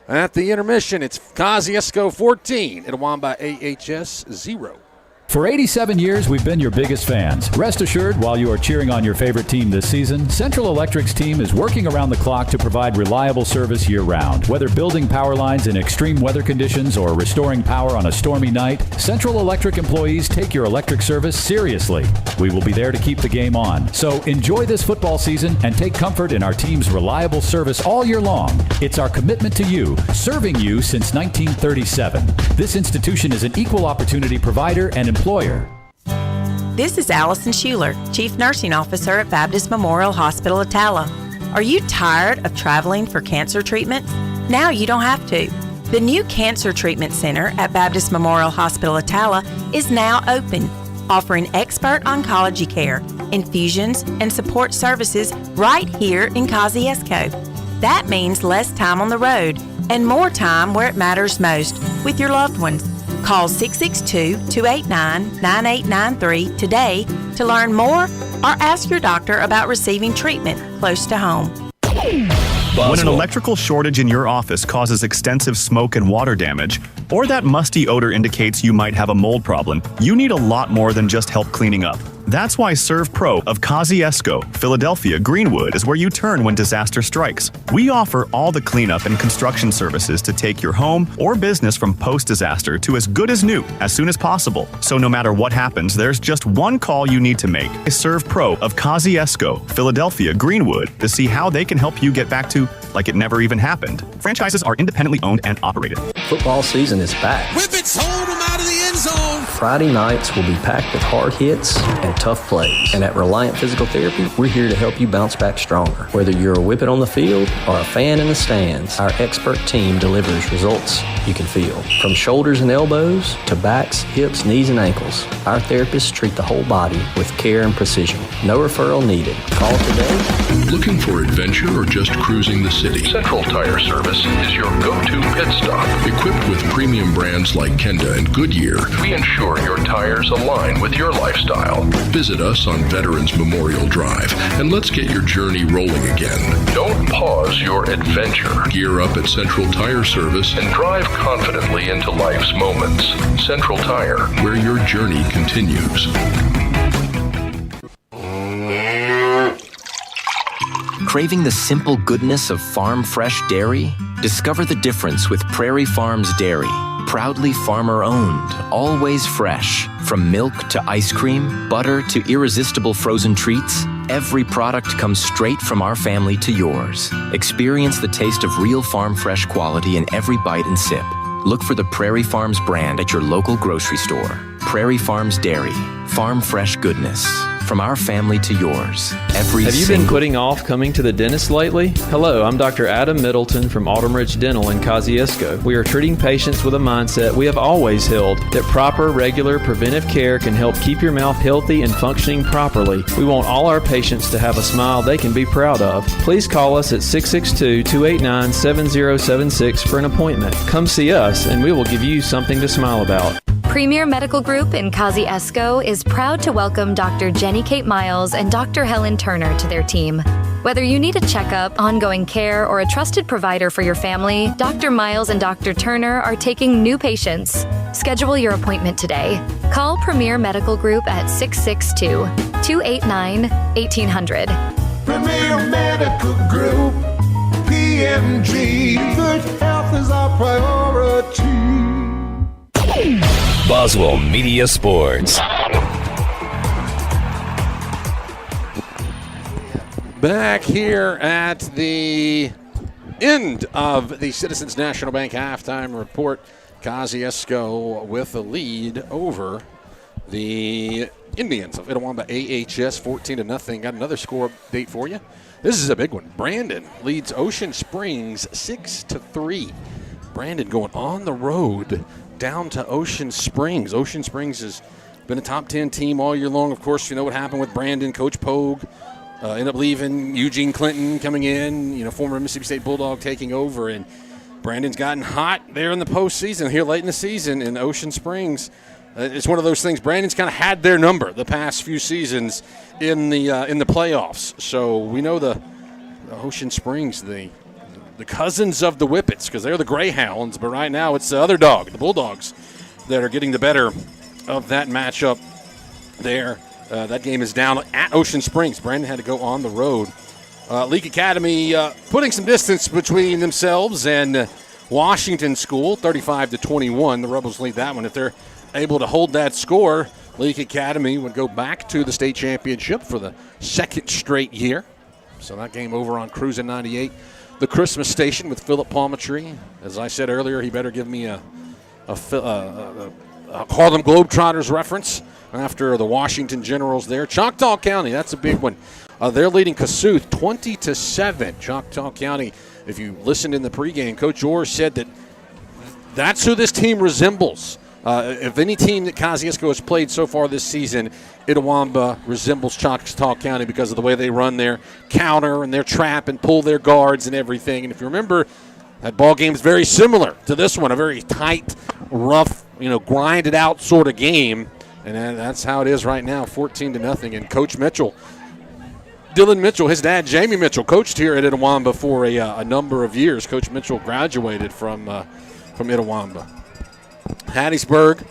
at the intermission. It's Kosciusko 14, Itawamba AHS 0. For 87 years, we've been your biggest fans. Rest assured, while you are cheering on your favorite team this season, Central Electric's team is working around the clock to provide reliable service year-round. Whether building power lines in extreme weather conditions or restoring power on a stormy night, Central Electric employees take your electric service seriously. We will be there to keep the game on. So enjoy this football season and take comfort in our team's reliable service all year long. It's our commitment to you, serving you since 1937. This institution is an equal opportunity provider and employer. This is Allison Schuler, Chief Nursing Officer at Baptist Memorial Hospital Attala. Are you tired of traveling for cancer treatments? Now you don't have to. The new Cancer Treatment Center at Baptist Memorial Hospital Attala is now open, offering expert oncology care, infusions, and support services right here in Kosciusko. That means less time on the road and more time where it matters most, with your loved ones. Call 662-289-9893 today to learn more or ask your doctor about receiving treatment close to home. When an electrical shortage in your office causes extensive smoke and water damage, or that musty odor indicates you might have a mold problem, you need a lot more than just help cleaning up. That's why Serve Pro of Kosciusko, Philadelphia, Greenwood is where you turn when disaster strikes. We offer all the cleanup and construction services to take your home or business from post-disaster to as good as new as soon as possible. So no matter what happens, there's just one call you need to make. Serve Pro of Kosciusko, Philadelphia, Greenwood to see how they can help you get back to like it never even happened. Franchises are independently owned and operated. Football season is back. Whippets hold them out of the end zone. Friday nights will be packed with hard hits and tough plays. And at Reliant Physical Therapy, we're here to help you bounce back stronger. Whether you're a Whippet on the field or a fan in the stands, our expert team delivers results you can feel. From shoulders and elbows to backs, hips, knees, and ankles, our therapists treat the whole body with care and precision. No referral needed. Call today. Looking for adventure or just cruising the city? Central Tire Service is your go-to pit stop. Equipped with premium brands like Kenda and Goodyear, we ensure your tires align with your lifestyle. Visit us on Veterans Memorial Drive and let's get your journey rolling again. Don't pause your adventure. Gear up at Central Tire Service and drive confidently into life's moments. Central Tire, where your journey continues. Craving the simple goodness of farm fresh dairy? Discover the difference with Prairie Farms Dairy. Proudly farmer-owned, always fresh. From milk to ice cream, butter to irresistible frozen treats, every product comes straight from our family to yours. Experience the taste of real farm fresh quality in every bite and sip. Look for the Prairie Farms brand at your local grocery store. Prairie Farms Dairy. Farm fresh goodness. From our family to yours. Have you been putting off coming to the dentist lately? Hello, I'm Dr. Adam Middleton from Autumn Ridge Dental in Kosciusko. We are treating patients with a mindset we have always held, that proper, regular, preventive care can help keep your mouth healthy and functioning properly. We want all our patients to have a smile they can be proud of. Please call us at 662-289-7076 for an appointment. Come see us and we will give you something to smile about. Premier Medical Group in Kosciusko is proud to welcome Dr. Jenny Kate Miles and Dr. Helen Turner to their team. Whether you need a checkup, ongoing care, or a trusted provider for your family, Dr. Miles and Dr. Turner are taking new patients. Schedule your appointment today. Call Premier Medical Group at 662-289-1800. Premier Medical Group, PMG, good health is our priority. Boswell Media Sports. Back here at the end of the Citizens National Bank halftime report. Kosciusko with the lead over the Indians of Itawamba AHS, 14-0. Got another score update for you. This is a big one. Brandon leads Ocean Springs 6-3. Brandon going on the road down to Ocean Springs. Ocean Springs has been a top 10 team all year long. Of course, you know what happened with Brandon. Coach Pogue ended up leaving. Eugene Clinton coming in, former Mississippi State Bulldog taking over. And Brandon's gotten hot there in the postseason, here late in the season in Ocean Springs. It's one of those things. Brandon's kind of had their number the past few seasons in the playoffs. So we know the Ocean Springs, the cousins of the Whippets, because they're the Greyhounds, but right now it's the other dog, the Bulldogs, that are getting the better of that matchup there. That game is down at Ocean Springs. Brandon had to go on the road. Leak Academy putting some distance between themselves and Washington School, 35-21. The Rebels lead that one. If they're able to hold that score, Leak Academy would go back to the state championship for the second straight year. So that game over on Cruisin' 98. The Christmas Station with Philip Palmetry. As I said earlier, he better give me a Harlem Globetrotters reference after the Washington Generals there. Choctaw County, that's a big one. They're leading Kossuth 20-7. Choctaw County, if you listened in the pregame, Coach Orr said that that's who this team resembles. If any team that Kosciusko has played so far this season, Itawamba resembles Choctaw County because of the way they run their counter and their trap and pull their guards and everything. And if you remember, that ball game is very similar to this one, a very tight, rough, grinded out sort of game. And that's how it is right now, 14-0. And Coach Mitchell, Dylan Mitchell, his dad, Jamie Mitchell, coached here at Itawamba for a number of years. Coach Mitchell graduated from Itawamba. Hattiesburg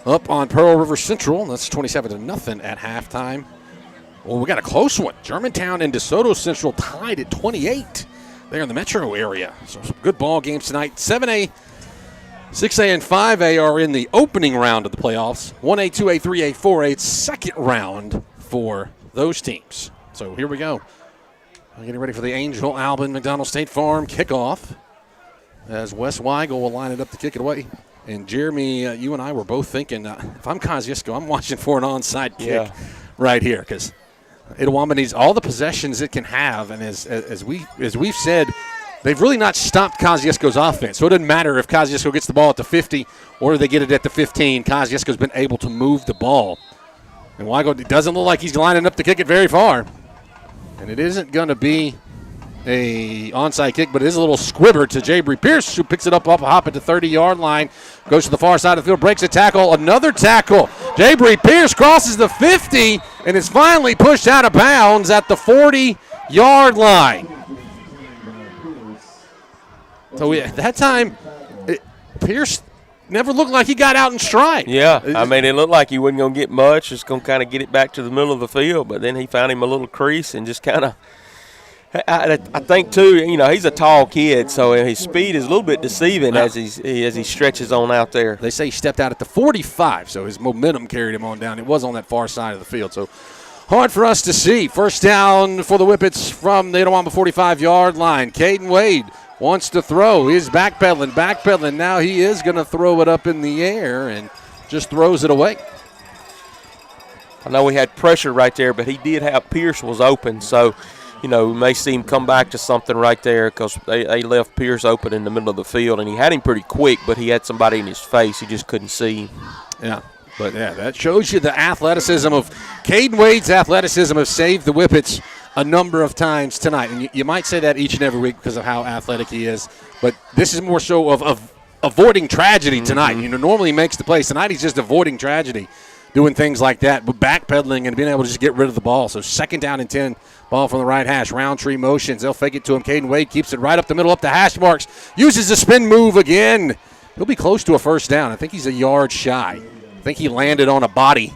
up on Pearl River Central. That's 27-0 at halftime. Well, we got a close one. Germantown and DeSoto Central tied at 28 there in the metro area. So some good ball games tonight. 7A, 6A, and 5A are in the opening round of the playoffs. 1A, 2A, 3A, 4A, second round for those teams. So here we go. We're getting ready for the Angel Albin McDonald State Farm kickoff as Wes Weigel will line it up to kick it away. And Jeremy, you and I were both thinking, if I'm Kosciusko, I'm watching for an onside kick right here because Itawamba needs all the possessions it can have. And as we've said, they've really not stopped Kosciusko's offense. So it doesn't matter if Kosciusko gets the ball at the 50 or they get it at the 15. Kosciusko's been able to move the ball. And Weigel, it doesn't look like he's lining up to kick it very far. And it isn't going to be a onside kick, but it is a little squibber to Jabry Pierce, who picks it up hop at the 30-yard line, goes to the far side of the field, breaks a tackle, another tackle. Jabry Pierce crosses the 50 and is finally pushed out of bounds at the 40-yard line. So at that time, Pierce never looked like he got out in stride. Yeah, I mean, it looked like he wasn't going to get much, just going to kind of get it back to the middle of the field, but then he found him a little crease and just kind of – I think, too, he's a tall kid, so his speed is a little bit deceiving as he stretches on out there. They say he stepped out at the 45, so his momentum carried him on down. It was on that far side of the field, so hard for us to see. First down for the Whippets from the Itawamba 45-yard line. Caden Wade wants to throw. He's backpedaling. Now he is going to throw it up in the air and just throws it away. I know we had pressure right there, but he did have Pierce was open, so we may see him come back to something right there because they left Pierce open in the middle of the field, and he had him pretty quick, but he had somebody in his face. He just couldn't see him. Yeah, but that shows you the athleticism of Caden Wade's athleticism has saved the Whippets a number of times tonight. And you might say that each and every week because of how athletic he is, but this is more so of avoiding tragedy tonight. Normally he makes the plays. Tonight he's just avoiding tragedy, doing things like that, but backpedaling and being able to just get rid of the ball. So second down and 10, ball from the right hash. Roundtree motions. They'll fake it to him. Caden Wade keeps it right up the middle, up the hash marks. Uses the spin move again. He'll be close to a first down. I think he's a yard shy. I think he landed on a body,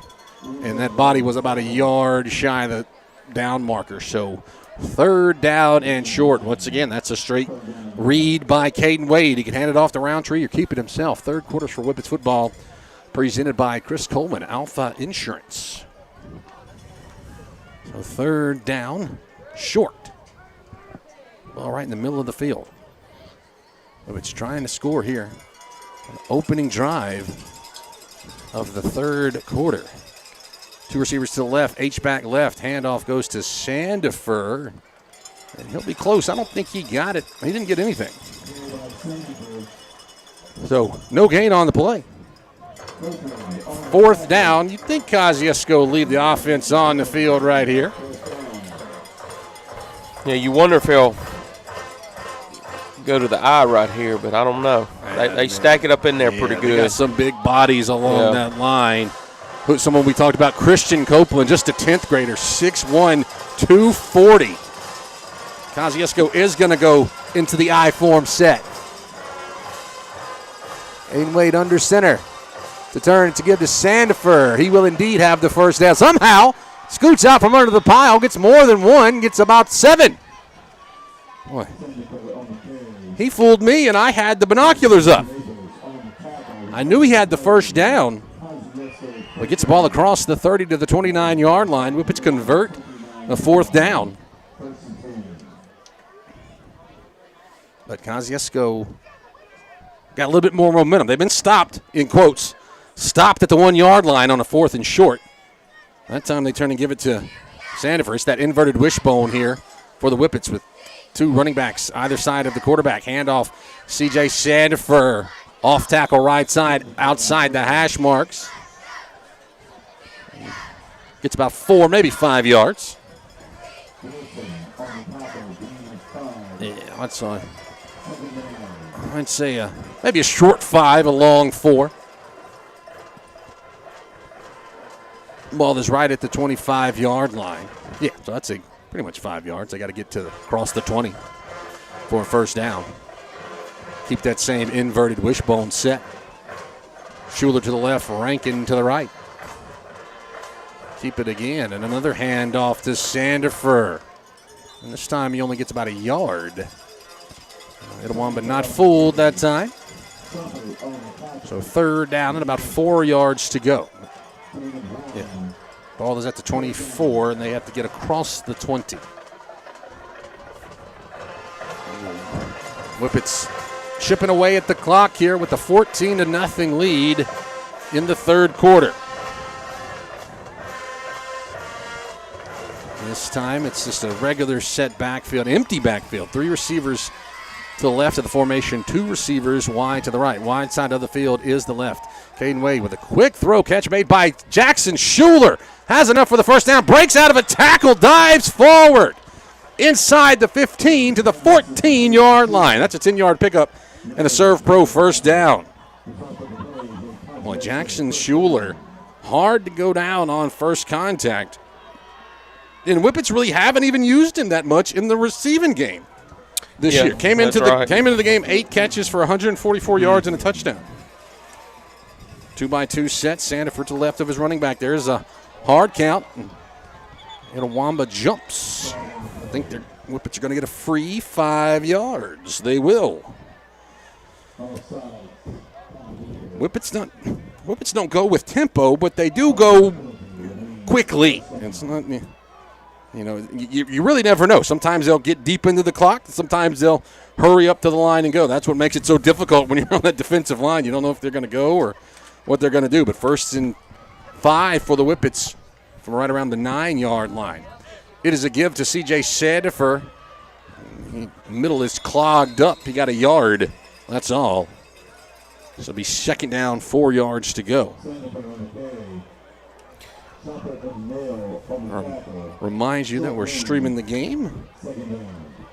and that body was about a yard shy of the down marker. So third down and short. Once again, that's a straight read by Caden Wade. He can hand it off to Roundtree or keep it himself. Third quarters for Whippets football, presented by Chris Coleman, Alpha Insurance. So third down, short. Ball right in the middle of the field. Whippets trying to score here. An opening drive of the third quarter. Two receivers to the left, H-back left. Handoff goes to Sandifer. And he'll be close. I don't think he got it. He didn't get anything. So no gain on the play. Fourth down. You'd think Kosciusko will lead the offense on the field right here. Yeah, you wonder if he'll go to the eye right here, but I don't know. They stack it up in there pretty good. They got some big bodies along that line. Someone we talked about, Christian Copeland, just a 10th grader, 6'1", 240. Kosciusko is going to go into the I-form set. Aiden Wade under center to turn to give to Sandifer. He will indeed have the first down. Somehow scoots out from under the pile, gets more than one, gets about 7. Boy, he fooled me, and I had the binoculars up. I knew he had the first down. Well, he gets the ball across the 30 to the 29-yard line. Whippets convert a fourth down. But Kosciusko got a little bit more momentum. They've been stopped, in quotes, stopped at the 1-yard line on a fourth and short. That time they turn and give it to Sandifer. It's that inverted wishbone here for the Whippets with two running backs either side of the quarterback. Handoff, C.J. Sandifer, off tackle right side, outside the hash marks. Gets about 4, maybe 5 yards. Yeah, I'd say maybe a short 5, a long 4. Ball is right at the 25-yard line. Yeah, so I'd say pretty much 5 yards. They got to get to across the 20 for a first down. Keep that same inverted wishbone set. Schuler to the left, Rankin to the right. Keep it again, and another handoff to Sandifer. And this time he only gets about a yard. Itawamba not fooled that time. So third down and about 4 yards to go. Yeah. Ball is at the 24, and they have to get across the 20. Whippets chipping away at the clock here with a 14-0 lead in the third quarter. This time it's just a regular set backfield, empty backfield. 3 receivers to the left of the formation, 2 receivers wide to the right. Wide side of the field is the left. Caden Wade with a quick throw catch made by Jackson Schuler. Has enough for the first down, breaks out of a tackle, dives forward. Inside the 15 to the 14-yard line. That's a 10-yard pickup and a Serve Pro first down. Boy, Jackson Schuler, hard to go down on first contact. And Whippets really haven't even used him that much in the receiving game this year. Came into the game 8 catches for 144 yards and a touchdown. 2-by-2 set. Sandifer to the left of his running back. There's a hard count. Itawamba jumps. I think the Whippets are going to get a free 5 yards. They will. Whippets don't go with tempo, but they do go quickly. It's not, you really never know. Sometimes they'll get deep into the clock. Sometimes they'll hurry up to the line and go. That's what makes it so difficult when you're on that defensive line. You don't know if they're going to go or what they're going to do. But 1st and 5 for the Whippets from right around the 9-yard line. It is a give to C.J. Sandifer. Middle is clogged up. He got a yard. That's all. So it'll be 2nd down, 4 yards to go. Reminds you that we're streaming the game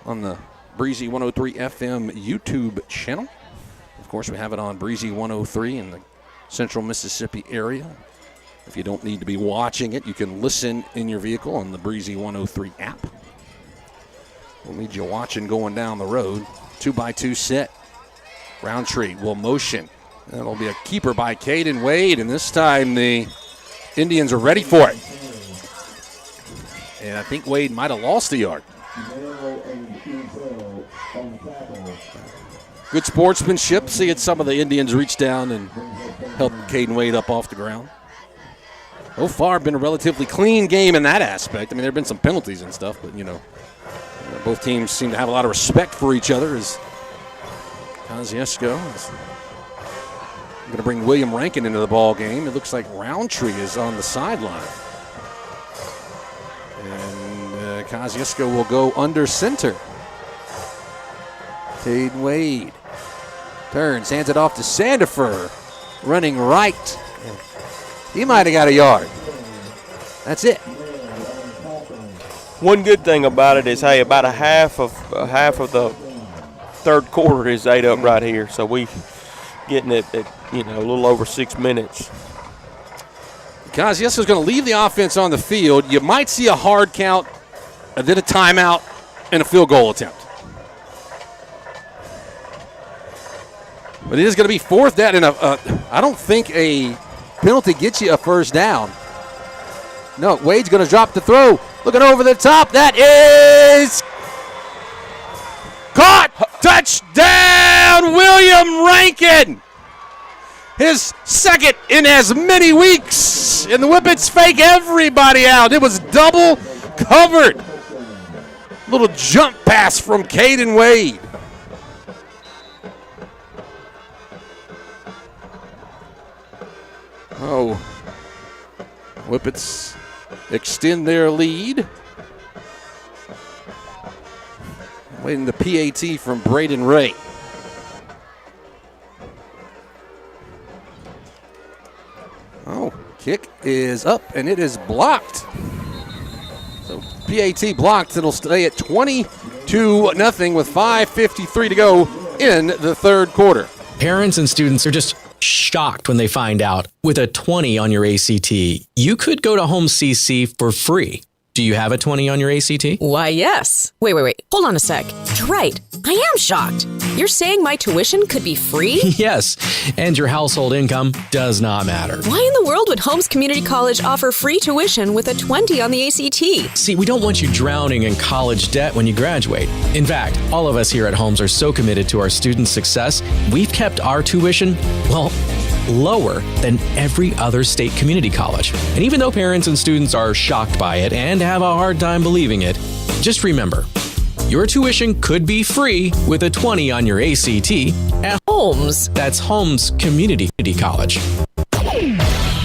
on the Breezy 103 FM YouTube channel. Of course, we have it on Breezy 103 in the central Mississippi area. If you don't need to be watching it, you can listen in your vehicle on the Breezy 103 app. We'll need you watching going down the road. 2-by-2 set. Roundtree will motion. That'll be a keeper by Caden Wade, and this time the Indians are ready for it. And I think Wade might have lost a yard. Good sportsmanship. Seeing some of the Indians reach down and help Caden Wade up off the ground. So far, been a relatively clean game in that aspect. I mean, there have been some penalties and stuff, but, both teams seem to have a lot of respect for each other as Kosciusko is going to bring William Rankin into the ball game. It looks like Roundtree is on the sideline. And Kosciusko will go under center. Caden Wade turns, hands it off to Sandifer, running right. He might have got a yard. That's it. One good thing about it is, about a half of the third quarter is ate up right here. So we getting it at a little over 6 minutes. Kosciusko's going to leave the offense on the field. You might see a hard count, and then a timeout, and a field goal attempt. But it is going to be 4th down, and I don't think a penalty gets you a first down. No, Wade's going to drop the throw. Looking over the top. That is caught. Touchdown, William Rankin. His 2nd in as many weeks. And the Whippets fake everybody out. It was double covered. Little jump pass from Caden Wade. Oh, Whippets extend their lead. Waiting the PAT from Braden Ray. Oh, kick is up, and it is blocked. So PAT blocked. It'll stay at 22-0 with 5:53 to go in the third quarter. Parents and students are just shocked when they find out with a 20 on your ACT, you could go to Home CC for free. Do you have a 20 on your ACT? Why, yes. Wait. Hold on a sec. You're right. I am shocked. You're saying my tuition could be free? Yes, and your household income does not matter. Why in the world would Holmes Community College offer free tuition with a 20 on the ACT? See, we don't want you drowning in college debt when you graduate. In fact, all of us here at Holmes are so committed to our students' success, we've kept our tuition, well, lower than every other state community college. And even though parents and students are shocked by it and have a hard time believing it, just remember, your tuition could be free with a 20 on your ACT at Holmes. That's Holmes Community College.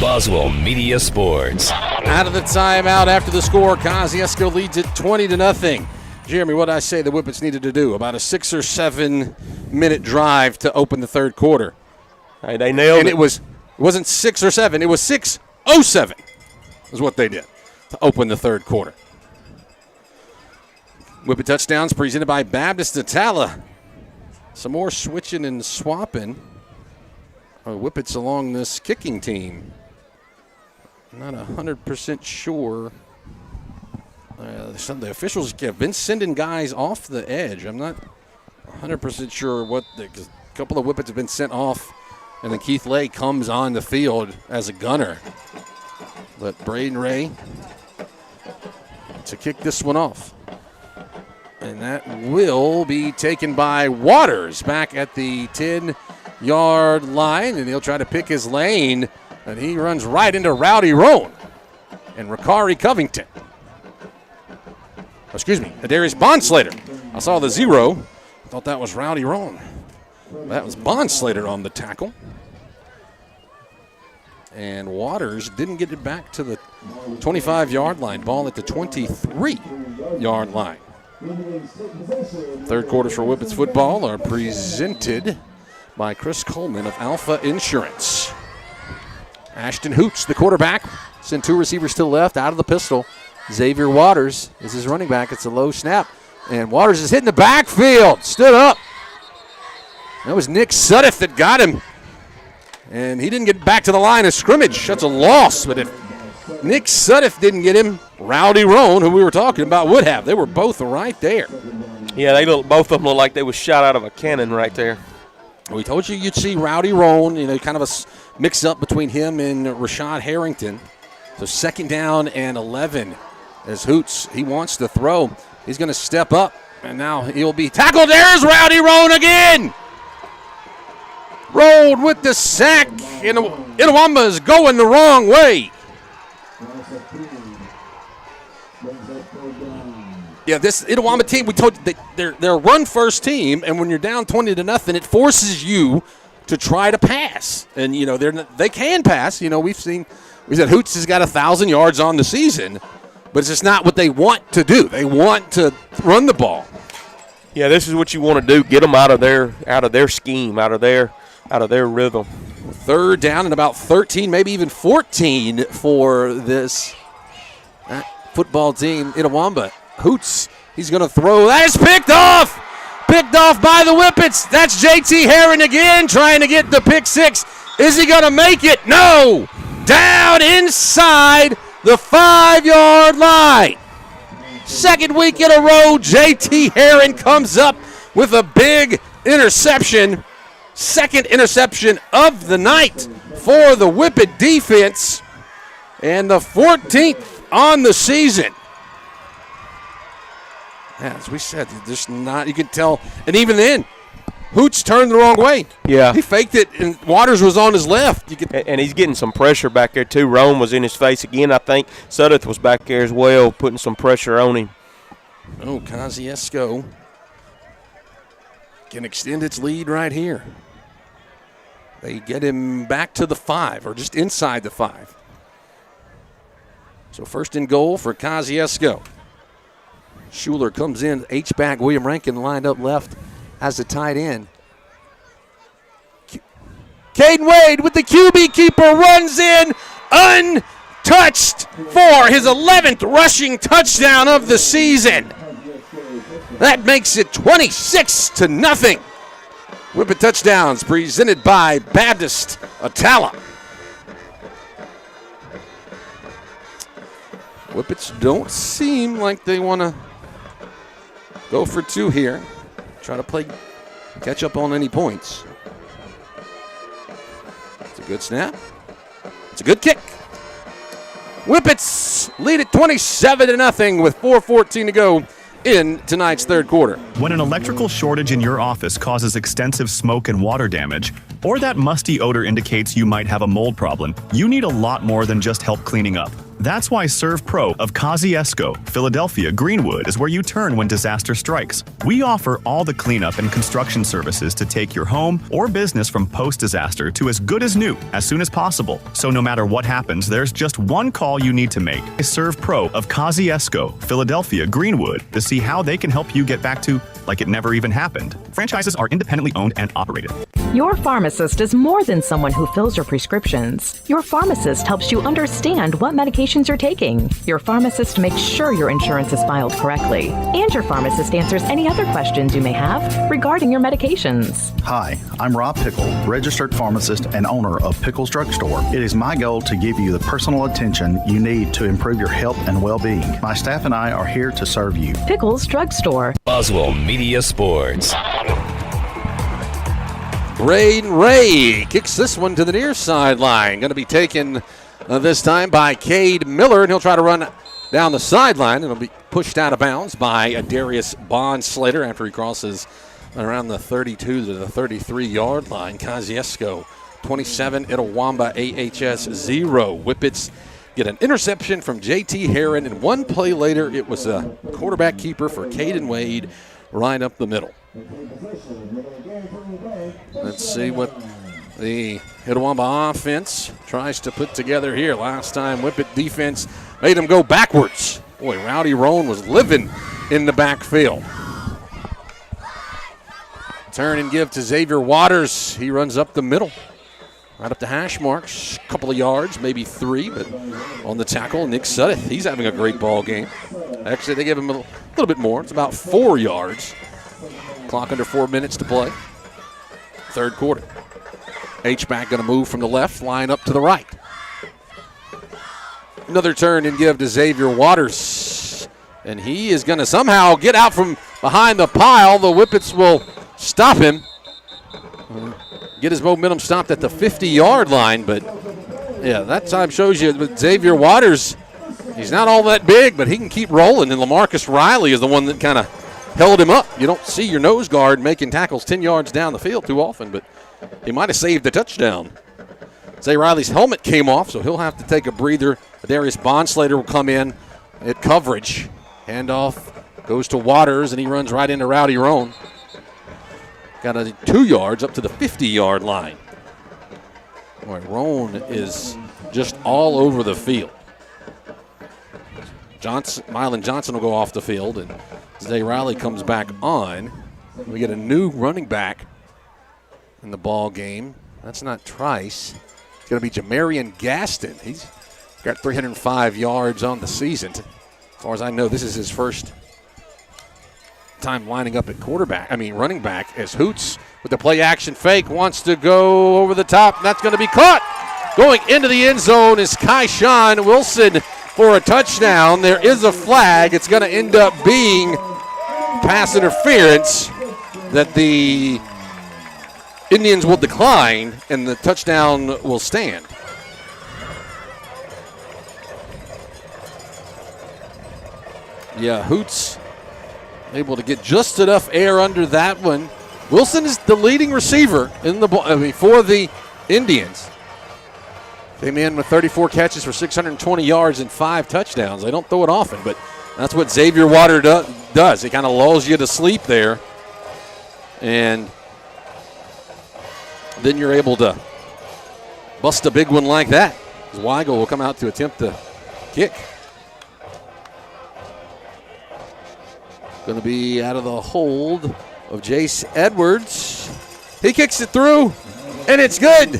Boswell Media Sports. Out of the timeout after the score, Kosciusko leads it 20-0. Jeremy, what did I say the Whippets needed to do? About a 6 or 7 minute drive to open the third quarter. Hey, they nailed it. And it wasn't 6 or 7. It was 6:07 is what they did to open the third quarter. Whippet touchdowns presented by Baptist Atala. Some more switching and swapping. Whippets along this kicking team. Not 100% sure. Some of the officials have been sending guys off the edge. I'm not 100% sure what a couple of Whippets have been sent off. And then Keith Lay comes on the field as a gunner. But Braden Ray to kick this one off. And that will be taken by Waters back at the 10-yard line. And he'll try to pick his lane. And he runs right into Rowdy Roan and Ricari Covington. Darius Bondslater. I saw the 0. Thought that was Rowdy Roan. That was Bondslater on the tackle. And Waters didn't get it back to the 25-yard line. Ball at the 23-yard line. Third quarters for Whippets football are presented by Chris Coleman of Alpha Insurance. Ashton Hoots, the quarterback. Send 2 receivers to the left, out of the pistol. Xavier Waters is his running back. It's a low snap. And Waters is hitting the backfield. Stood up. That was Nick Suddiff that got him. And he didn't get back to the line of scrimmage. That's a loss. But if Nick Suddiff didn't get him, Rowdy Roan, who we were talking about, would have. They were both right there. Yeah, both of them look like they was shot out of a cannon right there. We told you you'd see Rowdy Roan, kind of a mix-up between him and Rashad Harrington. So 2nd down and 11 as Hoots, he wants to throw. He's going to step up, and now he'll be tackled. There's Rowdy Roan again. Rolled with the sack, and Itawamba is going the wrong way. Yeah, this Itawamba team, we told you they're a run-first team, and when you're down 20-0, it forces you to try to pass. And, they can pass. We said Hoots has got 1,000 yards on the season, but it's just not what they want to do. They want to run the ball. Yeah, this is what you want to do. Get them out of their scheme, out of their rhythm. 3rd down and about 13, maybe even 14 for this football team. Itawamba. Hoots, he's going to throw. That is picked off! Picked off by the Whippets. That's J.T. Herron again trying to get the pick 6. Is he going to make it? No! Down inside the 5-yard line. 2nd week in a row, J.T. Herron comes up with a big interception. 2nd interception of the night for the Whippet defense. And the 14th on the season. Yeah, as we said, there's not, you can tell. And even then, Hoots turned the wrong way. Yeah. He faked it, and Waters was on his left. And he's getting some pressure back there, too. Rome was in his face again. I think Suddiff was back there as well, putting some pressure on him. Oh, Kosciusko can extend its lead right here. They get him back to the 5, or just inside the 5. So 1st and goal for Kosciusko. Schuler comes in, H-back, William Rankin lined up left as a tight end. Caden Wade with the QB keeper runs in untouched for his 11th rushing touchdown of the season. That makes it 26-0. Whippet touchdowns presented by Baptist Atala. Whippets don't seem like they want to go for two here. Try to catch up on any points. It's a good snap. It's a good kick. Whippets lead it 27-0 with 4:14 to go in tonight's third quarter. When an electrical shortage in your office causes extensive smoke and water damage, or that musty odor indicates you might have a mold problem, you need a lot more than just help cleaning up. That's why Serve Pro of Kosciusko, Philadelphia, Greenwood is where you turn when disaster strikes. We offer all the cleanup and construction services to take your home or business from post-disaster to as good as new as soon as possible. So no matter what happens, there's just one call you need to make. Serve Pro of Kosciusko, Philadelphia, Greenwood to see how they can help you get back to like it never even happened. Franchises are independently owned and operated. Your pharmacist is more than someone who fills your prescriptions. Your pharmacist helps you understand what medications you're taking. Your pharmacist makes sure your insurance is filed correctly. And your pharmacist answers any other questions you may have regarding your medications. Hi, I'm Rob Pickle, registered pharmacist and owner of Pickle's Drugstore. It is my goal to give you the personal attention you need to improve your health and well-being. My staff and I are here to serve you. Pickle's Drugstore. Boswell Media Sports. Braden Ray kicks this one to the near sideline. Going to be taken this time by Cade Miller, and he'll try to run down the sideline. It'll be pushed out of bounds by Darius Bond-Slater after he crosses around the 32 to the 33-yard line. Kosciusko 27, Itawamba AHS 0. Whippets get an interception from J.T. Herron, and one play later it was a quarterback keeper for Caden Wade right up the middle. Let's see what the Itawamba offense tries to put together here. Last time Whippet defense made him go backwards. Boy, Rowdy Roan was living in the backfield. Turn and give to Xavier Waters. He runs up the middle, right up to hash marks. A couple of yards, maybe 3, but on the tackle, Nick Suddeth. He's having a great ball game. Actually, they give him a little bit more. It's about 4 yards. Clock under 4 minutes to play. Third quarter. H-back going to move from the left, line up to the right. Another turn and give to Xavier Waters. And he is going to somehow get out from behind the pile. The Whippets will stop him. Get his momentum stopped at the 50-yard line. But, yeah, that time shows you with Xavier Waters, he's not all that big, but he can keep rolling. And LaMarcus Riley is the one that kind of held him up. You don't see your nose guard making tackles 10 yards down the field too often, but he might have saved the touchdown. Zay Riley's helmet came off, so he'll have to take a breather. Darius Bond-Slater will come in at coverage. Handoff goes to Waters, and he runs right into Rowdy Roan. Got a 2 yards up to the 50-yard line. Boy, Roan is just all over the field. Mylan Johnson will go off the field, and Zay Riley comes back on. We get a new running back in the ball game. That's not Trice. It's going to be Jamarian Gaston. He's got 305 yards on the season. As far as I know, this is his first time lining up at running back, as Hoots with the play action fake wants to go over the top. That's going to be caught. Going into the end zone is Kyshawn Wilson for a touchdown. There is a flag. It's going to end up being pass interference that the Indians will decline, and the touchdown will stand. Yeah, Hoots able to get just enough air under that one. Wilson is the leading receiver in for the Indians. Came in with 34 catches for 620 yards and 5 touchdowns. They don't throw it often, but that's what Xavier Water does. He kind of lulls you to sleep there, and then you're able to bust a big one like that. Weigel will come out to attempt the kick. Going to be out of the hold of Jace Edwards. He kicks it through, and it's good.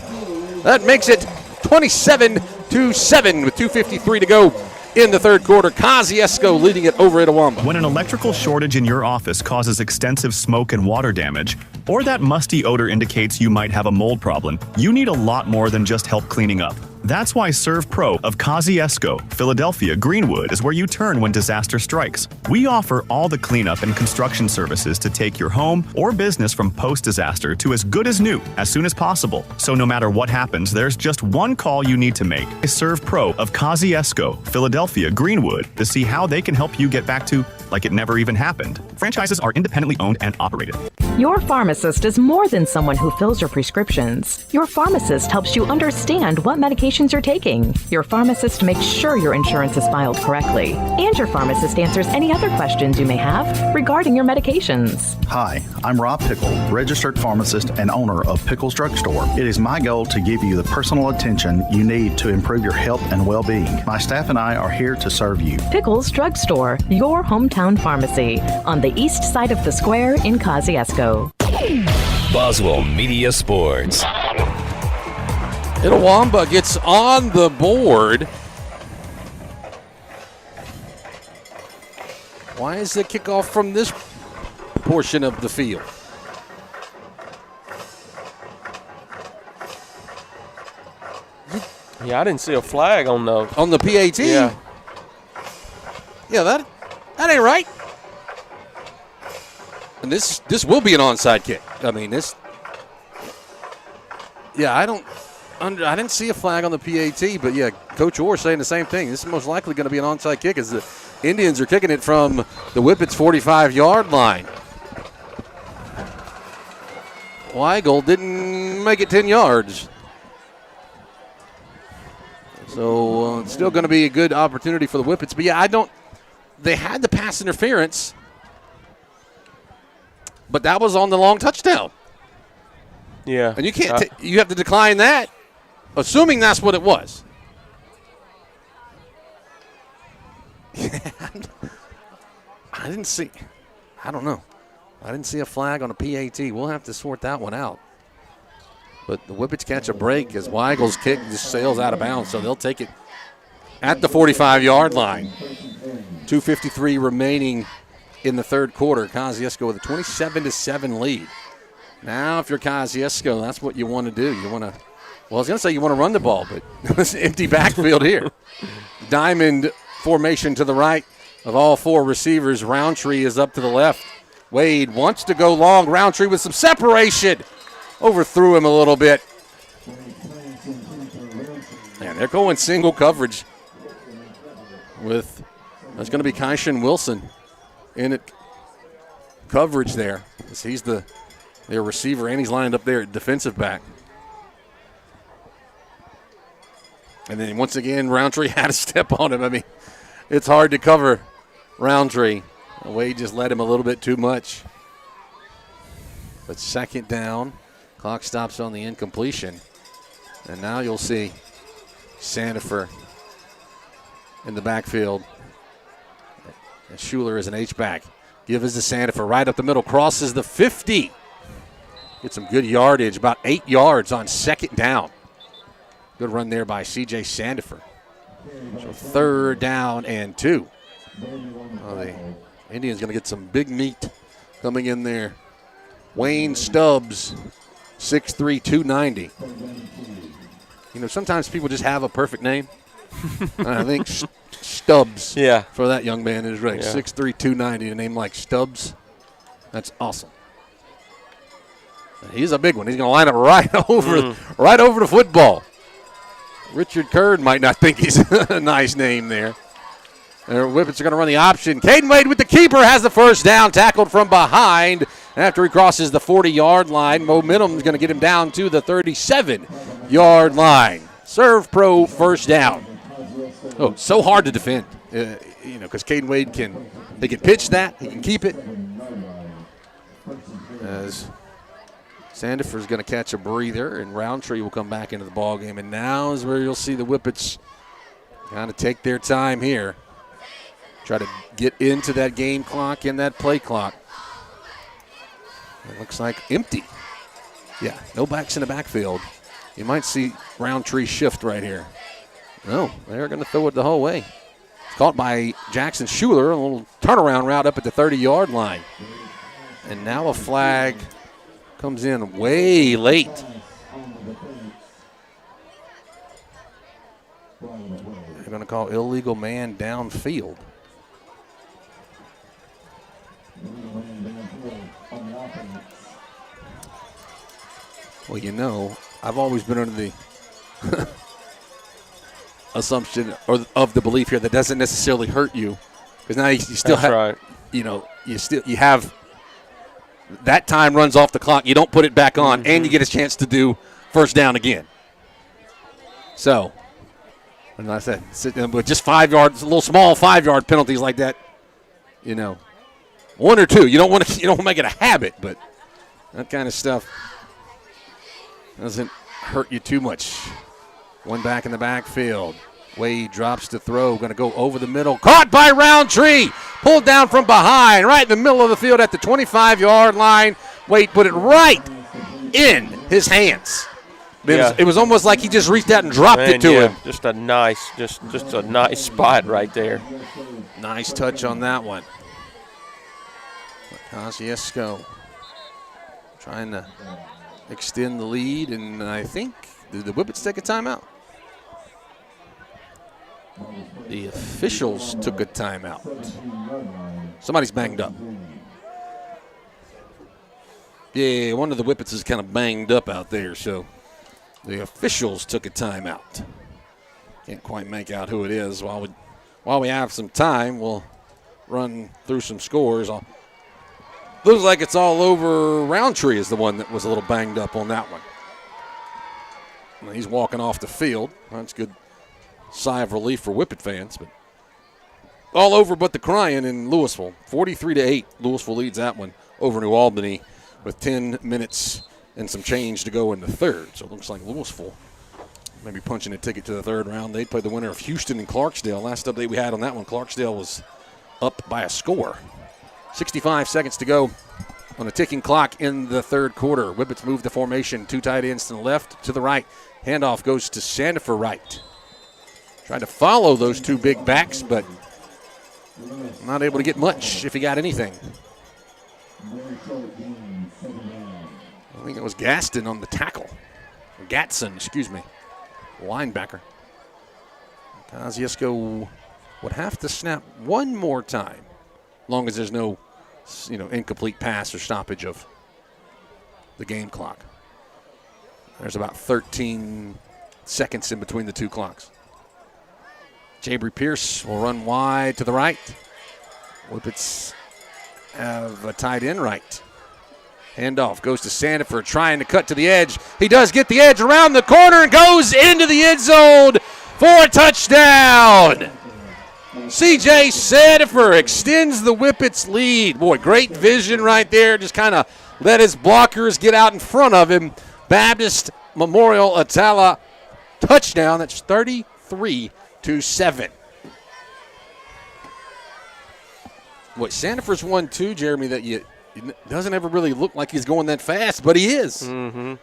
That makes it 27-7 with 2:53 to go in the third quarter. Kosciusko leading it over Itawamba. When an electrical shortage in your office causes extensive smoke and water damage, or that musty odor indicates you might have a mold problem, you need a lot more than just help cleaning up. That's why Serve Pro of Kosciusko, Philadelphia, Greenwood is where you turn when disaster strikes. We offer all the cleanup and construction services to take your home or business from post-disaster to as good as new as soon as possible. So no matter what happens, there's just one call you need to make. Serve Pro of Kosciusko, Philadelphia, Greenwood to see how they can help you get back to like it never even happened. Franchises are independently owned and operated. Your pharmacist is more than someone who fills your prescriptions. Your pharmacist helps you understand what medications you're taking. Your pharmacist makes sure your insurance is filed correctly. And your pharmacist answers any other questions you may have regarding your medications. Hi, I'm Rob Pickle, registered pharmacist and owner of Pickle's Drugstore. It is my goal to give you the personal attention you need to improve your health and well-being. My staff and I are here to serve you. Pickle's Drugstore, your hometown pharmacy, on the east side of the square in Kosciusko. Boswell Media Sports. Itawamba gets on the board. Why is the kickoff from this portion of the field? Yeah, I didn't see a flag on the PAT. Yeah, that ain't right. And this will be an onside kick. I mean, this. Yeah, I didn't see a flag on the PAT, but yeah, Coach Orr saying the same thing. This is most likely going to be an onside kick as the Indians are kicking it from the Whippets 45-yard line. Weigel didn't make it 10 yards. So it's still going to be a good opportunity for the Whippets. But yeah, they had the pass interference, but that was on the long touchdown. Yeah. And you can't, you have to decline that, assuming that's what it was. I don't know. I didn't see a flag on a PAT. We'll have to sort that one out. But the Whippets catch a break as Weigel's kick just sails out of bounds, so they'll take it at the 45-yard line. 2:53 remaining in the third quarter. Kosciusko with a 27-7 lead. Now, if you're Kosciusko, that's what you want to do. You want to, well, I was going to say you want to run the ball, but it's an empty backfield here. Diamond formation to the right of all four receivers. Roundtree is up to the left. Wade wants to go long. Roundtree with some separation. Overthrew him a little bit. And they're going single coverage with, that's going to be Kaishan Wilson in it coverage there. He's their receiver, and he's lined up there at defensive back. And then once again, Roundtree had a step on him. I mean, it's hard to cover Roundtree. Wade just let him a little bit too much. But second down, clock stops on the incompletion. And now you'll see Sandifer in the backfield. And Schuler is an H-back. Give us to Sandifer right up the middle, crosses the 50. Get some good yardage, about 8 yards on second down. Good run there by C.J. Sandifer. So third down and 2. The Indians going to get some big meat coming in there. Wayne Stubbs, 6'3", 290. You know, sometimes people just have a perfect name. I think Stubbs for that young man is right. Yeah. 6'3", 290, a name like Stubbs. That's awesome. He's a big one. He's going to line up right over the football. Richard Curd might not think he's a nice name there. The Whippets are going to run the option. Caden Wade with the keeper has the first down, tackled from behind. After he crosses the 40-yard line, momentum is going to get him down to the 37-yard line. Serve Pro first down. Oh, so hard to defend, because Caden Wade can pitch that, he can keep it. As Sandifer's going to catch a breather, and Roundtree will come back into the ballgame. And now is where you'll see the Whippets kind of take their time here. Try to get into that game clock and that play clock. It looks like empty. Yeah, no backs in the backfield. You might see Roundtree shift right here. No, they're going to throw it the whole way. It's caught by Jackson Schuler, a little turnaround route up at the 30-yard line. And now a flag comes in way late. They're going to call illegal man downfield. Well, you know, I've always been under the assumption or of the belief here that doesn't necessarily hurt you, because now you still have, right. you know, you have that time runs off the clock. You don't put it back on, and you get a chance to do first down again. So, and I said, with just 5 yards, little small 5-yard penalties like that, you know, 1 or 2. You don't want to make it a habit, but that kind of stuff doesn't hurt you too much. One back in the backfield. Wade drops to throw, going to go over the middle. Caught by Roundtree. Pulled down from behind, right in the middle of the field at the 25-yard line. Wade put it right in his hands. It was almost like he just reached out and dropped it to him. Just a nice spot right there. Nice touch on that one. Kosciusko trying to extend the lead, and I think did the Whippets take a timeout? The officials took a timeout. Somebody's banged up. Yeah, one of the Whippets is kind of banged up out there, so the officials took a timeout. Can't quite make out who it is. While we have some time, we'll run through some scores. Looks like it's all over. Roundtree is the one that was a little banged up on that one. He's walking off the field. That's a good sigh of relief for Whippet fans. But all over but the crying in Louisville. 43-8. Louisville leads that one over New Albany with 10 minutes and some change to go in the third. So it looks like Louisville maybe punching a ticket to the third round. They played the winner of Houston and Clarksdale. Last update we had on that one, Clarksdale was up by a score. 65 seconds to go on a ticking clock in the third quarter. Whippets move the formation. 2 tight ends to the left, to the right. Handoff goes to Sandifer right. Trying to follow those 2 big backs, but not able to get much if he got anything. I think it was Gaston on the tackle. Gatson, excuse me. Linebacker. Kosciusko would have to snap one more time, long as there's no, incomplete pass or stoppage of the game clock. There's about 13 seconds in between the 2 clocks. Jabry Pierce will run wide to the right. Whippets have a tight end right. Handoff goes to Sandifer, trying to cut to the edge. He does get the edge around the corner and goes into the end zone for a touchdown. C.J. Sandifer extends the Whippets lead. Boy, great vision right there. Just kind of let his blockers get out in front of him. Baptist Memorial Atala touchdown. That's 33-7. Boy, Sandifer's one too, Jeremy, that it doesn't ever really look like he's going that fast, but he is. Mm-hmm.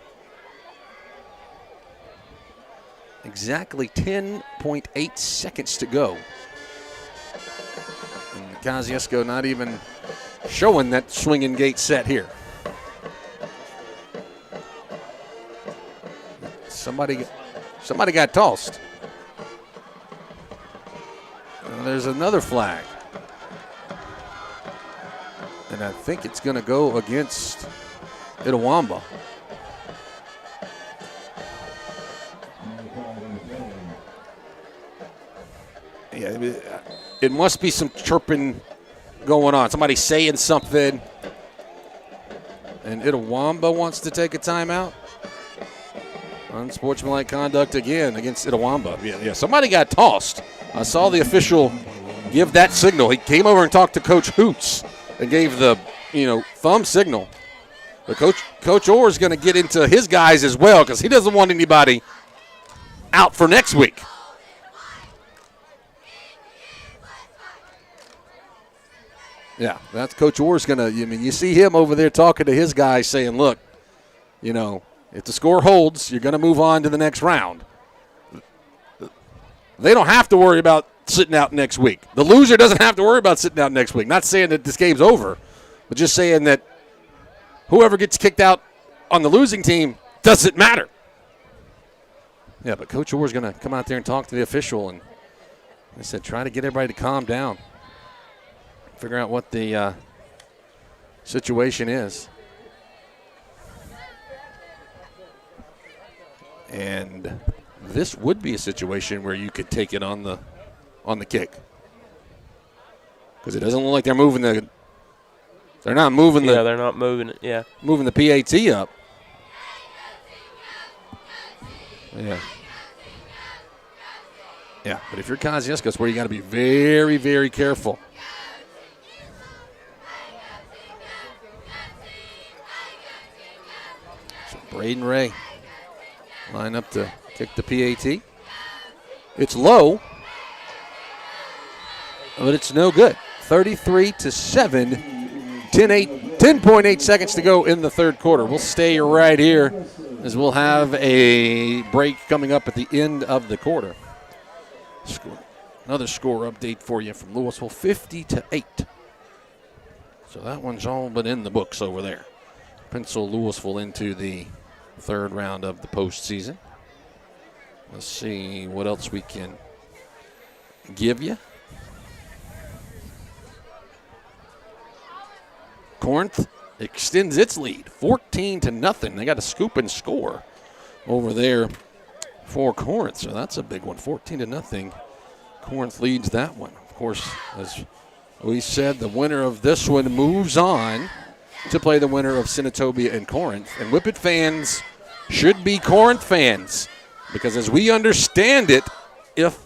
Exactly 10.8 seconds to go. And Kosciusko not even showing that swinging gate set here. Somebody got tossed. And there's another flag. And I think it's going to go against Itawamba. Yeah, it must be some chirping going on. Somebody saying something. And Itawamba wants to take a timeout. Unsportsmanlike conduct again against Itawamba. Yeah, somebody got tossed. I saw the official give that signal. He came over and talked to Coach Hoots and gave the, thumb signal. But Coach Orr is going to get into his guys as well because he doesn't want anybody out for next week. Yeah, that's Coach Orr's going to, you see him over there talking to his guys saying, look, if the score holds, you're going to move on to the next round. They don't have to worry about sitting out next week. The loser doesn't have to worry about sitting out next week. Not saying that this game's over, but just saying that whoever gets kicked out on the losing team doesn't matter. Yeah, but Coach Orr's going to come out there and talk to the official, and I said try to get everybody to calm down, figure out what the situation is. And this would be a situation where you could take it on the kick, because it doesn't look like they're moving the. They're not moving the. Yeah, they're not moving it. Yeah, moving the PAT up. Yeah. Yeah, but if you're Kosciusko, it's where you got to be very, very careful. So Braden Ray line up to kick the PAT. It's low, but it's no good. 33-7, 10.8 seconds to go in the third quarter. We'll stay right here as we'll have a break coming up at the end of the quarter. Another score update for you from Louisville, 50-8. So that one's all but in the books over there. Pencil Louisville into the third round of the postseason. Let's see what else we can give you. Corinth extends its lead, 14-0. They got a scoop and score over there for Corinth, so that's a big one, 14-0. Corinth leads that one. Of course, as we said, the winner of this one moves on to play the winner of Senatobia and Corinth. And Whippet fans should be Corinth fans, because as we understand it, if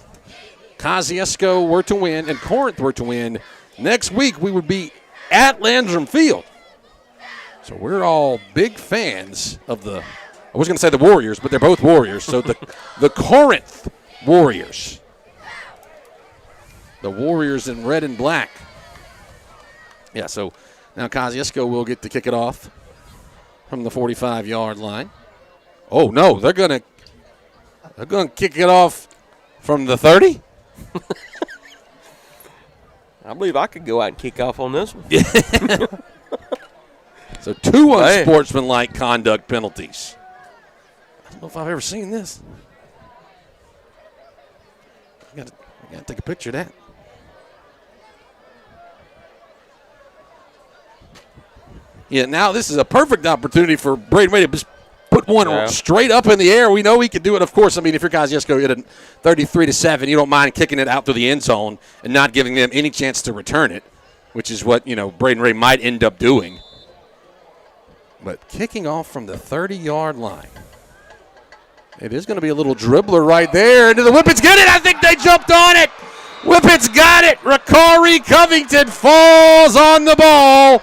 Kosciusko were to win and Corinth were to win, next week we would be at Landrum Field. So we're all big fans of the, I was going to say the Warriors, but they're both Warriors. So the Corinth Warriors. The Warriors in red and black. Yeah, so now Kosciusko will get to kick it off from the 45-yard line. Oh, no, they're going to kick it off from the 30? I believe I could go out and kick off on this one. So 2 unsportsmanlike conduct penalties. I don't know if I've ever seen this. I got to take a picture of that. Yeah, now this is a perfect opportunity for Braden Ray to just put one straight up in the air. We know he can do it, of course. I mean, if you're Kosciusko at a 33-7, you don't mind kicking it out through the end zone and not giving them any chance to return it, which is what, Braden Ray might end up doing. But kicking off from the 30-yard line. It is going to be a little dribbler right there. Into the Whippets get it. I think they jumped on it. Whippets got it. Rakari Covington falls on the ball.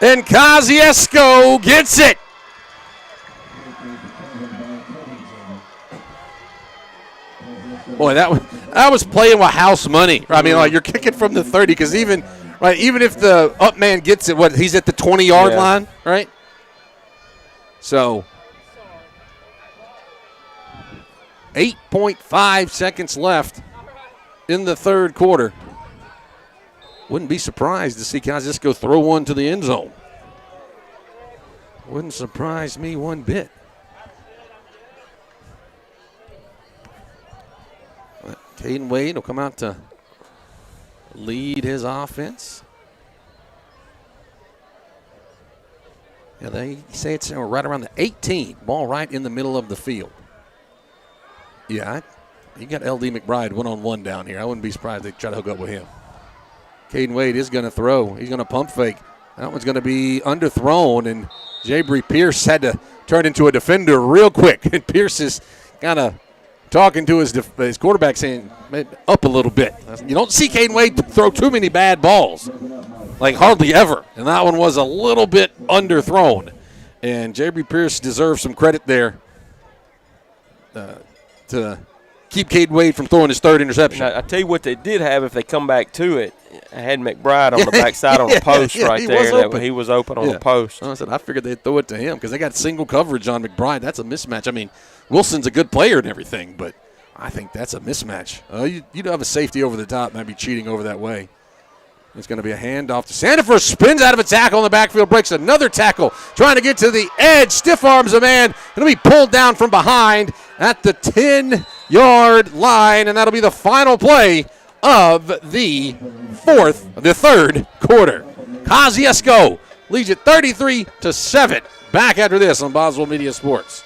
And Kosciusko gets it. Boy, that was playing with house money. I mean, like, you're kicking from the 30, because even if the up man gets it, he's at the 20-yard line, right? So 8.5 seconds left in the third quarter. Wouldn't be surprised to see Kosciusko throw one to the end zone. Wouldn't surprise me one bit. Caden Wade will come out to lead his offense. Yeah, they say it's right around the 18. Ball right in the middle of the field. Yeah, you got LD McBride one-on-one down here. I wouldn't be surprised if they try to hook up with him. Caden Wade is going to throw. He's going to pump fake. That one's going to be underthrown, and Jabry Pierce had to turn into a defender real quick. And Pierce is kind of talking to his quarterback, saying, up a little bit. You don't see Caden Wade throw too many bad balls, like hardly ever. And that one was a little bit underthrown. And Jabry Pierce deserves some credit there to keep Caden Wade from throwing his third interception. Now, I tell you what they did have if they come back to it. I had McBride on the backside on the post right there. He was open on the post. I figured they'd throw it to him because they got single coverage on McBride. That's a mismatch. I mean, Wilson's a good player and everything, but I think that's a mismatch. You'd have a safety over the top, might be cheating over that way. It's going to be a handoff to Sandifer. Spins out of a tackle in the backfield, breaks another tackle, trying to get to the edge, stiff arms a man. Going to be pulled down from behind, at the 10-yard line, and that'll be the final play of the third quarter. Kosciusko leads it 33-7. Back after this on Boswell Media Sports.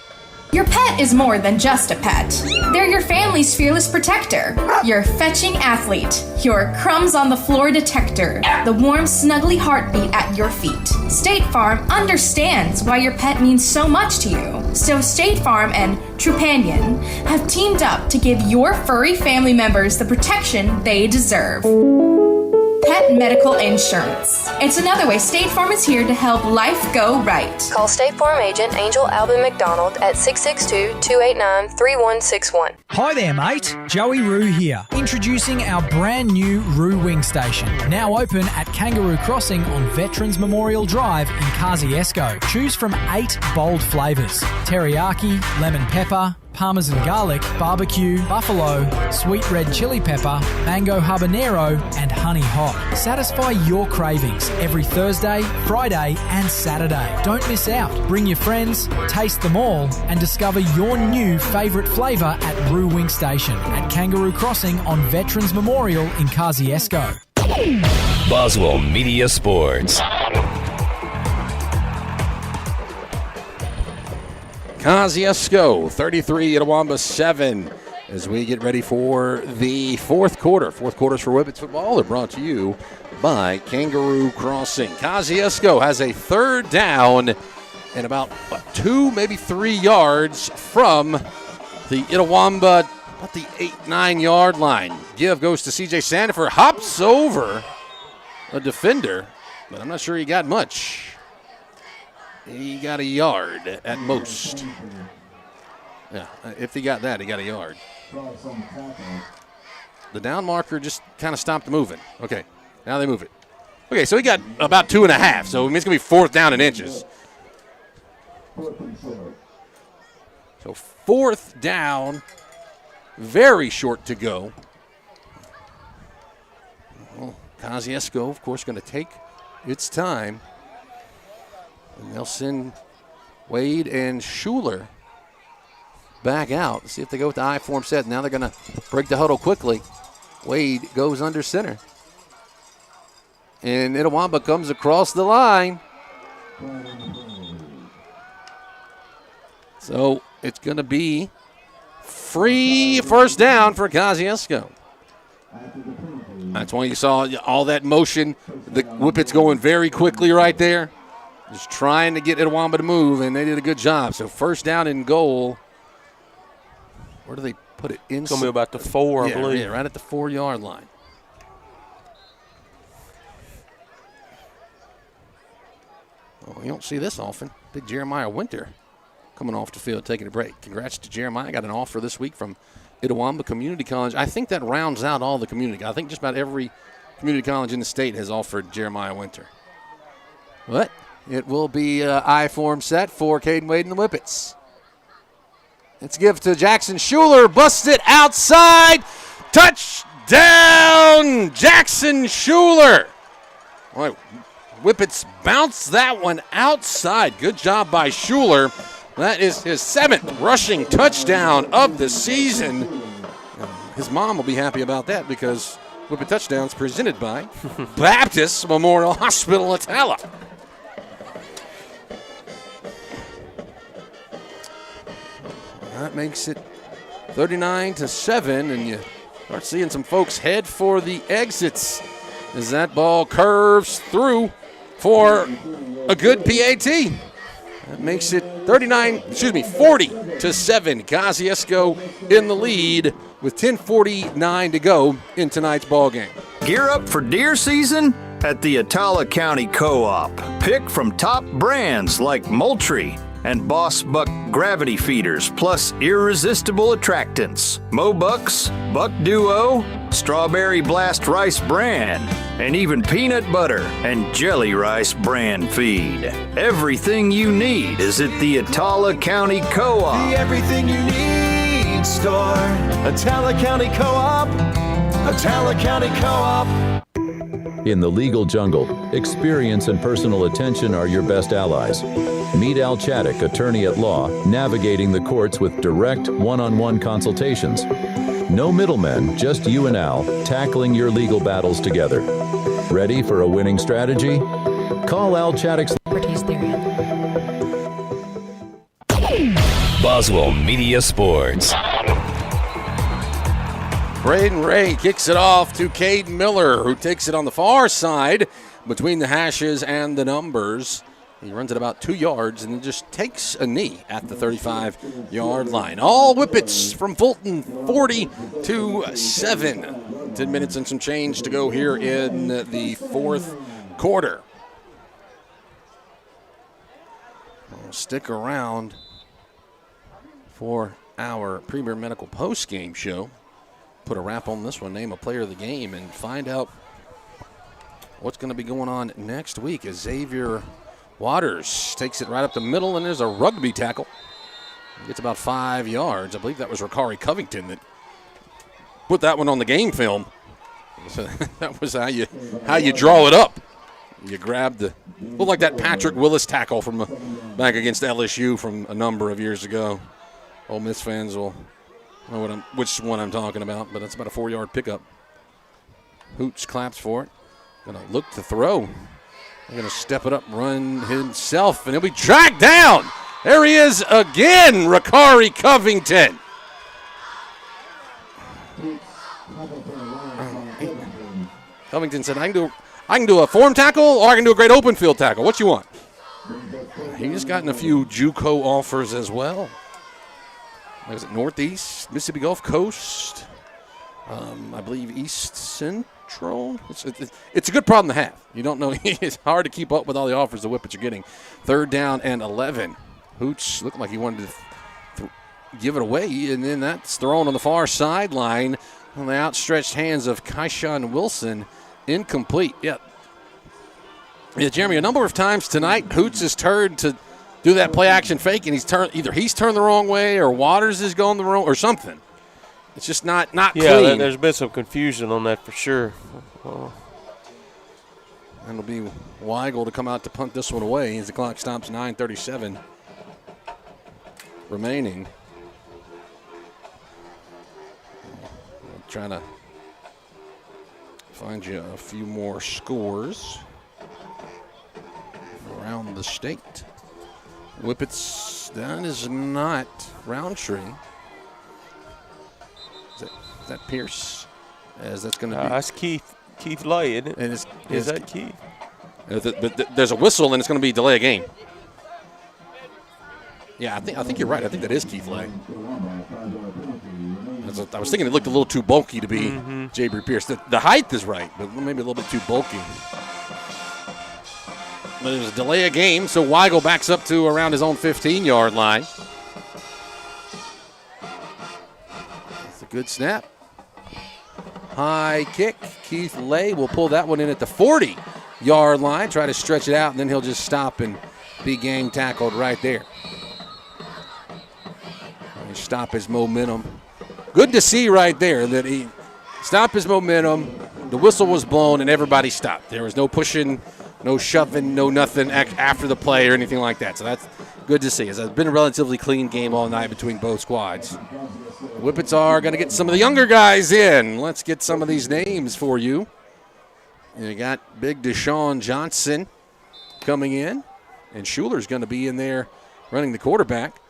Your pet is more than just a pet. They're your family's fearless protector, your fetching athlete, your crumbs on the floor detector, the warm, snuggly heartbeat at your feet. State Farm understands why your pet means so much to you. So State Farm and Trupanion have teamed up to give your furry family members the protection they deserve. Pet medical insurance. It's another way State Farm is here to help life go right. Call State Farm agent Angel Alvin McDonald at 662-289-3161. Hi there, mate. Joey Roo here. Introducing our brand new Roo Wing Station. Now open at Kangaroo Crossing on Veterans Memorial Drive in Kosciusko. Choose from 8 bold flavours. Teriyaki, lemon pepper, Parmesan garlic, barbecue, buffalo, sweet red chili pepper, mango habanero, and honey hot. Satisfy your cravings every Thursday, Friday, and Saturday. Don't miss out. Bring your friends, taste them all, and discover your new favourite flavour at Roo Wing Station at Kangaroo Crossing on Veterans Memorial in Kosciusko. Boswell Media Sports. Kosciusko 33, Itawamba 7 as we get ready for the fourth quarter. Fourth quarters for Whippets football are brought to you by Kangaroo Crossing. Kosciusko has a third down and about 2, maybe 3 yards from the Itawamba, about the 8-9 yard line. Give goes to C.J. Sandifer, hops over a defender, but I'm not sure he got much. He got a yard at most. Yeah, if he got that, he got a yard. The down marker just kind of stopped moving. Okay, now they move it. Okay, so he got about 2.5, so it's going to be fourth down in inches. So fourth down, very short to go. Well, Kosciusko, of course, going to take its time. And they'll send Wade and Schuler back out. See if they go with the I-form set. Now they're going to break the huddle quickly. Wade goes under center. And Itawamba comes across the line. So it's going to be free first down for Kosciusko. That's why you saw all that motion. The Whippets going very quickly right there. Just trying to get Itawamba to move, and they did a good job. So first down and goal. Where do they put it? It's going to be about the 4, I believe. Yeah, right at the 4-yard line. Oh, you don't see this often. Big Jeremiah Winter coming off the field, taking a break. Congrats to Jeremiah. Got an offer this week from Itawamba Community College. I think that rounds out all the community. I think just about every community college in the state has offered Jeremiah Winter. What? It will be I-form set for Caden Wade and the Whippets. Let's give to Jackson Schuler. Busts it outside. Touchdown, Jackson Schuler. Boy, Whippets bounce that one outside. Good job by Schuler. That is his 7th rushing touchdown of the season. His mom will be happy about that because Whippet Touchdowns presented by Baptist Memorial Hospital Atala. That makes it 39-7, and you start seeing some folks head for the exits as that ball curves through for a good PAT. That makes it 40-7. Kosciusko in the lead with 10:49 to go in tonight's ball game. Gear up for deer season at the Atala County Co-op. Pick from top brands like Moultrie and Boss Buck gravity feeders, plus irresistible attractants. Mobucks, Buck Duo, Strawberry Blast Rice Bran, and even peanut butter and jelly rice bran feed. Everything you need is at the Atala County Co-op. The everything you need store. Atala County Co-op. Atala County Co-op. In the legal jungle, experience and personal attention are your best allies. Meet Al Chaddick, attorney at law, navigating the courts with direct one-on-one consultations. No middlemen, just you and Al, tackling your legal battles together. Ready for a winning strategy? Call Al Chaddick's Boswell Media Sports. Braden Ray kicks it off to Caden Miller, who takes it on the far side between the hashes and the numbers. He runs it about 2 yards and then just takes a knee at the 35-yard line. All Whippets from Fulton, 40-7. 10 minutes and some change to go here in the fourth quarter. We'll stick around for our Premier Medical post-game show. Put a wrap on this one, name a player of the game, and find out what's going to be going on next week as Xavier Waters takes it right up the middle, and there's a rugby tackle. He gets about 5 yards. I believe that was Ricari Covington that put that one on the game film. So that was how you draw it up. You grab the looked like that Patrick Willis tackle from back against LSU from a number of years ago. Ole Miss fans will know which one I'm talking about, but that's about a 4-yard pickup. Hoots claps for it. Gonna look to throw. They're going to step it up, run himself, and he'll be dragged down. There he is again, Ricari Covington. Covington said, I can do a form tackle or I can do a great open field tackle. What you want? He's gotten a few JUCO offers as well. Is it Northeast, Mississippi Gulf Coast, I believe East Central. It's a good problem to have. You don't know. It's hard to keep up with all the offers the Whippets are getting. 3rd down and 11. Hoots looked like he wanted to give it away, and then that's thrown on the far sideline on the outstretched hands of Kyshawn Wilson. Incomplete. Yeah, Jeremy, a number of times tonight, Hoots has turned to do that play-action fake, and he's turned the wrong way or Waters is going the wrong or something. It's just not clean. Yeah, there's been some confusion on that for sure. And it'll be Weigel to come out to punt this one away as the clock stops. 9:37 remaining. I'm trying to find you a few more scores around the state. Whippets, that is not Roundtree. Is that Pierce? As that's going to be. That's Keith Lay, isn't it? And is that Keith? But there's a whistle, and it's going to be delay a game. Yeah, I think you're right. I think that is Keith Lay. I was thinking it looked a little too bulky to be Jabri Pierce. The height is right, but maybe a little bit too bulky. But it was a delay a game, so Weigel backs up to around his own 15-yard line. That's a good snap. High kick. Keith Lay will pull that one in at the 40-yard line, try to stretch it out, and then he'll just stop and be gang tackled right there. Stop his momentum. Good to see right there that he stopped his momentum. The whistle was blown, and everybody stopped. There was no pushing, no shoving, no nothing after the play or anything like that. So that's good to see. It's been a relatively clean game all night between both squads. The Whippets are going to get some of the younger guys in. Let's get some of these names for you. You got big Deshaun Johnson coming in, and Schuler's going to be in there running the quarterback.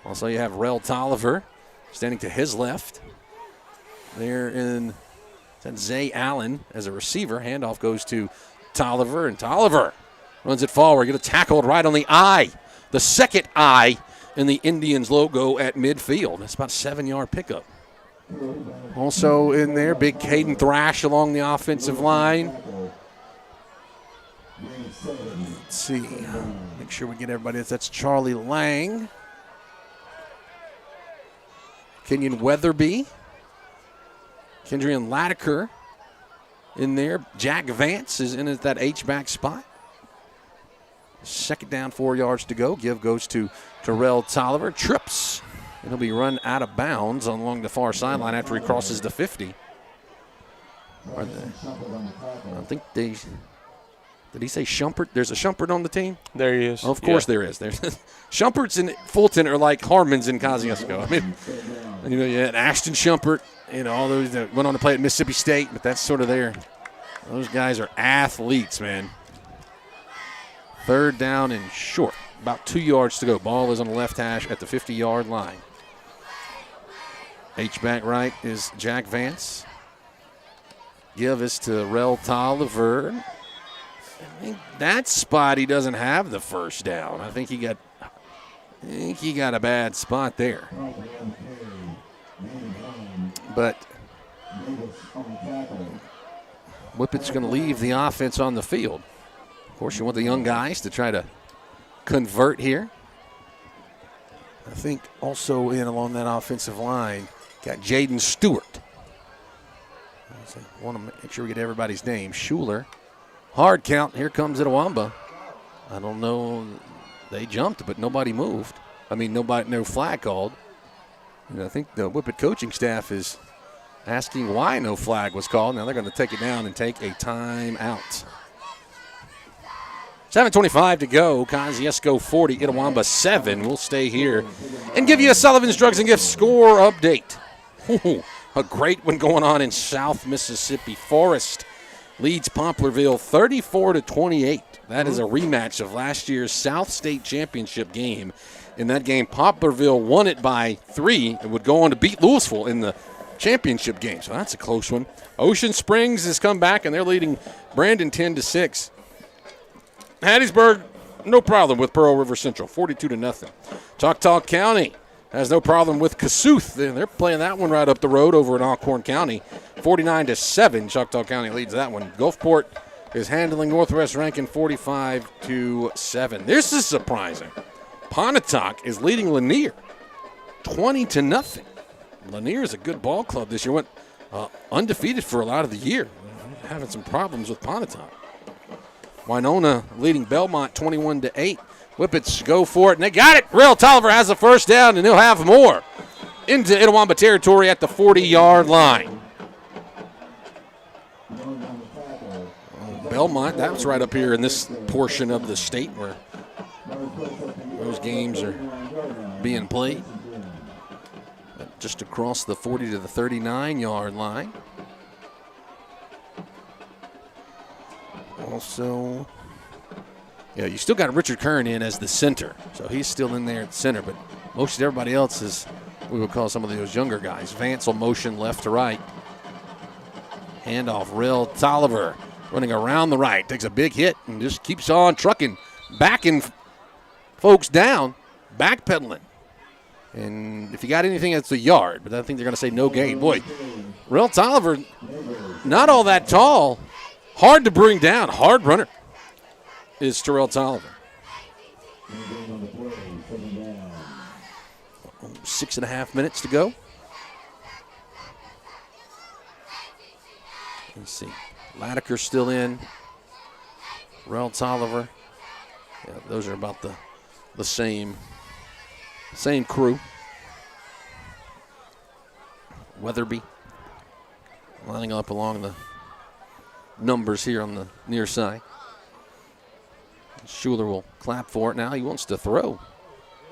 Also, you have Rel Tolliver standing to his left. There in Zay Allen as a receiver. Handoff goes to Tolliver, and Tolliver runs it forward. Get a tackled right on the eye. The second eye in the Indians logo at midfield. That's about a 7-yard pickup. Also in there, big Caden Thrash along the offensive line. Let's see. Make sure we get everybody. That's Charlie Lang. Kenyon Weatherby. Kendrian Latiker in there. Jack Vance is in at that H-back spot. 2nd down, 4 yards to go. Give goes to Terrell Tolliver. Trips. And he'll be run out of bounds along the far sideline after he crosses the 50. I think they. Did he say Shumpert? There's a Shumpert on the team? There he is. Oh, of course there is. There's Shumperts in Fulton are like Harmons in Kosciusko. I mean, you had Ashton Shumpert, all those that went on to play at Mississippi State, but that's sort of those guys are athletes, man. 3rd down and short. About 2 yards to go. Ball is on the left hash at the 50-yard line. H-back right is Jack Vance. Give us to Rel Tolliver. I think that spot he doesn't have the first down. I think he got a bad spot there. But Whippet's going to leave the offense on the field. Of course, you want the young guys to try to convert here. I think also in along that offensive line, got Jaden Stewart. I want to make sure we get everybody's name. Schuler. Hard count. Here comes Itawamba. I don't know. They jumped, but nobody moved. No flag called. And I think the Whippet coaching staff is asking why no flag was called. Now they're going to take it down and take a timeout. 7:25 to go. Kosciusko 40, Itawamba 7. We'll stay here and give you a Sullivan's Drugs and Gifts score update. A great one going on in South Mississippi. Forest leads Poplarville 34-28. That is a rematch of last year's South State Championship game. In that game, Poplarville won it by 3 and would go on to beat Louisville in the championship game. So that's a close one. Ocean Springs has come back, and they're leading Brandon 10-6. Hattiesburg, no problem with Pearl River Central, 42-0. Choctaw County has no problem with Kosciusko. They're playing that one right up the road over in Alcorn County. 49-7, Choctaw County leads that one. Gulfport is handling Northwest Rankin 45-7. This is surprising. Pontotoc is leading Lanier 20-0. Lanier is a good ball club this year. Went undefeated for a lot of the year. Having some problems with Pontotoc. Winona leading Belmont 21-8. Whippets go for it, and they got it. Rel Tolliver has the first down, and he'll have more into Itawamba territory at the 40-yard line. Belmont, that's right up here in this portion of the state where those games are being played. Just across the 40 to the 39-yard line. Also, you still got Richard Kern in as the center, so he's still in there at center, but most everybody else is, we would call some of those younger guys. Vance will motion left to right. Handoff, Rel Tolliver running around the right, takes a big hit and just keeps on trucking, backing folks down, backpedaling. And if you got anything, it's a yard, but I think they're going to say no gain. Boy, Rel Tolliver, not all that tall, hard to bring down, hard runner is Terrell Tolliver. 6.5 minutes to go. Let's see. Latiker's still in. Rel Tolliver. Yeah, those are about the same crew. Weatherby lining up along the numbers here on the near side. Schuler will clap for it now. He wants to throw.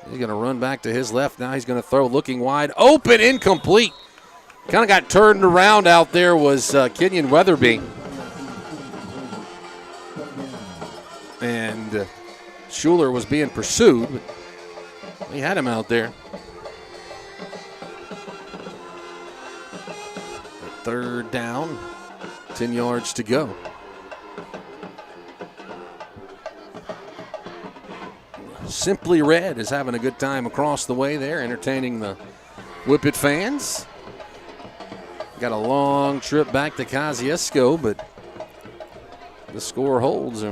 He's going to run back to his left. Now he's going to throw, looking wide open, incomplete. Kind of got turned around out there was Kenyon Weatherby. And Schuler was being pursued, but he had him out there. 3rd down, 10 yards to go. Simply Red is having a good time across the way there, entertaining the Whippet fans. Got a long trip back to Kosciusko, but the score holds.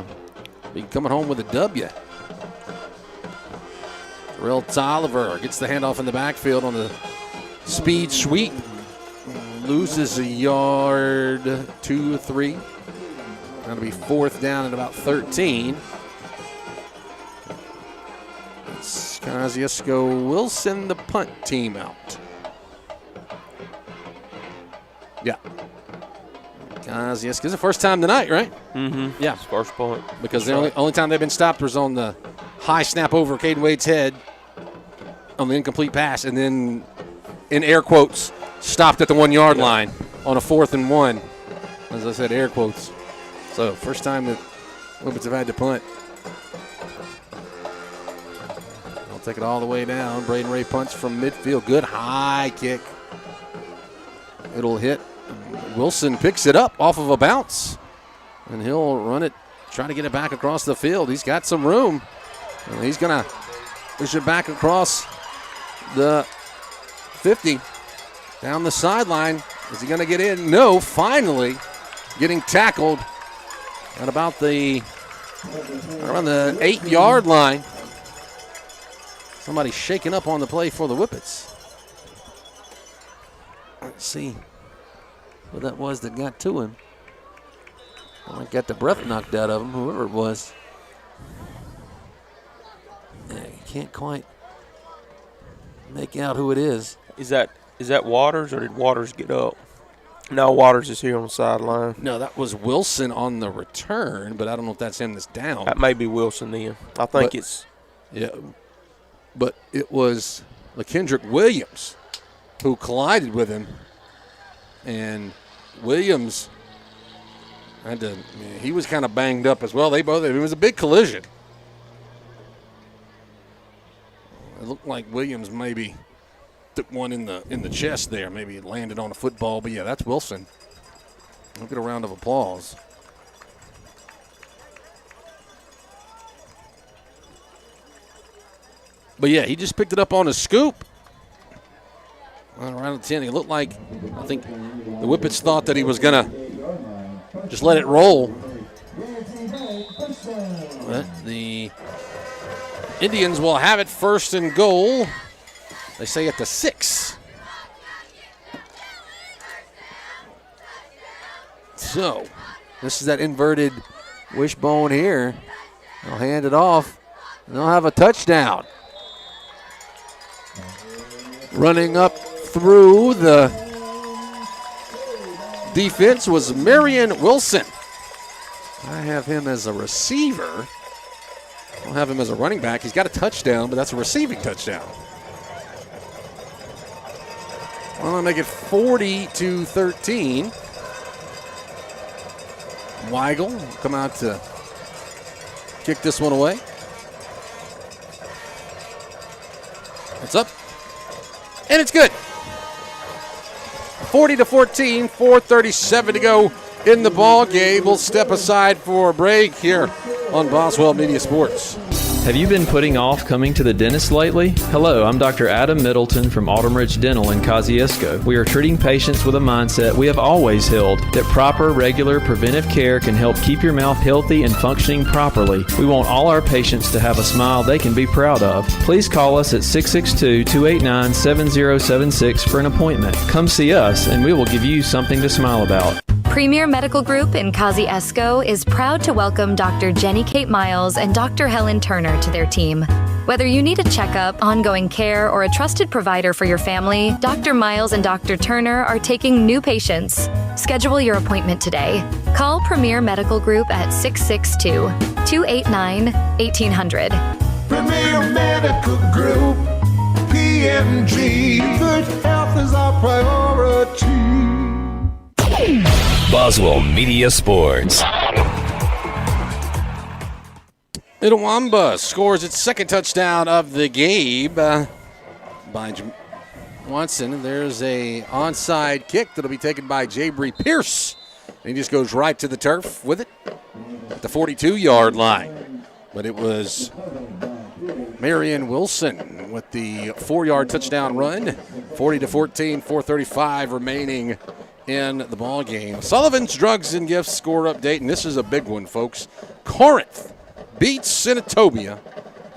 Be coming home with a W. Rel Tolliver gets the handoff in the backfield on the speed sweep. Loses a yard, 2, 3. That'll be 4th down at about 13. Kosciusko will send the punt team out. Yeah. Kosciusko. This is the first time tonight, right? Mm-hmm. Yeah. First point. Because the only time they've been stopped was on the high snap over Caden Wade's head on the incomplete pass, and then, in air quotes, stopped at the 1 yard line on a 4th and 1. As I said, air quotes. So, first time that Whippets have had to punt. I'll take it all the way down. Braden Ray punts from midfield. Good high kick. It'll hit. Wilson picks it up off of a bounce, and he'll run it, try to get it back across the field. He's got some room. And he's going to push it back across the 50, down the sideline. Is he going to get in? No, finally getting tackled at about around the 8-yard line. Somebody shaking up on the play for the Whippets. Let's see what that was that got to him. I got the breath knocked out of him, whoever it was. Yeah, you can't quite make out who it is. Is that Waters, or did Waters get up? No, Waters is here on the sideline. No, that was Wilson on the return, but I don't know if that's him that's down. That may be Wilson then. I think it's. Yeah, but it was LaKendrick Williams who collided with him, and Williams he was kind of banged up as well. It was a big collision. It looked like Williams maybe took one in the chest there. Maybe it landed on a football, but yeah, that's Wilson. Look at a round of applause. But yeah, he just picked it up on a scoop. Around the 10, it looked like, I think the Whippets thought that he was going to just let it roll. But the Indians will have it 1st and goal. They say at the 6. So, this is that inverted wishbone here. They'll hand it off, and they'll have a touchdown. Running up through the defense was Marion Wilson. I have him as a receiver. I don't have him as a running back. He's got a touchdown, but that's a receiving touchdown. Well, I'll make it 40-13. Weigel will come out to kick this one away. It's up. And it's good. 40-14, 4:37 to go in the ball game. We'll step aside for a break here on Boswell Media Sports. Have you been putting off coming to the dentist lately? Hello, I'm Dr. Adam Middleton from Autumn Ridge Dental in Kosciusko. We are treating patients with a mindset we have always held, that proper, regular, preventive care can help keep your mouth healthy and functioning properly. We want all our patients to have a smile they can be proud of. Please call us at 662-289-7076 for an appointment. Come see us and we will give you something to smile about. Premier Medical Group in Kosciusko is proud to welcome Dr. Jenny Kate Miles and Dr. Helen Turner to their team. Whether you need a checkup, ongoing care, or a trusted provider for your family, Dr. Miles and Dr. Turner are taking new patients. Schedule your appointment today. Call Premier Medical Group at 662-289-1800. Premier Medical Group, PMG. Good health is our priority. Boswell Media Sports. Itawamba scores its second touchdown of the game by Watson. There's a onside kick that'll be taken by Jabry Pierce. And he just goes right to the turf with it at the 42-yard line. But it was Marion Wilson with the 4-yard touchdown run. 40-14, 4:35 remaining in the ball game. Sullivan's Drugs and Gifts score update, and this is a big one, folks. Corinth beats Senatobia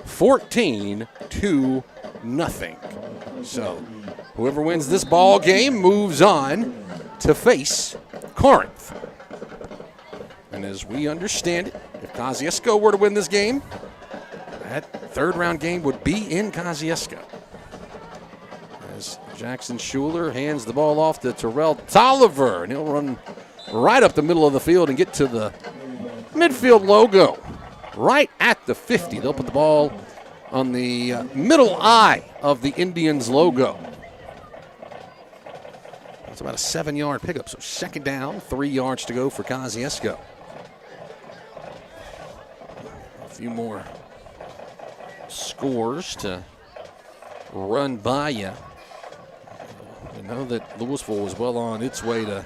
14-0. So whoever wins this ball game moves on to face Corinth. And as we understand it, if Kosciusko were to win this game, that third-round game would be in Kosciusko. As Jackson Schuler hands the ball off to Terrell Tolliver, and he'll run right up the middle of the field and get to the midfield logo right at the 50. They'll put the ball on the middle eye of the Indians logo. It's about a 7-yard pickup, so second down, 3 yards to go for Kosciusko. A few more scores to run by you. You know that Louisville was well on its way to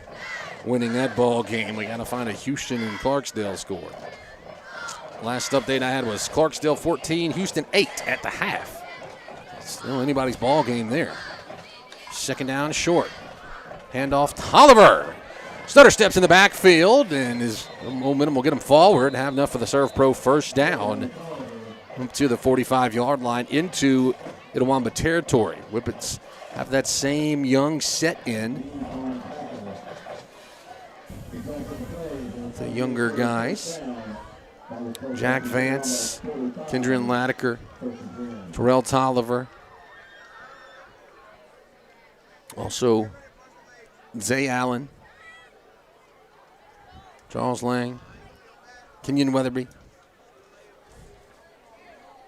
winning that ball game. We got to find a Houston and Clarksdale score. Last update I had was Clarksdale 14, Houston 8 at the half. Still anybody's ball game there. Second down, short. Handoff to Oliver. Stutter steps in the backfield, and his momentum will get him forward. Have enough for the Serve Pro first down up to the 45-yard line into Itawamba territory. Whippets have that same young set in. The younger guys. Jack Vance, Kendrian Latiker, Terrell Tolliver. Also, Zay Allen, Charles Lang, Kenyon Weatherby.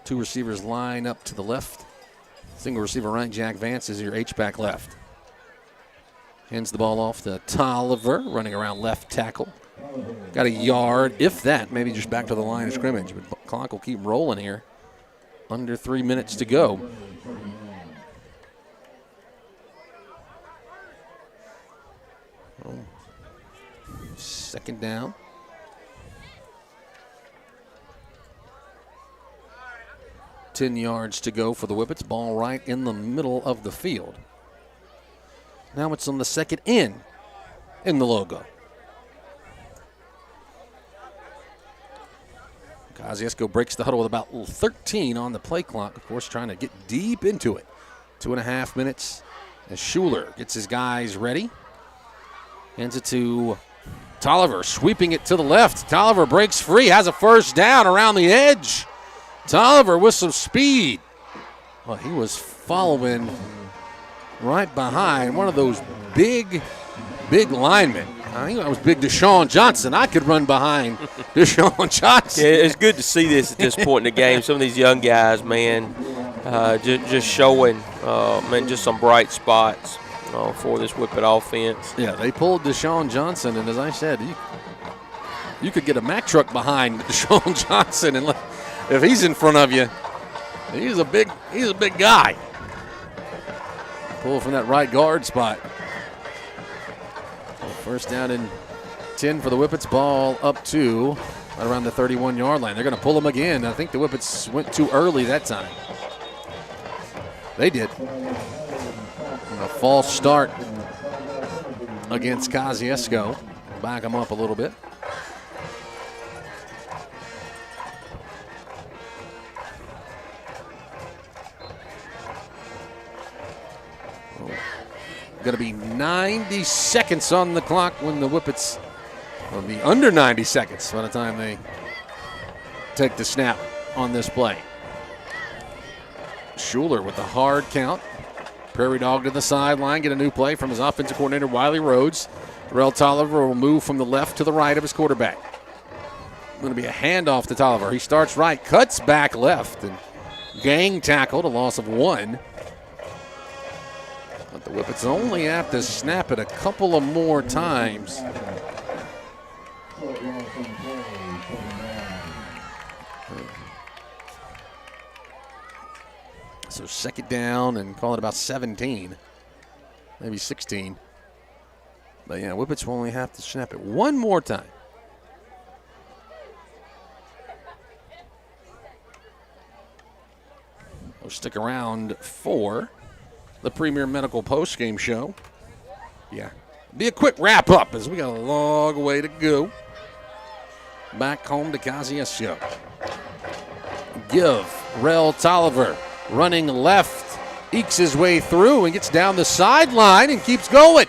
2 receivers line up to the left. Single receiver right, Jack Vance is your H-back left. Hands the ball off to Tolliver, running around left tackle. Got a yard, if that, maybe just back to the line of scrimmage. But the clock will keep rolling here. Under 3 minutes to go. Second down. $10 yards to go for the Whippets. Ball right in the middle of the field. Now it's on the second in the logo. Kosciusko breaks the huddle with about 13 on the play clock. Of course, trying to get deep into it. 2.5 minutes as Schuler gets his guys ready. Hands it to Tolliver, sweeping it to the left. Tolliver breaks free, has a first down around the edge. Tolliver with some speed. Well, he was following right behind one of those big linemen. I think that was big Deshaun Johnson. I could run behind Deshaun Johnson. Yeah, it's good to see this at this point in the game. Some of these young guys, man, just showing, just some bright spots for this Whippet offense. Yeah, they pulled Deshaun Johnson, and as I said, you could get a Mack truck behind Deshaun Johnson, and if he's in front of you, he's a big guy. Pull from that right guard spot. First down and 10 for the Whippets. Ball up to right around the 31-yard line. They're going to pull them again. I think the Whippets went too early that time. They did. A false start against Kosciusko. Back them up a little bit. Going to be 90 seconds on the clock when the Whippets will be under 90 seconds by the time they take the snap on this play. Schuler with the hard count. Prairie Dog to the sideline, get a new play from his offensive coordinator, Wiley Rhodes. Terrell Tolliver will move from the left to the right of his quarterback. Going to be a handoff to Tolliver. He starts right, cuts back left, and gang tackled, a loss of 1. But the Whippets only have to snap it a couple of more times. So second down and call it about 17, maybe 16. But yeah, Whippets will only have to snap it one more time. We'll stick around for the Premier Medical Postgame Show. Yeah, be a quick wrap up as we got a long way to go. Back home to Kosciusko. Give Rel Tolliver running left, ekes his way through and gets down the sideline and keeps going.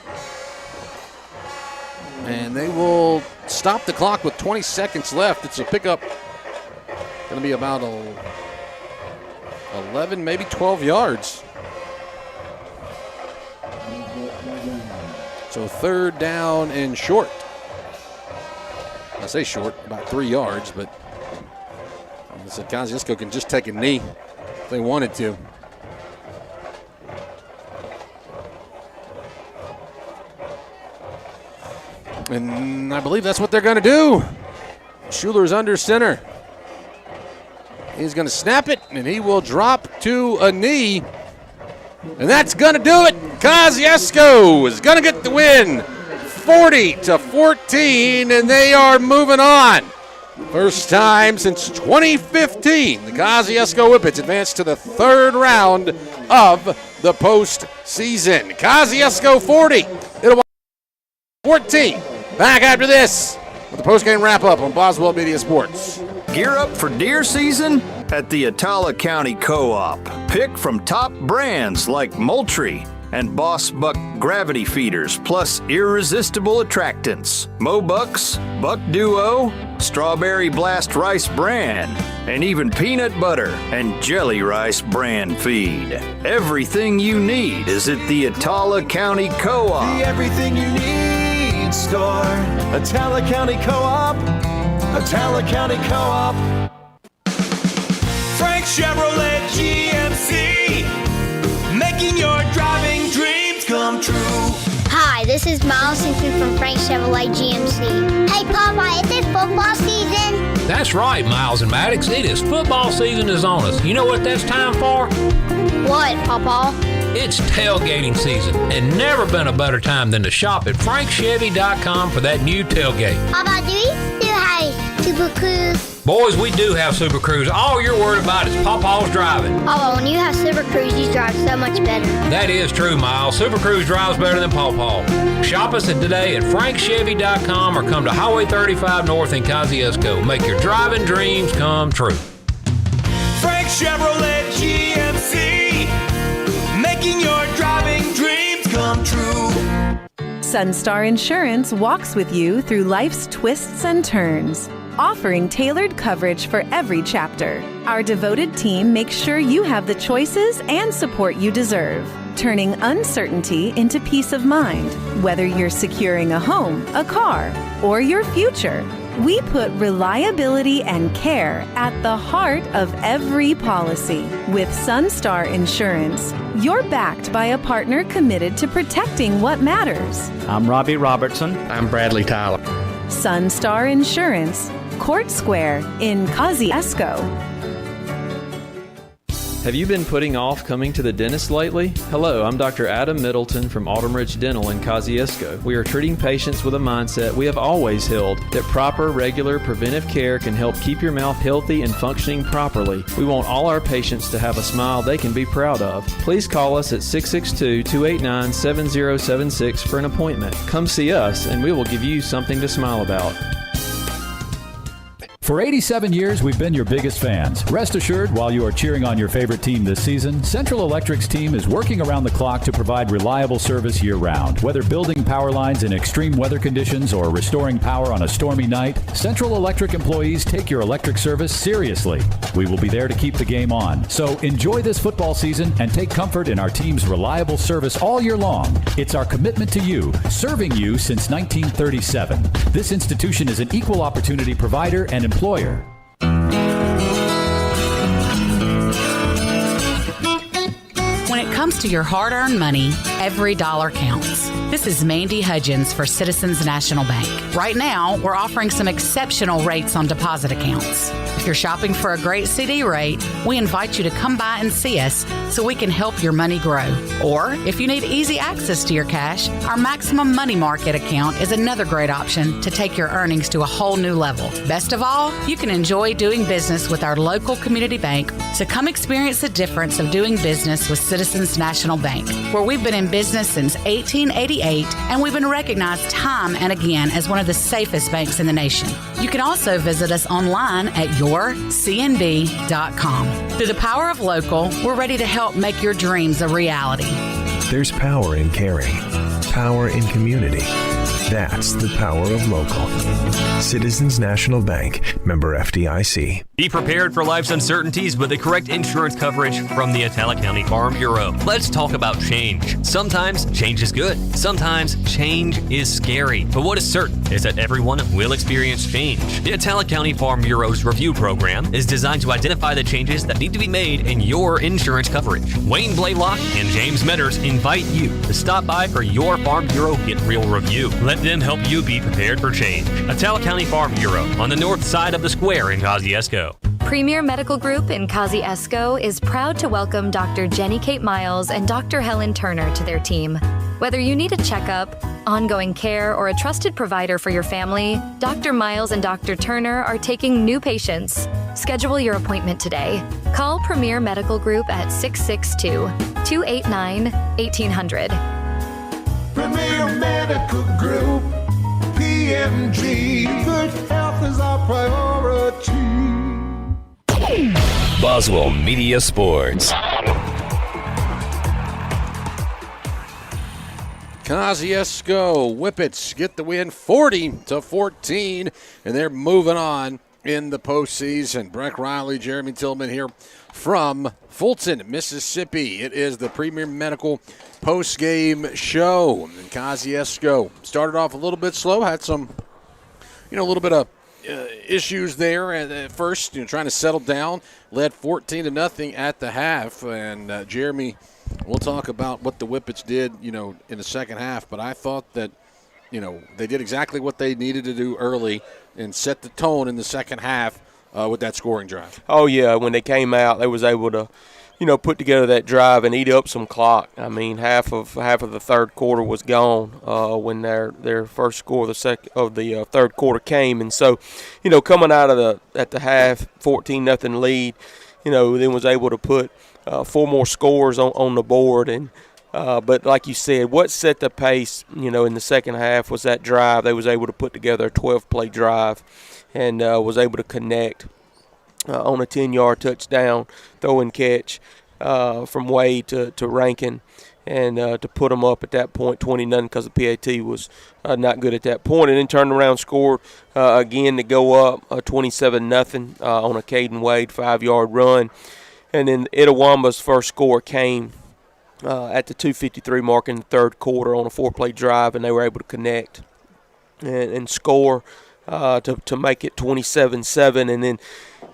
And they will stop the clock with 20 seconds left. It's a pickup. Going to be about 11, maybe 12 yards. So third down and short I say short, about 3 yards, but I said Kosciusko can just take a knee if they wanted to. And I believe that's what they're going to do. Schuler's under center. He's going to snap it, and he will drop to a knee. And that's going to do it. Kosciusko is going to get the win, 40-14, and they are moving on. First time since 2015, the Kosciusko Whippets advanced to the third round of the postseason. Kosciusko 40, Itawamba 14. Back after this with the postgame wrap-up on Boswell Media Sports. Gear up for deer season at the Itawamba County Co-op. Pick from top brands like Moultrie and Boss Buck gravity feeders, plus irresistible attractants. Mobucks, Buck Duo, Strawberry Blast Rice Bran, and even peanut butter and jelly rice brand feed. Everything you need is at the Itawamba County Co-op. The everything you need store. Itawamba County Co-op. Itawamba County Co-op. Frank Chevrolet GMC, making your driving dreams come true. Hi, this is Miles Simpson from Frank Chevrolet GMC. Hey, Papa, is it football season? That's right, Miles and Maddox. It is football season is on us. You know what that's time for? What, Papa? It's tailgating season, and never been a better time than to shop at frankchevy.com for that new tailgate. Papa, do we still have Super Cruise? Boys, we do have Super Cruise. All you're worried about is Pawpaw's driving. Papa, when you have Super Cruise, you drive so much better. That is true, Miles. Super Cruise drives better than Pawpaw. Shop us today at frankchevy.com or come to Highway 35 North in Kosciusko. Make your driving dreams come true. Frank Chevrolet GMC, making your driving dreams come true. Sunstar Insurance walks with you through life's twists and turns, offering tailored coverage for every chapter. Our devoted team makes sure you have the choices and support you deserve, turning uncertainty into peace of mind. Whether you're securing a home, a car, or your future, we put reliability and care at the heart of every policy. With Sunstar Insurance, you're backed by a partner committed to protecting what matters. I'm Robbie Robertson. I'm Bradley Tyler. Sunstar Insurance, Court Square in Kosciusko. Have you been putting off coming to the dentist lately? Hello, I'm Dr. Adam Middleton from Autumn Ridge Dental in Kosciusko. We are treating patients with a mindset we have always held, that proper, regular, preventive care can help keep your mouth healthy and functioning properly. We want all our patients to have a smile they can be proud of. Please call us at 662-289-7076 for an appointment. Come see us and we will give you something to smile about. For 87 years, we've been your biggest fans. Rest assured, while you are cheering on your favorite team this season, Central Electric's team is working around the clock to provide reliable service year-round. Whether building power lines in extreme weather conditions or restoring power on a stormy night, Central Electric employees take your electric service seriously. We will be there to keep the game on. So enjoy this football season and take comfort in our team's reliable service all year long. It's our commitment to you, serving you since 1937. This institution is an equal opportunity provider and employer. When it comes to your hard-earned money, every dollar counts. This is Mandy Hudgens for Citizens National Bank. Right now, we're offering some exceptional rates on deposit accounts. If you're shopping for a great CD rate, we invite you to come by and see us so we can help your money grow. Or, if you need easy access to your cash, our Maximum Money Market account is another great option to take your earnings to a whole new level. Best of all, you can enjoy doing business with our local community bank, so come experience the difference of doing business with Citizens National Bank, where we've been in business since 1888 and we've been recognized time and again as one of the safest banks in the nation. You can also visit us online at yourcnb.com. Through the power of local, we're ready to help make your dreams a reality. There's power in caring, power in community, That's the power of local. Citizens National Bank, member FDIC. Be prepared for life's uncertainties with the correct insurance coverage from the Atala County Farm Bureau. Let's talk about change. Sometimes change is good. Sometimes change is scary. But what is certain is that everyone will experience change. The Atala County Farm Bureau's review program is designed to identify the changes that need to be made in your insurance coverage. Wayne Blaylock and James Metters invite you to stop by for your Farm Bureau Get Real review. Let them help you be prepared for change. Atala County Farm Bureau on the north side of the square in Kosciusko. Premier Medical Group in Kosciusko is proud to welcome Dr. Jenny Kate Miles and Dr. Helen Turner to their team. Whether you need a checkup, ongoing care, or a trusted provider for your family, Dr. Miles and Dr. Turner are taking new patients. Schedule your appointment today. Call Premier Medical Group at 662-289-1800. Premier Medical Group, PMG, good health is our priority. Boswell Media Sports. Kosciusko Whippets get the win 40-14, and they're moving on in the postseason. Breck Riley, Jeremy Tillman here from Fulton, Mississippi. It is the Premier Medical postgame show. And Kosciusko started off a little bit slow, had some, a little bit of issues there at first, trying to settle down. Led 14-0 at the half, and Jeremy, we'll talk about what the Whippets did, in the second half. But I thought that, they did exactly what they needed to do early and set the tone in the second half with that scoring drive. Oh yeah, when they came out, they was able to, put together that drive and eat up some clock. I mean, half of the third quarter was gone when their first score of the third quarter came, and so, coming out of at the half, 14-0 lead, then was able to put 4 more scores on the board, and but like you said, what set the pace, in the second half was that drive. They was able to put together a 12-play drive, and was able to connect on a 10-yard touchdown throw and catch from Wade to Rankin, and to put them up at that point 20-0 because the PAT was not good at that point, and then turned around, scored again to go up 27-0 on a Caden Wade 5-yard run, and then Itawamba's first score came at the 2:53 mark in the third quarter on a 4-play drive, and they were able to connect and score to make it 27-7, and then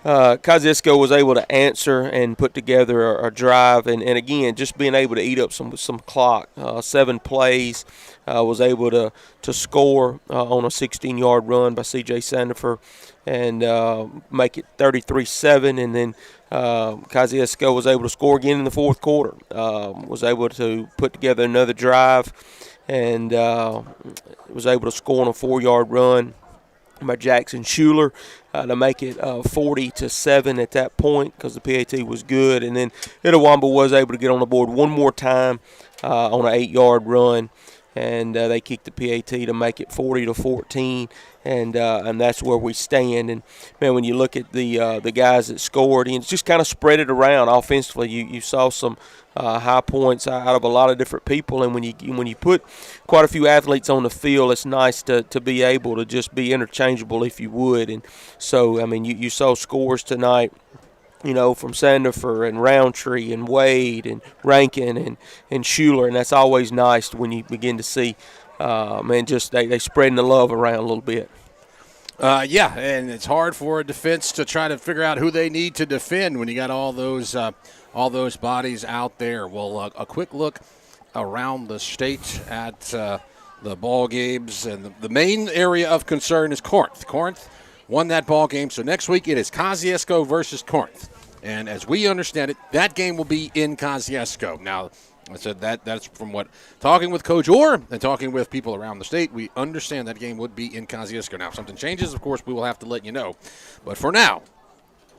Kosciusko was able to answer and put together a drive, and again, just being able to eat up some clock. 7 plays, was able to score on a 16-yard run by C.J. Sandifer and make it 33-7, and then Kosciusko was able to score again in the fourth quarter. Was able to put together another drive and was able to score on a 4-yard run by Jackson Schuler to make it 40-7 at that point because the PAT was good, and then Itawamba was able to get on the board one more time on an 8-yard run, and they kicked the PAT to make it 40-14, and that's where we stand. And man, when you look at the guys that scored, and just kind of spread it around offensively, you saw some high points out of a lot of different people, and when you put quite a few athletes on the field, it's nice to be able to just be interchangeable, if you would. And so, I mean, you saw scores tonight, from Sandifer and Roundtree and Wade and Rankin and Schuler, and that's always nice when you begin to see, just they spreading the love around a little bit. Yeah, and it's hard for a defense to try to figure out who they need to defend when you got all those bodies out there. Well, a quick look around the state at the ball games, and the main area of concern is Corinth. Corinth won that ball game, so next week it is Kosciusko versus Corinth. And as we understand it, that game will be in Kosciusko. Now, I said that's from what talking with Coach Orr and talking with people around the state, we understand that game would be in Kosciusko. Now, if something changes, of course, we will have to let you know. But for now,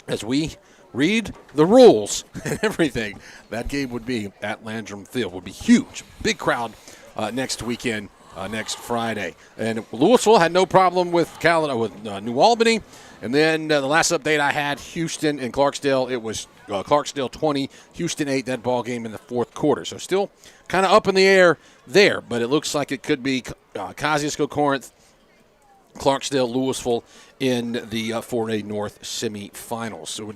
as we read the rules and everything, that game would be at Landrum Field. Would be huge. Big crowd next weekend, next Friday. And Louisville had no problem with New Albany. And then the last update I had, Houston and Clarksdale, it was Clarksdale 20, Houston 8, that ball game in the fourth quarter. So still kind of up in the air there, but it looks like it could be Kosciusko, Corinth, Clarksdale, Louisville in the 4A North semifinals. So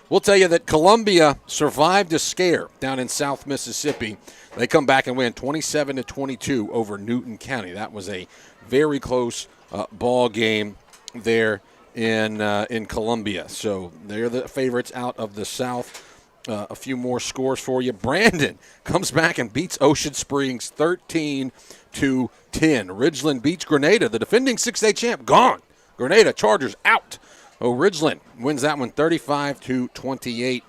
we'll tell you that Columbia survived a scare down in South Mississippi. They come back and win 27-22 over Newton County. That was a very close ball game there in Columbia. So they're the favorites out of the South. A few more scores for you. Brandon comes back and beats Ocean Springs 13-10. Ridgeland beats Grenada, the defending 6A champ, gone. Grenada Chargers out. Ridgeland wins that one 35-28.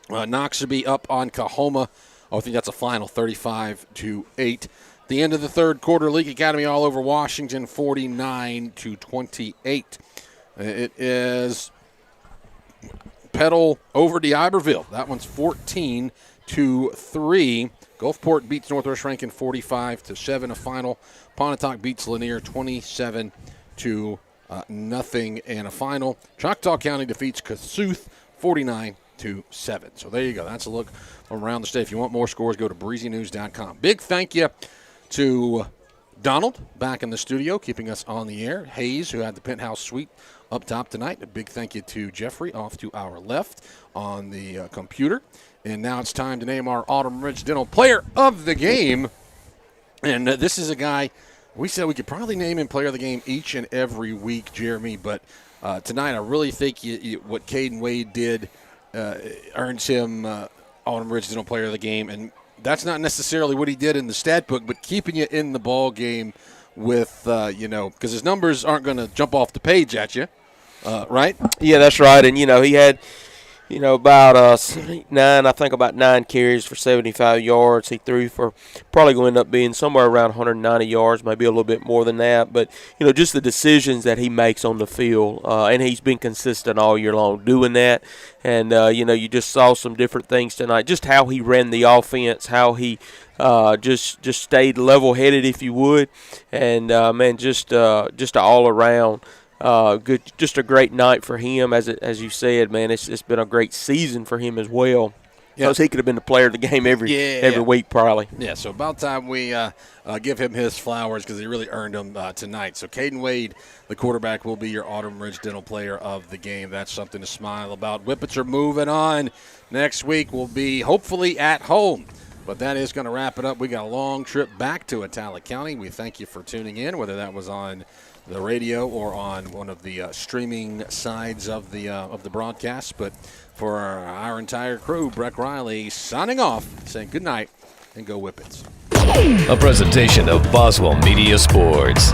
Noxubee up on Kahoma. I think that's a final 35-8. The end of the third quarter, League Academy all over Washington 49-28. It is Petal over D'Iberville. That one's 14-3. Gulfport beats Northwest Rankin 45-7. A final. Pontotoc beats Lanier 27-0. And a final. Choctaw County defeats Kossuth 49-7. So there you go. That's a look around the state. If you want more scores, go to breezynews.com. Big thank you to Donald back in the studio, keeping us on the air. Hayes, who had the penthouse suite up top tonight. A big thank you to Jeffrey off to our left on the computer. And now it's time to name our Autumn Ridge Dental Player of the Game. And this is a guy, we said we could probably name him Player of the Game each and every week, Jeremy. But tonight I really think what Caden Wade did earns him Autumn Ridge Dental Player of the Game. And that's not necessarily what he did in the stat book, but keeping you in the ball game with, because his numbers aren't going to jump off the page at you, right? Yeah, that's right. And, he had, about about 9 carries for 75 yards. He threw for probably going to end up being somewhere around 190 yards, maybe a little bit more than that. But, just the decisions that he makes on the field, and he's been consistent all year long doing that. And, you just saw some different things tonight, just how he ran the offense, how he just stayed level-headed, if you would. And, just an all-around good, just a great night for him. As you said, man, it's been a great season for him as well. Because he could have been the player of the game every week probably. Yeah, so about time we give him his flowers because he really earned them tonight. So Caden Wade, the quarterback, will be your Autumn Ridge Dental Player of the Game. That's something to smile about. Whippets are moving on. Next week will be hopefully at home. But that is going to wrap it up. We got a long trip back to Itawamba County. We thank you for tuning in, whether that was on the radio or on one of the streaming sides of the broadcast. But for our entire crew, Breck Riley signing off, saying good night and go Whippets. A presentation of Boswell Media Sports.